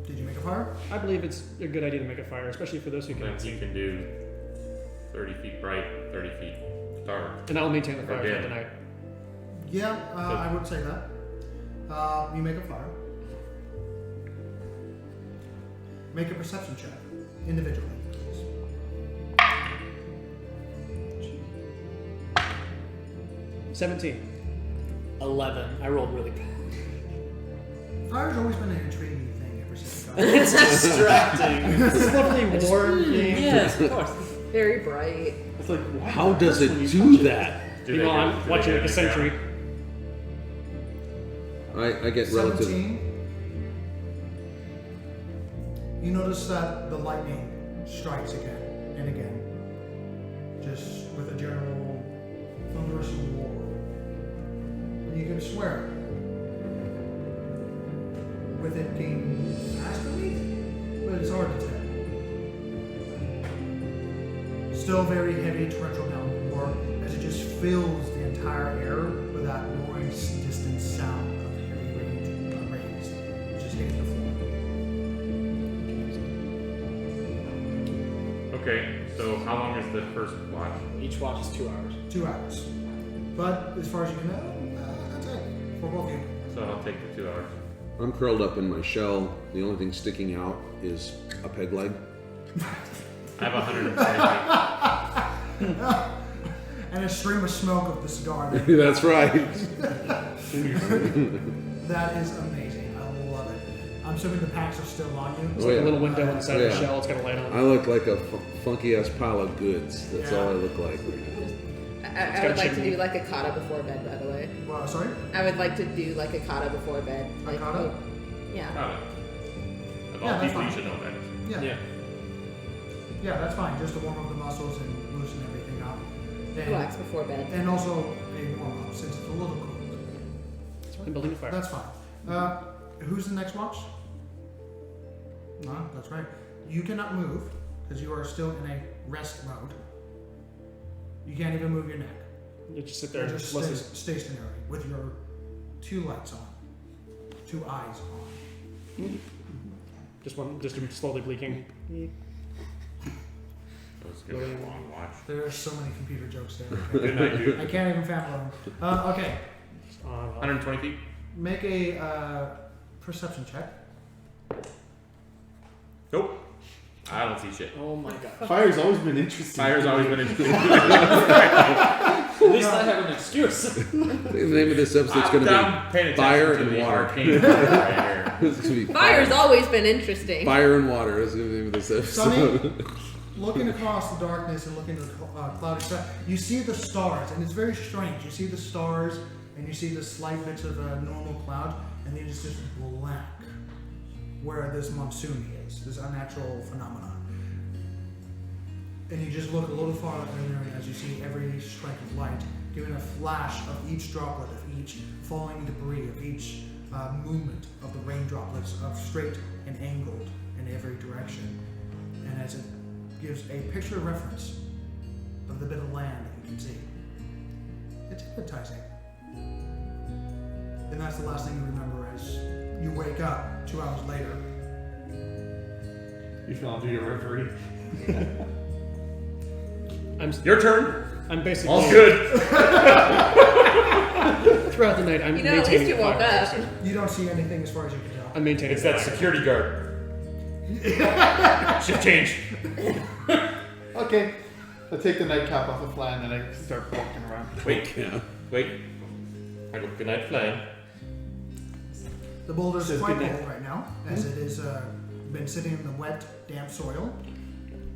Did you make a fire? I believe it's a good idea to make a fire, especially for those who Then cannot he see. can do 30 feet bright, 30 feet dark. And I'll maintain the fire Again. throughout the night. Yeah, I would say that. You make a fire. Make a perception check individually. 17. 11. I rolled really bad. Fire's always been an intriguing thing ever since I got It's distracting. It's lovely warm thing. Yes, of course. Very bright. It's like, why How does it when you do touch that? Do they Meanwhile, get- I'm do watching they like a get any sentry. ground? I get relative. 17. You notice that the lightning strikes again and again, just with a general thunderous roar. And you can swear. with it being faster, maybe? But it's hard to tell. Still very heavy torrential downpour as it just fills the entire air with that roaring, distant sound of heavy rains just hitting the floor. Okay, so how long is the first watch? Each watch is 2 hours. 2 hours. But as far as you can know, that's it for both of you. So I'll take the 2 hours. I'm curled up in my shell. The only thing sticking out is a peg leg. I have 120 And a stream of smoke of the cigar. That's right. That is amazing. I love it. I'm assuming the packs are still on you. It's Oh, like yeah. a little window inside Yeah. the shell. It's got a light on. I look like a funky ass pile of goods. That's all I look like right now. I would like to do like a kata before bed, by the way. Well, sorry? I would like to do like a kata before bed. Like, kata? oh, yeah. Got it. Of Yeah, all that's people, you fine. should know that. Yeah. Yeah. Yeah, that's fine. Just to warm up the muscles and loosen everything up. And, Relax before bed. and also a warm up since it's a little cold. That's why I'm building a fire. That's fine. Who's the next watch? No, that's right. You cannot move because you are still in a rest mode. You can't even move your neck. You just sit there You're and just listen. stationary with your 2 lights on, 2 eyes on. Just slowly blinking. It's gonna be a long watch. There are so many computer jokes there. Good night, dude. I can't even fathom them. Okay, 120 feet. make a perception check. Nope. I don't see shit. Oh my god. Fire's always been interesting. Fire's always been interesting. At least I have an excuse. The name of this episode's going to I'm paying be Fire attention to and the Water. arcane right here. It's gonna be Fire's always been interesting. Fire and Water is going to be the name of this episode. Sonny, looking across the darkness and looking at the cloudy sky, you see the stars, and it's very strange. You see the stars, and you see the slight bits of normal cloud, and then it's just black where this monsoon is, this unnatural phenomenon. And you just look a little farther in there as you see every strike of light, giving a flash of each droplet, of each falling debris, of each movement of the rain droplets, of straight and angled in every direction. And as it gives a picture reference of the bit of land that you can see. It's hypnotizing. And that's the last thing you remember as you wake up 2 hours later. You fell into your reverie. Your turn. I'm basically All's good. throughout the night. I'm You know, at least maintaining you the woke fire. up. You don't see anything as far as you can tell. I'm maintaining It's the that fire. security guard. Shift change. Okay. I take the nightcap off of Flan and I start walking around. Wait. I go, good night, Flan. The boulder is Says quite good night. cold right now, as it has been sitting in the wet, damp soil.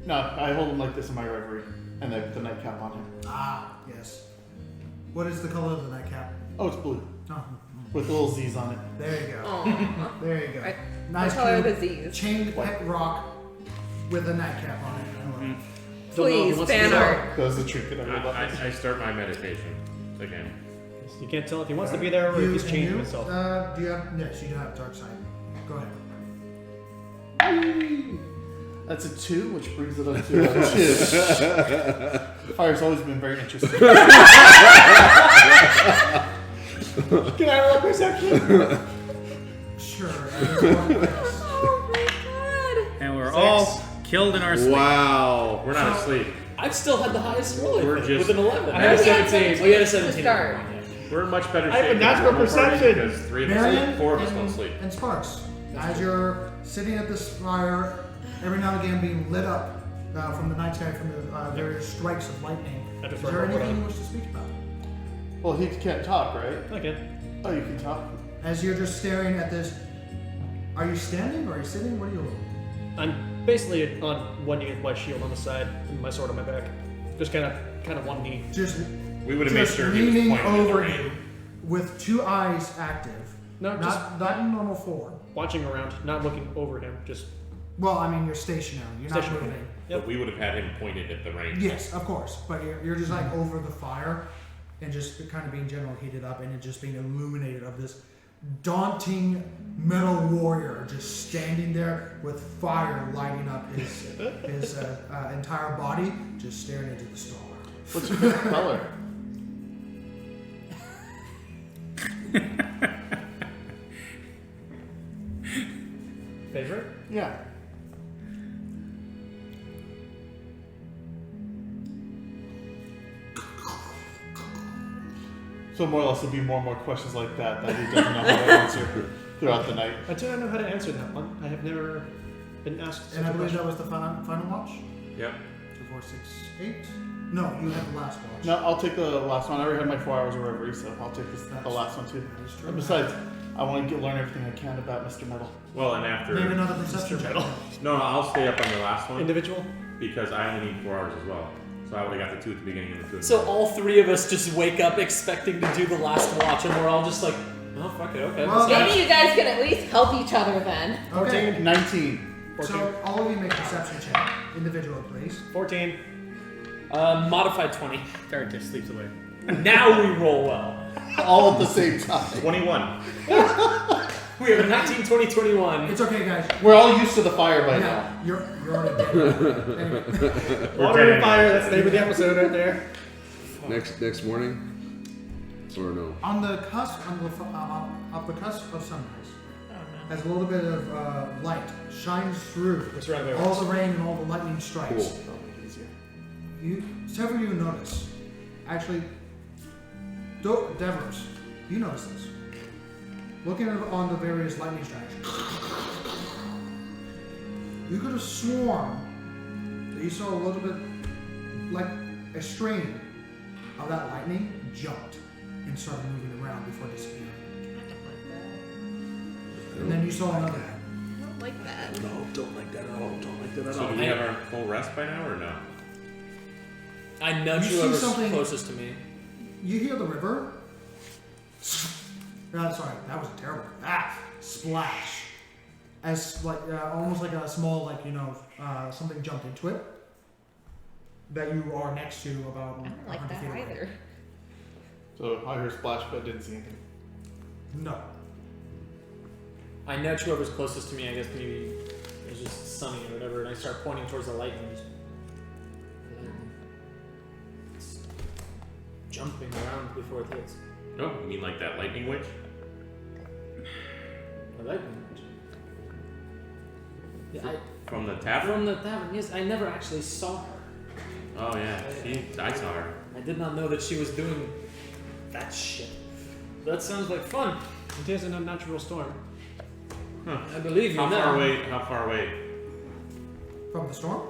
No, I hold him like this in my reverie and I put the nightcap on him. Ah, yes. What is the color of the nightcap? Oh, it's blue Oh, with little Z's on it. there you go. Aw. There you go. Right. Nice What color are cube, the Z's? chained pet rock with a nightcap on it. Don't know if he Please, wants to fan be there. art. That was the trinket I rolled up. I start my meditation again. You can't tell if he wants to be there or if he's changing himself. Do you have? Yes, you do have dark side. Go ahead. That's a 2, which brings it up to a 2. Fire's always been very interesting. Can I roll perception? Sure. Oh my god. And we're all killed in our sleep. Wow. We're not asleep. I've still had the highest roll, I We're think, just- with an 11. I had a We had 17. Oh, you had a to 17. start. We're in much better I have shape. a than natural the normal party perception. Because 3 of us Marion sleep, 4 of us don't sleep. and Sparks, as you're sitting at this fire, every now and again being lit up from the night sky from the various strikes of lightning. I Is just there remember what anything you wish to speak about? Well, he can't talk, right? Okay. Oh, you can talk. As you're just staring at this, are you standing or are you sitting? What are you doing? I'm basically on one knee with my shield on the side and my sword on my back. Just kind of one knee. Just, We would have made just sure he was leaning pointing at the over rain. you with 2 eyes active. No, just Not in normal form. watching around, not looking over him. Just Well, I mean, you're stationary. You're not Stationary. moving. But we would have had him pointed at the rain. Yes, of course. But you're just like over the fire and just kind of being general heated up and it just being illuminated of this daunting metal warrior just standing there with fire lighting up his entire body, just staring into the star. What's your favorite color? Favorite? Yeah. So more or less there'll be more and more questions like that he doesn't know how to answer throughout the night. I do not know how to answer that one. I have never been asked. And I such a believe that question. was the final watch? Yep. 2, 4, 6, 8? No, you had the last watch. No, I'll take the last one. I already had my 4 hours of reverie, so I'll take the last one too. That is true. And besides, I want to learn everything I can about Mr. Metal. Well, and after. Maybe another perception check. No, I'll stay up on the last one Individual? because I only need 4 hours as well. So I would have got the 2 at the beginning and the 2 at the So end. all three of us just wake up expecting to do the last watch, and we're all just like, oh fuck it, okay. Well, let's go. Maybe you guys can at least help each other then. Okay. 19. 14. So all of you make perception check. Individual, please. 14. Modified 20. Tarkus sleeps away. Now we roll well. All at the same time. 21. We have a 19, 20, 21. It's okay, guys. We're all used to the fire by now. Yeah, you're already dead. Anyway, Water and fire, that's the name of the episode right there. Next morning, or no? on the cusp, of sunrise, as a little bit of light shines through What's around there? all the rain and all the lightning strikes. Cool. Several of you notice. Actually, Devers, you notice this. Looking on the various lightning strikes, you could have sworn that you saw a little bit like a string of that lightning jumped and started moving around before disappearing. And then you saw another one. I don't like that. No, don't like that at all. Don't like that at So all. do we have our full rest by now or no? I nudge You see whoever's something- closest to me. You hear the river. Sorry, that was terrible. Splash. As like almost like a small something jumped into it. That you are next to about. I don't like 100 that feet away. either. So I heard splash, but didn't see anything. No. I nudge whoever's closest to me. I guess maybe it's just sunny or whatever, and I start pointing towards the lightning. And then it's jumping around before it hits. No, you mean like that lightning witch? The lightning. Yeah, From the tavern? from the tavern. Yes, I never actually saw her. Oh yeah, I saw her. I did not know that she was doing that shit. That sounds like fun. It is an unnatural storm. I believe you How now. far away From the storm?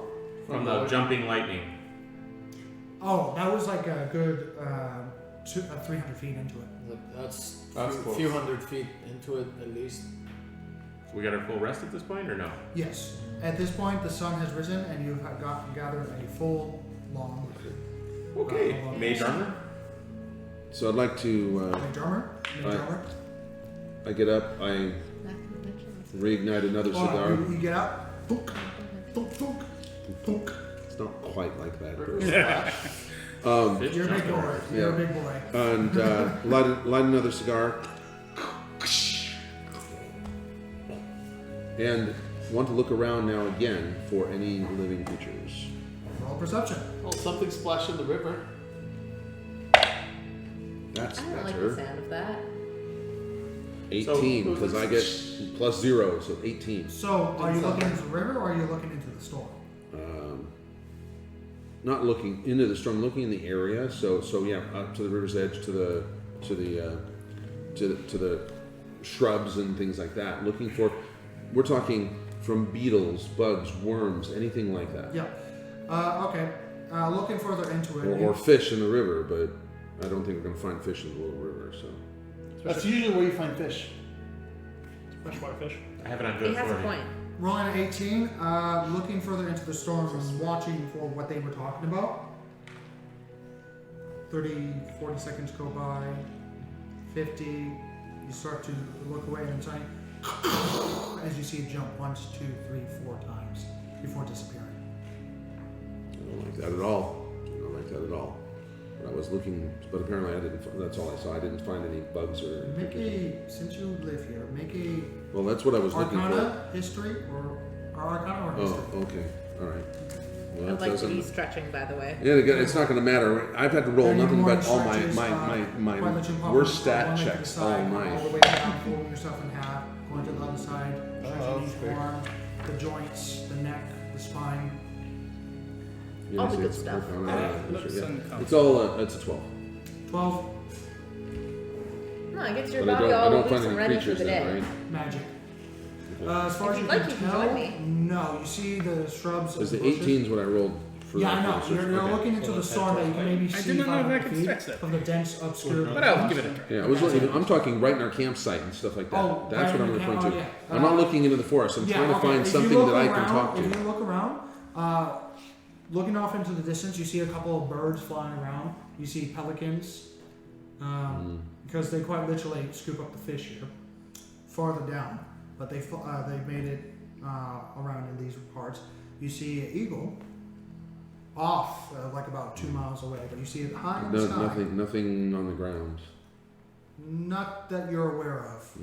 from the jumping lightning? Oh, that was like a good 300 feet into it. That's That's a close. few hundred feet into it at least. So we got our full rest at this point or no? Yes. At this point, the sun has risen and you have gathered a full, long. Okay. Mage armor? So I'd like to. Mage armor. Mage Right. armor. I get up. I reignite another Hold cigar. on, you get up. Thunk, thunk, thunk, thunk. It's not quite like that. Fish You're a big jumper. boy. You're a Yeah. big boy. And light another cigar. And want to look around now again for any living creatures. Roll perception. Oh, something splashed in the river. That's I don't like the better. sound of that. 18, because I get +0, so 18. So, are you looking into the river or are you looking into the storm? Not looking into the storm, looking in the area. So yeah, up to the river's edge, to the shrubs and things like that. Looking for, we're talking from beetles, bugs, worms, anything like that, Yeah. Okay. Looking further into it. or fish in the river. But I don't think we're gonna find fish in the little river. So That's usually where you find fish. Freshwater fish. I have it on good He has a authority. point. Rolling an 18, looking further into the storm and watching for what they were talking about. 30, 40 seconds go by. 50, you start to look away and say, as you see it jump 1, 2, 3, 4 times before disappearing. I don't like that at all. I don't like that at all. But I was looking, but apparently I didn't. That's all I saw. I didn't find any bugs or. Since you live here, make a Well, that's what I was looking for. Arcana history or Arcana or history. Oh, okay, all right. Well, I'd that like to doesn't. be stretching, by the way. Yeah, it's not going to matter. I've had to roll Any nothing more but all my stretches, my quite let you pop worst one stat leg to the checks all side, night. all the way down, folding yourself in half, going to the other side, stretching each okay. arm, the joints, the neck, the spine. Yeah, All the see, good it's- stuff. Looks yeah. uncomfortable. It's all. It's a 12. 12 No, it gets your But I body don't. I all don't loose find and any ready for creatures the in, day. right? magic. As far If as you you'd like, can you can tell, join me. no. You see the shrubs. Because and the bushes. 18's what I rolled for. Yeah, I the know. first You're one. Okay. looking into the storm that you can maybe I see didn't know if I 500 could feet stretch that. from the dense, obscure. But I'll give it a try. Yeah, I was looking. I'm talking right in our campsite and stuff like that. Oh, That's right what I'm in the referring camp- to. oh, yeah. I'm not looking into the forest. I'm trying to okay. find If you something look that I can around- talk If to. you look around, looking off into the distance, you see a couple of birds flying around. You see pelicans, because they quite literally scoop up the fish here, farther down. But they made it around in these parts. You see an eagle off, like about 2 miles away, but you see it high in the sky. Nothing on the ground. Not that you're aware of.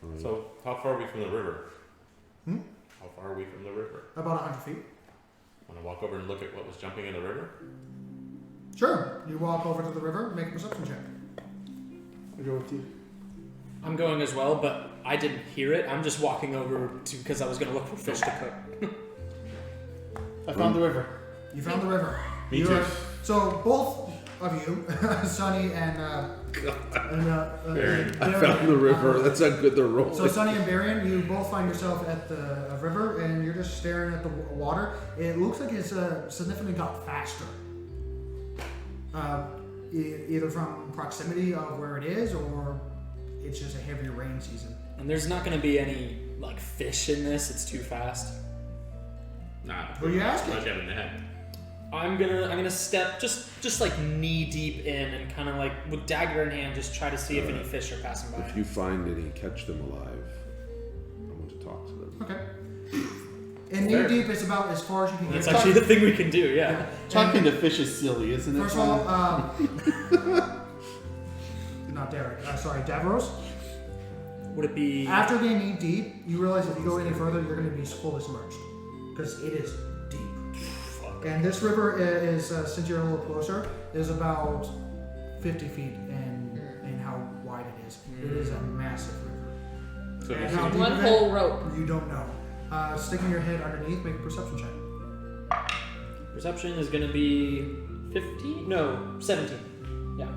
All right. So, how far are we from the river? Hmm? How far are we from the river? About 100 feet. Want to walk over and look at what was jumping in the river? Sure. You walk over to the river, make a perception check. I'll go with you. I'm going as well, but I didn't hear it. I'm just walking over to because I was gonna look for fish to cook. I found the river. You found the river. Me You too. are- So both of you, Sonny and Baron. I found the river. That's how good they're rolling. So Sonny and Barian, you both find yourself at the river, and you're just staring at the water. It looks like it's significantly got faster, either from proximity of where it is, or it's just a heavier rain season. And there's not gonna be any like fish in this. It's too fast. Nah. Who are you asking? Punch him in the head. I'm gonna step just like knee deep in and kind of like with dagger in hand, just try to see if any fish are passing by. If you find any, catch them alive. I want to talk to them. Okay. And knee deep is about as far as you can That's get. actually the thing we can do. Yeah. Talking to fish is silly, isn't it? First of all, not Derek. Sorry, Davros. Would it be? After getting knee deep, you realize if you go any further, you're going to be fully submerged because it is deep. And this river is, since you're a little closer, is about 50 feet in how wide it is. It is a massive river. So And if you how see- deep One is it? whole rope. You don't know. Sticking your head underneath, make a perception check. Perception is gonna be 15? No, 17. Yeah.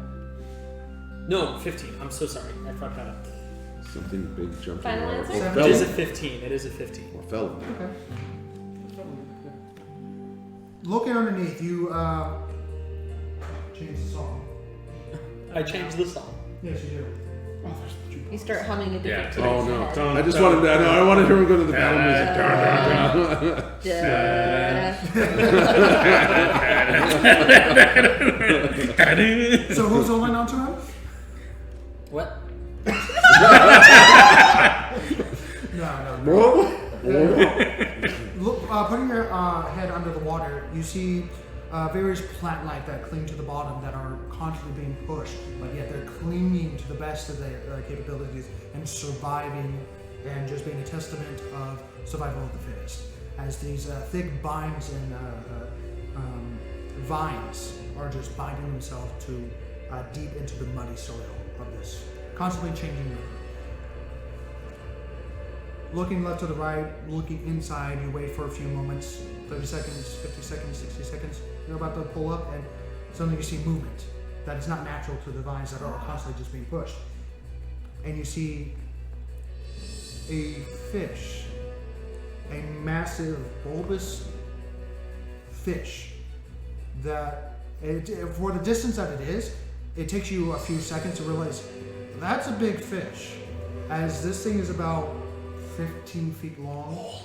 No, 15. I'm so sorry. I fucked that up. Something big jumping. Final or answer? It fell is a in- 15. It is a 15. or fell in. Okay. Looking underneath, you change the song. I changed the song. Yes, you do. You start humming a different Yeah, tune Oh in your no! head. I just wanted to. I wanted her to go to the battle music. Da. So who's holding on to him? What? No. Look, putting your head under the water, you see various plant life that cling to the bottom that are constantly being pushed, but yet they're clinging to the best of their capabilities and surviving, and just being a testament of survival of the fittest. As these thick vines and vines are just binding themselves to deep into the muddy soil of this constantly changing river. Looking left to the right, looking inside, you wait for a few moments, 30 seconds, 50 seconds, 60 seconds. You're about to pull up, and suddenly you see movement that is not natural to the vines that are constantly just being pushed. And you see a fish, a massive, bulbous fish that, for the distance that it is, it takes you a few seconds to realize that's a big fish, as this thing is about 15 feet long.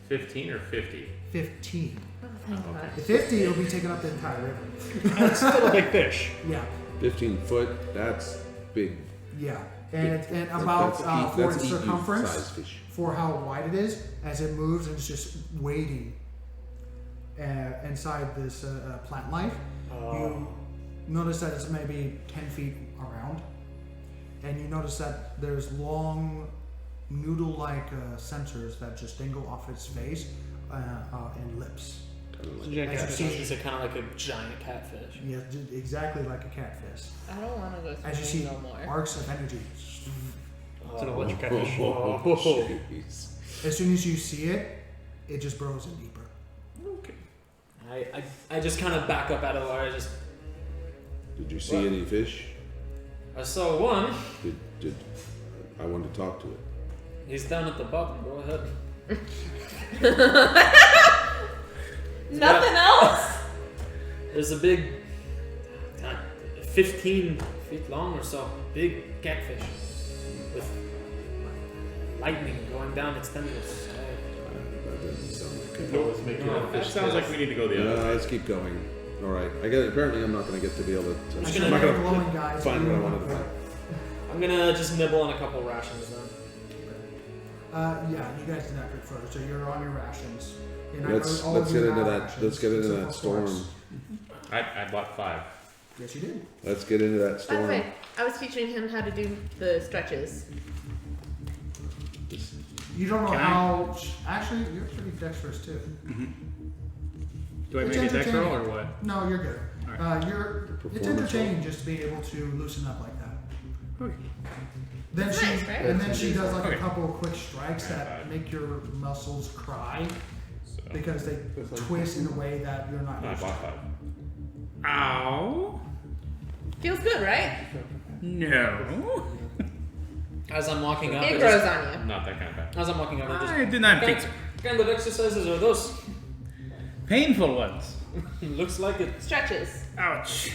15 or 50? 15. Oh, thank God. At 50, it'll be taking up the entire river. It's still a big fish. Yeah, 15 foot. That's big. yeah. And about That's for eat its you circumference, size fish. for how wide it is, as it moves and it's just waiting inside this plant life, notice that it's maybe 10 feet around. And you notice that there's long, noodle-like sensors that just dangle off its face and lips. It's a giant As you catfish. see- Is it kind of like a giant catfish? Yeah, exactly like a catfish. I don't want to go As you see swimming no more. arcs of energy. It's an electric catfish. As soon as you see it, it just burrows in deeper. Okay. I just kind of back up out of the water. Did you see any fish? I saw one. Did I want to talk to it? He's down at the bottom. Go ahead. Nothing else? There's a big, 15 feet long or so, big catfish with lightning going down its tendrils. That doesn't sound like it. Let's make it. That sounds like we need to go the other No, way. let's keep going. All right. Apparently, I'm not going to get to be able to. I'm Just not gonna going glowing to guys. find what I wanted to find. I'm gonna just nibble on a couple rations then. Yeah, you guys did that bit first, so you're on your rations. And I Let's know all of let's you get into have that. rations, Let's get into except that for storm. Forks. I bought 5. Yes, you did. Let's get into that By the storm. way, I was teaching him how to do the stretches. You don't know Can I? how. Actually, you're pretty dexterous too. Do I It's make a dex roll or entertaining. what? No, you're good. Alright. It's Performance entertaining just to be able to loosen up like that. Okay. Then That's she nice, right? and then she does like Okay. a couple of quick strikes that make your muscles cry So because they twist in a way that you're not I used to. bought 5. Ow. Feels good, right? No. As I'm walking up, It I grows just- on you. Not that kind of bad. as I'm walking up, I just I did not think so. what kind of exercises are those? Painful ones. Looks like it. Stretches. Ouch.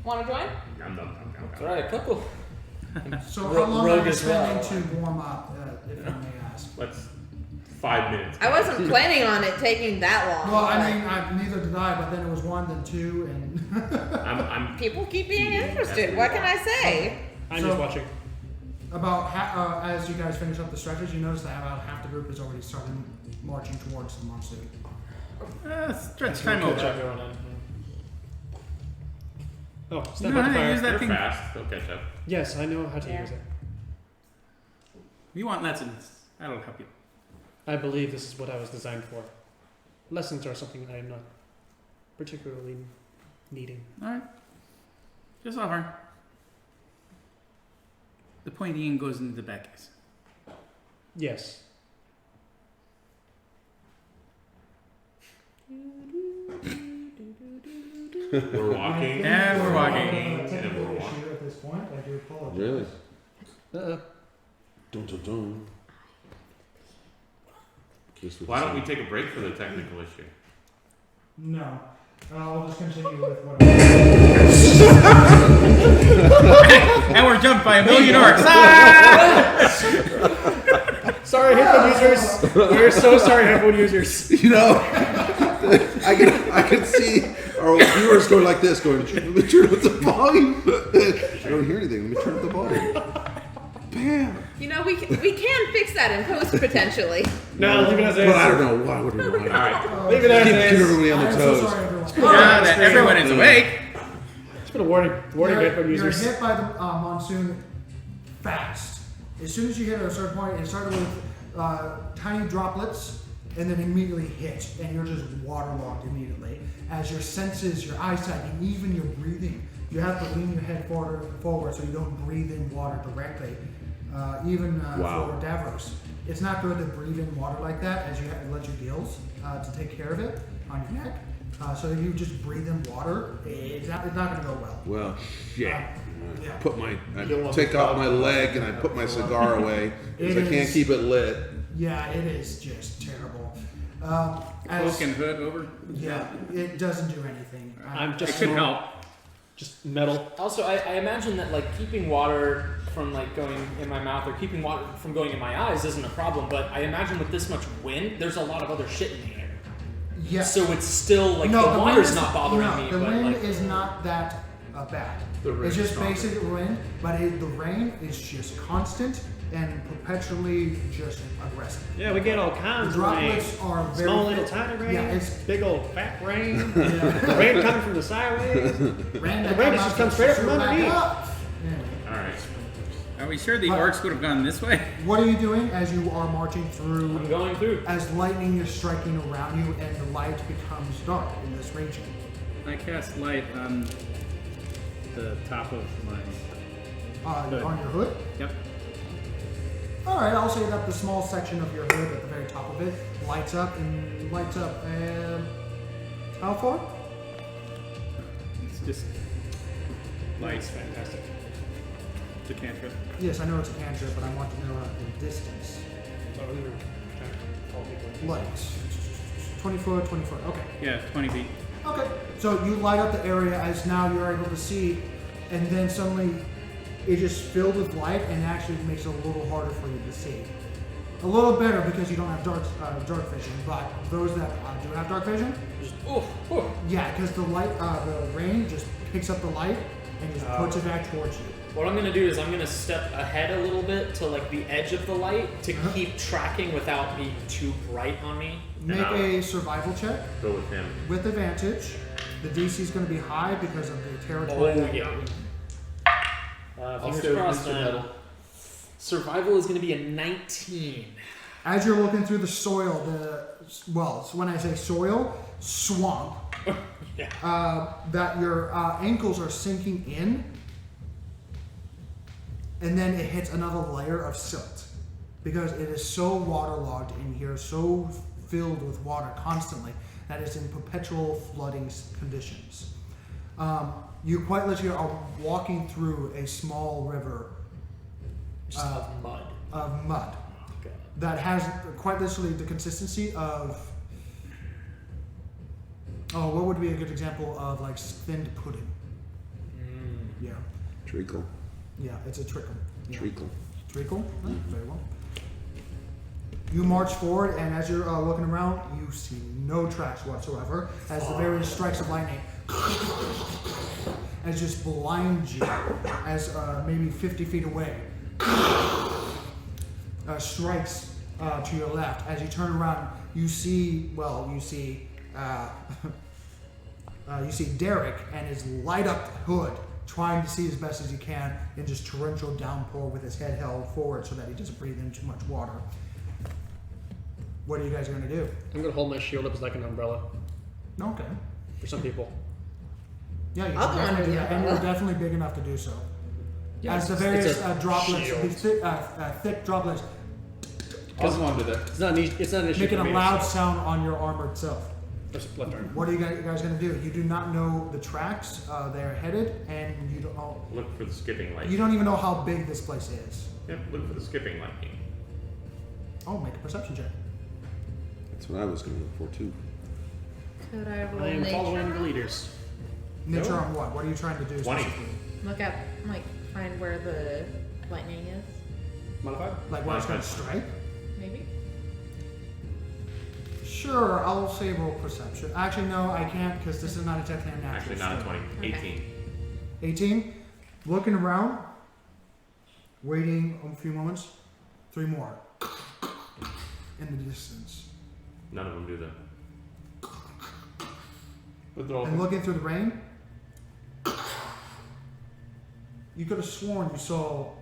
Want to join? Nom, nom, nom, nom, nom. Try a couple. So Ro- how long rogue are you as well. spending to warm up, if I may ask? Let's 5 minutes. I wasn't planning on it taking that long. Well, I mean, neither did I, but then it was 1, then 2, and I'm People keep being Eating, interested. that's What what can we I say? I'm So- just watching. about as you guys finish up the stretches, you notice that about half the group is already started marching towards the monsoon. Stretch time Coach over. everyone in. Oh, step No, up the I fire. use that They're thing. fast. They'll catch up. Yes, I know how to Yeah. use it. You want lessons? That'll help you. I believe this is what I was designed for. Lessons are something I am not particularly needing. All right. Just offer. The pointy end goes into the back. Guys. Yes. We're walking. And we're walking. And we're walking. At this point, I do apologize. Really? Uh-uh. Dun, dun, dun. Kiss with Why the don't we sun. take a break for the technical issue? No. I'll just continue with what And we're jumped by a million orcs. Ah! Sorry, headphone users. We're so sorry, headphone users. You know, I can see our viewers going like this, going, let me turn up the volume. I don't hear anything. Let me turn up the volume. Bam. You know, we can fix that in post potentially. No, leave it as But I is. don't know why would we want All right. Leave it as keep is. everybody on I'm their so toes. sorry, everyone. Now that everyone is awake. It's been a warning. Warning, headphone You're users. hit by the monsoon fast. As soon as you hit at a certain point, it started with tiny droplets and then immediately hit, and you're just waterlogged immediately. As your senses, your eyesight, and even your breathing, you have to lean your head forward so you don't breathe in water directly. Even Wow. for Davros, it's not good to breathe in water like that, as you have to let your gills to take care of it on your neck. So if you just breathe in water, it's not going to go well. Well, shit. Yeah. I take off my leg and I put my cigar away because I It can't is- keep it lit. Yeah, it is just terrible. Cloak and hood over. Yeah, it doesn't do anything. I'm It just could help. Just metal. Also, I imagine that like keeping water from like going in my mouth or keeping water from going in my eyes isn't a problem, but I imagine with this much wind, there's a lot of other shit in the air. Yes. So it's still like no, the wind water's is- not bothering no, me, The but wind like is not that bad. The rain It's is just stronger. basic wind, but the rain is just constant and perpetually just aggressive. Yeah, we get all kinds The of rain. droplets are very Small little thick. tiny rain. Yeah, it's big old fat rain. yeah. Rain coming from the sideways. Rain The rain just comes straight up from underneath. Yeah. All right. Are we sure the But- orcs would have gone this way? What are you doing as you are marching through? I'm going through. As lightning is striking around you and the light becomes dark in this region. I cast light on the top of my. Hood. On your hood. Yep. All right, I'll say that the small section of your hood at the very top of it lights up and lights up. And how far? It's just Light's fantastic. it's a cantrip. Yes, I know it's a cantrip, but I want to know the distance. So we were trying to call people. Light. 20 foot, 20 foot. Okay. Yeah, 20 feet. Okay. So you light up the area as now you're able to see, and then suddenly it just filled with light and actually makes it a little harder for you to see. A little better because you don't have dark vision, but those that do have dark vision, Just, yeah, because the light, the rain just picks up the light and just puts it back towards you. What I'm gonna do is I'm gonna step ahead a little bit to like the edge of the light to keep tracking without being too bright on me. Make a survival check Go with him. with advantage. The DC is going to be high because of the territory. Oh that yeah. you're in. I'll Fingers stay with crossed, Mr. man. Metal. Survival is gonna be a 19. As you're looking through the soil, so when I say soil, swamp, Yeah. that your ankles are sinking in, and then it hits another layer of silt because it is so waterlogged in here, so filled with water constantly that it's in perpetual flooding conditions. You quite literally are walking through a small river Just of mud. of mud God. that has quite literally the consistency of, oh, what would be a good example of like thinned pudding? Yeah, Treacle. yeah, it's a trickle. Yeah. Treacle. Treacle? Oh, very well. You march forward, and as you're looking around, you see no tracks whatsoever as the various strikes of lightning as just blind you as maybe 50 feet away strikes to your left. As you turn around, you see you see Derek and his light up hood trying to see as best as he can in just torrential downpour with his head held forward so that he doesn't breathe in too much water. What are you guys going to do? I'm gonna hold my shield up as like an umbrella Okay. for some people. Yeah, you I'll should go under definitely do the that, and you're umbrella. definitely big enough to do so. Yeah, As the it's various a droplets, shield. these thick droplets, I'll go under there. It's not an issue. making for a me. loud sound on your armor itself. Just left arm. What are you guys going to do? You do not know the tracks they're headed, and you don't know, Look for the skipping lightning. you don't even know how big this place is. Yep, look for the skipping lightning. Oh, make a perception check. That's what I was going to look for too. Could I roll I am following the nature? leaders. Nature on what? What are you trying to do 20. specifically? Look up, like, find where the lightning is. Modified? Like where it's going to strike? Maybe. Sure, I'll say roll perception. Actually, no, I can't because this is not exactly a natural. Actually, not a skill. 20. Okay. 18. 18. Looking around, waiting a few moments. 3 more. In the distance. None of them do that. But they're all And looking through the rain, you could have sworn you saw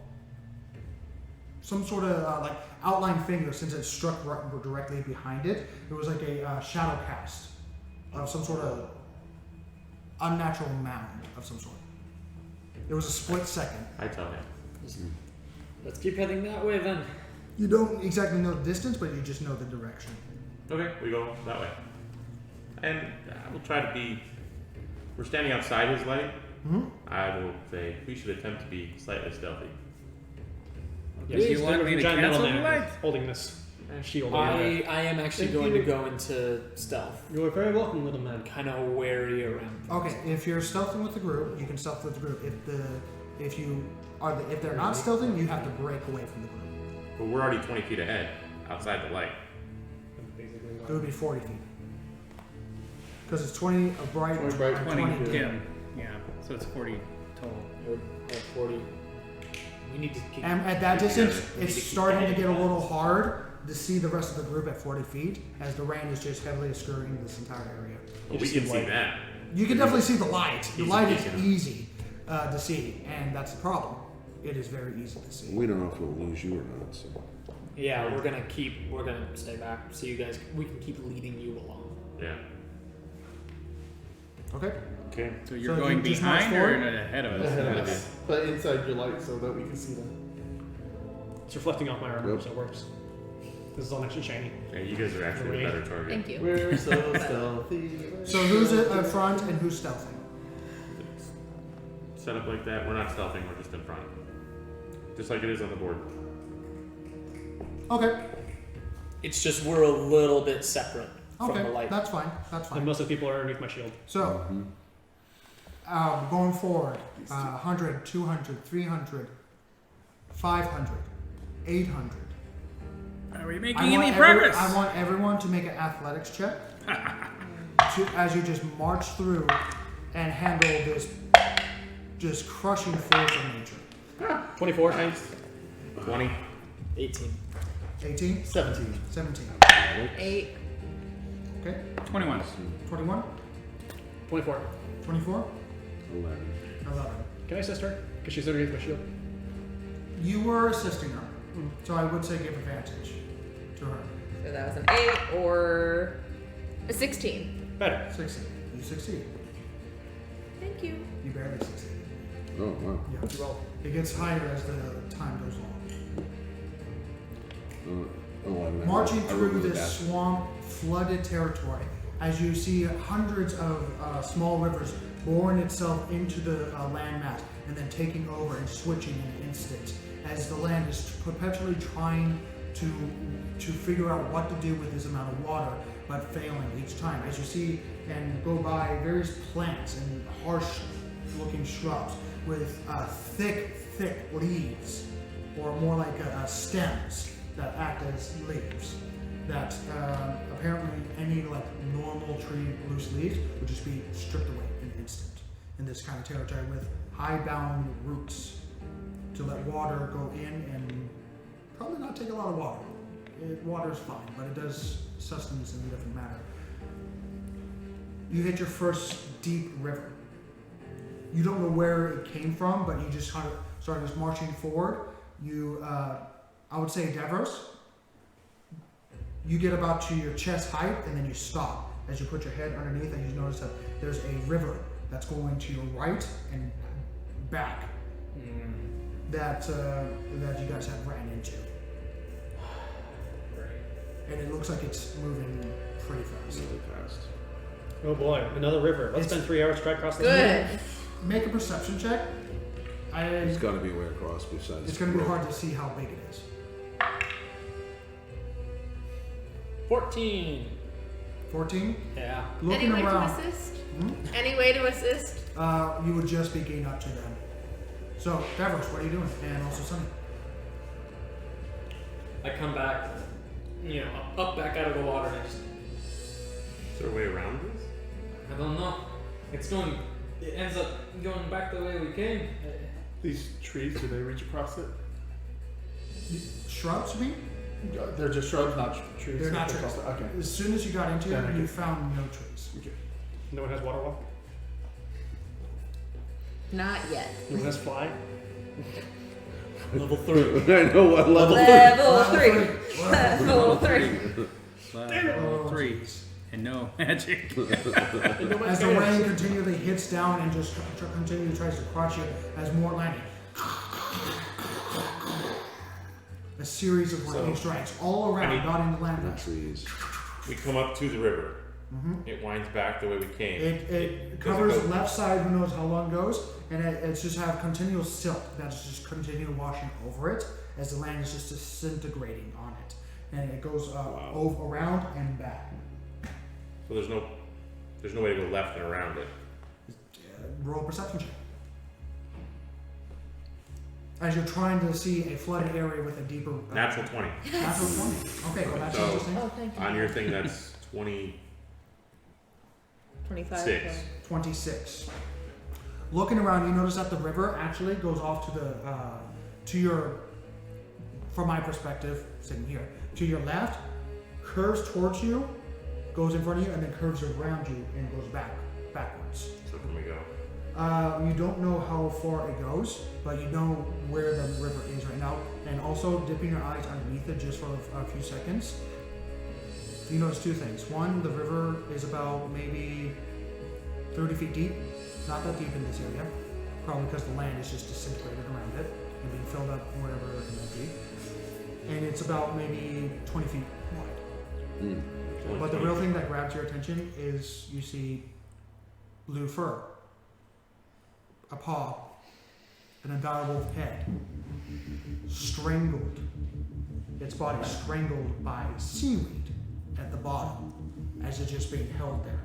some sort of like outline finger since it struck directly behind it. It was like a shadow cast of some sort of unnatural mound of some sort. It was a split second. I tell him. Let's keep heading that way then. You don't exactly know the distance, but you just know the direction. Okay, we go that way. And we'll try to be. We're standing outside his light. Mm-hmm. I will say we should attempt to be slightly stealthy. Yes, you want me to giant cancel metal the man light? holding this shield. I am actually Thank going you. to go into stealth. You are very welcome, little man. Kind of wary around. Okay, if you're stealthing with the group, you can stealth with the group. If they're not stealthing, you have to break away from the group. But we're already 20 feet ahead, outside the light. It would be 40 feet. Because it's 20 a bright, 20 bright, 20 20 dim. dim. Yeah, so it's 40 total. Or 40. We need to keep. And at that Keep distance, together. it's starting to get a little hard to see the rest of the group at 40 feet as the rain is just heavily obscuring this entire area. Well, we can see that. You can definitely see the light. The Easy light is peasy. easy to see, and that's the problem. It is very easy to see. We don't know if we'll lose you or not. So. Yeah, we're gonna stay back. So you guys, we can keep leading you along. Yeah. Okay. Okay. So you're So going you just march behind or forward? ahead of us? Ahead of us, but inside your light so that we can see them. It's reflecting off my armor, Yep. so it works. This is all nice and shiny. Yeah, you guys are actually a better target. Thank you. We're so stealthy. So who's at front and who's stealthing? Set up like that. We're not stealthing. We're just in front. Just like it is on the board. Okay. It's just we're a little bit separate from Okay. the light. That's fine. That's And fine. most of the people are underneath my shield. So, going forward, 100, 200, 300, 500, 800. Are we making any progress? I want everyone to make an athletics check as you just march through and handle this just crushing force of nature. 24. 20. 18. 18, 17. 17. 8. Okay. 21. 21, 24. 24, 11. 11. Can I assist her? Because she's underneath my shield. You were assisting her, so I would say give advantage to her. So that was an 8 or a 16. Better. 16. You succeed. Thank you. You barely succeed. Oh wow. Yeah. You roll. It gets higher as the time goes on. 11. Marching I through rolled a this dash. swamp, flooded territory, as you see hundreds of small rivers boring itself into the landmass and then taking over and switching in an instant, as the land is perpetually trying to figure out what to do with this amount of water, but failing each time. As you see and go by various plants and harsh-looking shrubs with thick leaves, or more like stems that act as leaves. That apparently any like normal tree loose leaves would just be stripped away in an instant in this kind of territory with high-bound roots to let water go in and probably not take a lot of water. Water's fine, but it does sustenance in a different manner. You hit your first deep river. You don't know where it came from, but you just kind of started just marching forward. You, I would say, Davros, you get about to your chest height and then you stop as you put your head underneath and you notice that there's a river that's going to your right and back that you guys have ran into. And it looks like it's moving pretty fast. Really fast. Oh boy, another river. Let's It's- spend 3 hours trying to cross this Good. river. Make a perception check. There's got to be a way across besides. It's going to be hard to see how big it is. 14. 14. Yeah. Any Looking way around, to assist? Hmm? Any way to assist? You would just be getting up to them. So, Davros, what are you doing? And also Sunny. I come back, up back out of the water and I just, Is there a way around this? I don't know. It ends up going back the way we came. These trees, do they reach across it? Shrubs, you mean? They're just shrubs, not trees. They're not trees. Okay. As soon as you got into Then it, I you can- found no trees. No one has water walk. Not yet. No one has fly. Level 3. I know what level. Level 3. Level Level 3. Level 3. And no magic. As the rain continually hits down and just continually tries to crush you, as more landing. A series of lightning strikes all around, not in the landmass. Trees. We come up to the river. It winds back the way we came. It Does covers it go- left side, who knows how long goes, and it's just have continual silt that's just continue washing over it as the land is just disintegrating on it, and it goes over, around and back. So there's no way to go left and around it. Roll a perception check. As you're trying to see a flooded area with a deeper Natural 20. natural 20. Okay, well that's So- interesting. Oh, thank you. On your thing, that's 20. 25. 6. 26. Looking around, you notice that the river actually goes off to from my perspective, sitting here, to your left, curves towards you, goes in front of you, and then curves around you and goes backwards. So can we go? You don't know how far it goes, but you know where the river is right now. And also dipping your eyes underneath it just for a few seconds, you notice two things. One, the river is about maybe 30 feet deep. Not that deep in this area, probably because the land is just disintegrated around it and being filled up wherever it might be. And it's about maybe 20 feet wide. But the real thing that grabs your attention is you see blue fur, a paw, an undiable head, strangled, its body strangled by seaweed at the bottom as it's just being held there.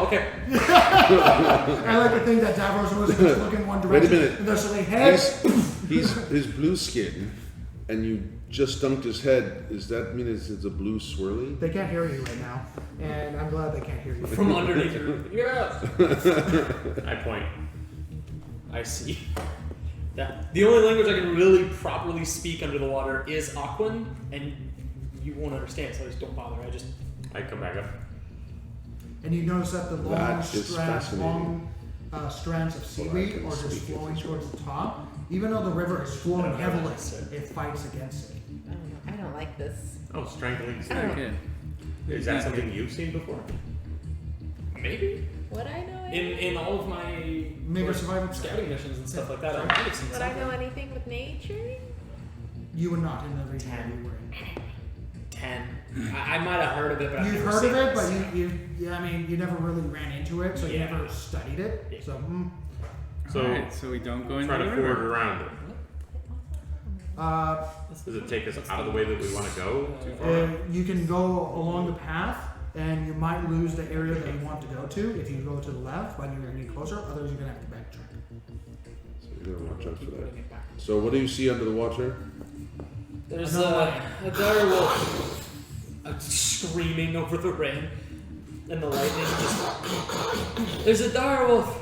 Okay. I like to think that Davros was looking one direction. Wait a minute. And there's something head. He's his blue skin, and you just dunked his head. Does that mean it's a blue swirly? They can't hear you right now, and I'm glad they can't hear you. From underneath your yeah. I point. I see. That the only language I can really properly speak under the water is Aquan, and you won't understand, so I just don't bother. I come back up. And you notice that the long, That is fascinating. strands of seaweed are just flowing towards the top. Even though the river is flowing heavily, it fights against it. I don't like this. Oh, strangling. I don't know. Good. Is that something you've seen before? Maybe Would I know in anything? all of my Make a survival check. scouting missions and stuff like that, I might have seen Would I know something. anything with nature? You would not in the region that 10. you were in. 10. I might have heard of it, but I've You've never heard seen of it, but myself. you never really ran into it, so you Yeah. never studied it. Yeah. So, So Alright, so we don't go into try the to forward river. around it. Does it take us out of the way that we want to go too far? you can go along the path, and you might lose the area that you want to go to if you go to the left, but you're going to get closer. Otherwise, you're going to have to backtrack. So you gotta watch out for that. So what do you see under the water? There's a dire wolf screaming over the rain and the lightning. There's a dire wolf.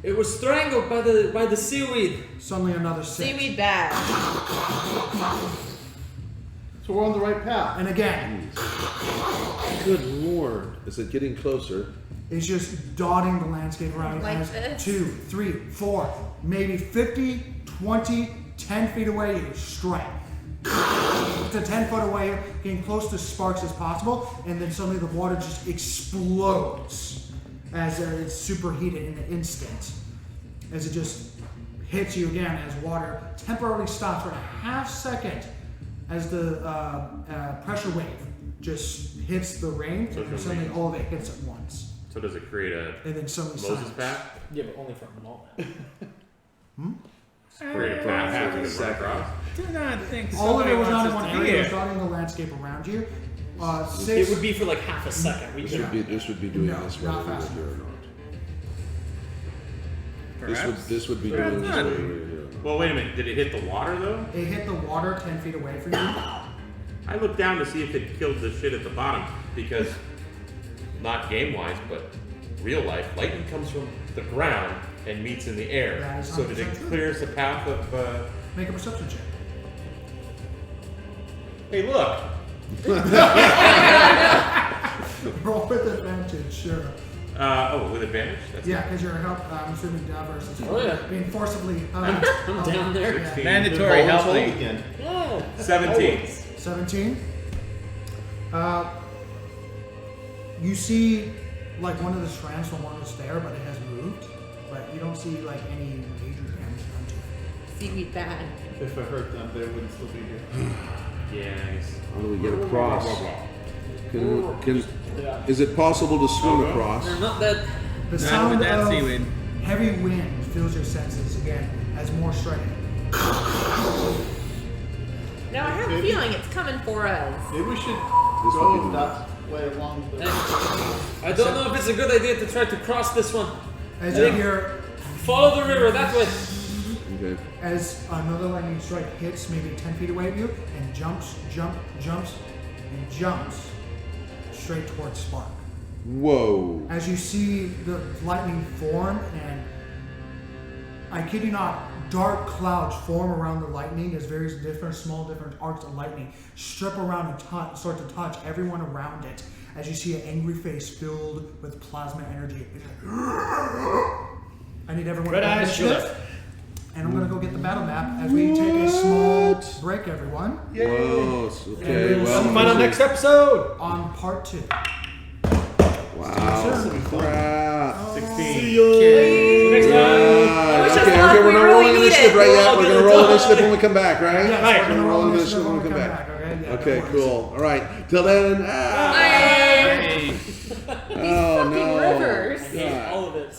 It was strangled by the seaweed. Suddenly, another 6. Seaweed bad. So we're on the right path. And again, Good lord. Is it getting closer? it's just dotting the landscape around you. Like as this? 2, 3, 4, maybe 50, 20, 10 feet away, you strike. To 10 foot away, getting close to sparks as possible, and then suddenly the water just explodes as it's superheated in an instant. As it just hits you again, as water temporarily stops for a half second as the pressure wave just hits the rain, So and can suddenly we- all of it hits at once. So does it create a And then suddenly Moses silence. path? Yeah, but only from a moment. Create a path that we can run across? Do not think All of somebody it was not wants in us one to area, be it was here. dotting the landscape around you. It 6, would be for like half a second. We This could. would be doing No, this not whether we fast were here or not. Perhaps. This would be Perhaps doing this not. whether we were here or not. Well, wait a minute. Did it hit the water though? it hit the water 10 feet away from you. I looked down to see if it killed the shit at the bottom because, not game wise, but real life, lightning comes from the ground and meets in the That air. is So did it 100% true. clear us a path of? Make a perception check. Hey, look! Roll with advantage, sure. With advantage. That's Yeah, because you're help. I'm assuming Davros is Oh, yeah. being forcibly. I'm down there. 16. Mandatory Hold helping. again. Yeah. 17. 17. You see, like one of the strands from one was there, but it has moved. But you don't see like any major damage done to it. Seaweed bad. If I hurt them, they wouldn't still be here. Yes. How do we get across? Can, Yeah. is it possible to swim across? They're not dead. The Not sound with that of seaweed. heavy wind fills your senses again as more striking. No, I have a feeling it's coming for us. Maybe we should This would go be the that way along the. I don't know if it's a good idea to try to cross this one. As Yeah. you hear, Follow the river that way. Okay. as another lightning strike hits maybe 10 feet away of you and jumps straight towards Spark. Whoa. As you see the lightning form, and I kid you not, dark clouds form around the lightning as various different arcs of lightning strip around and start to touch everyone around it. As you see an angry face filled with plasma energy. I need everyone Red to eyes, initiative. shift. And I'm going to go get the battle map as we take a small break, everyone. Whoa. Okay. And Well, Find out next episode. On part 2. Wow. Crap. 16. Next time. Wish us Okay, luck, we're we not really rolling need initiative it. right We're yet. all We're gonna gonna roll die. initiative when we come back, right? Yes, Right. we're going to roll Roll initiative initiative when we come back. Okay, yeah, Okay, no worries. cool. All right. Till then. Bye. Hey. Oh fucking no. rivers. I hate God. all of it.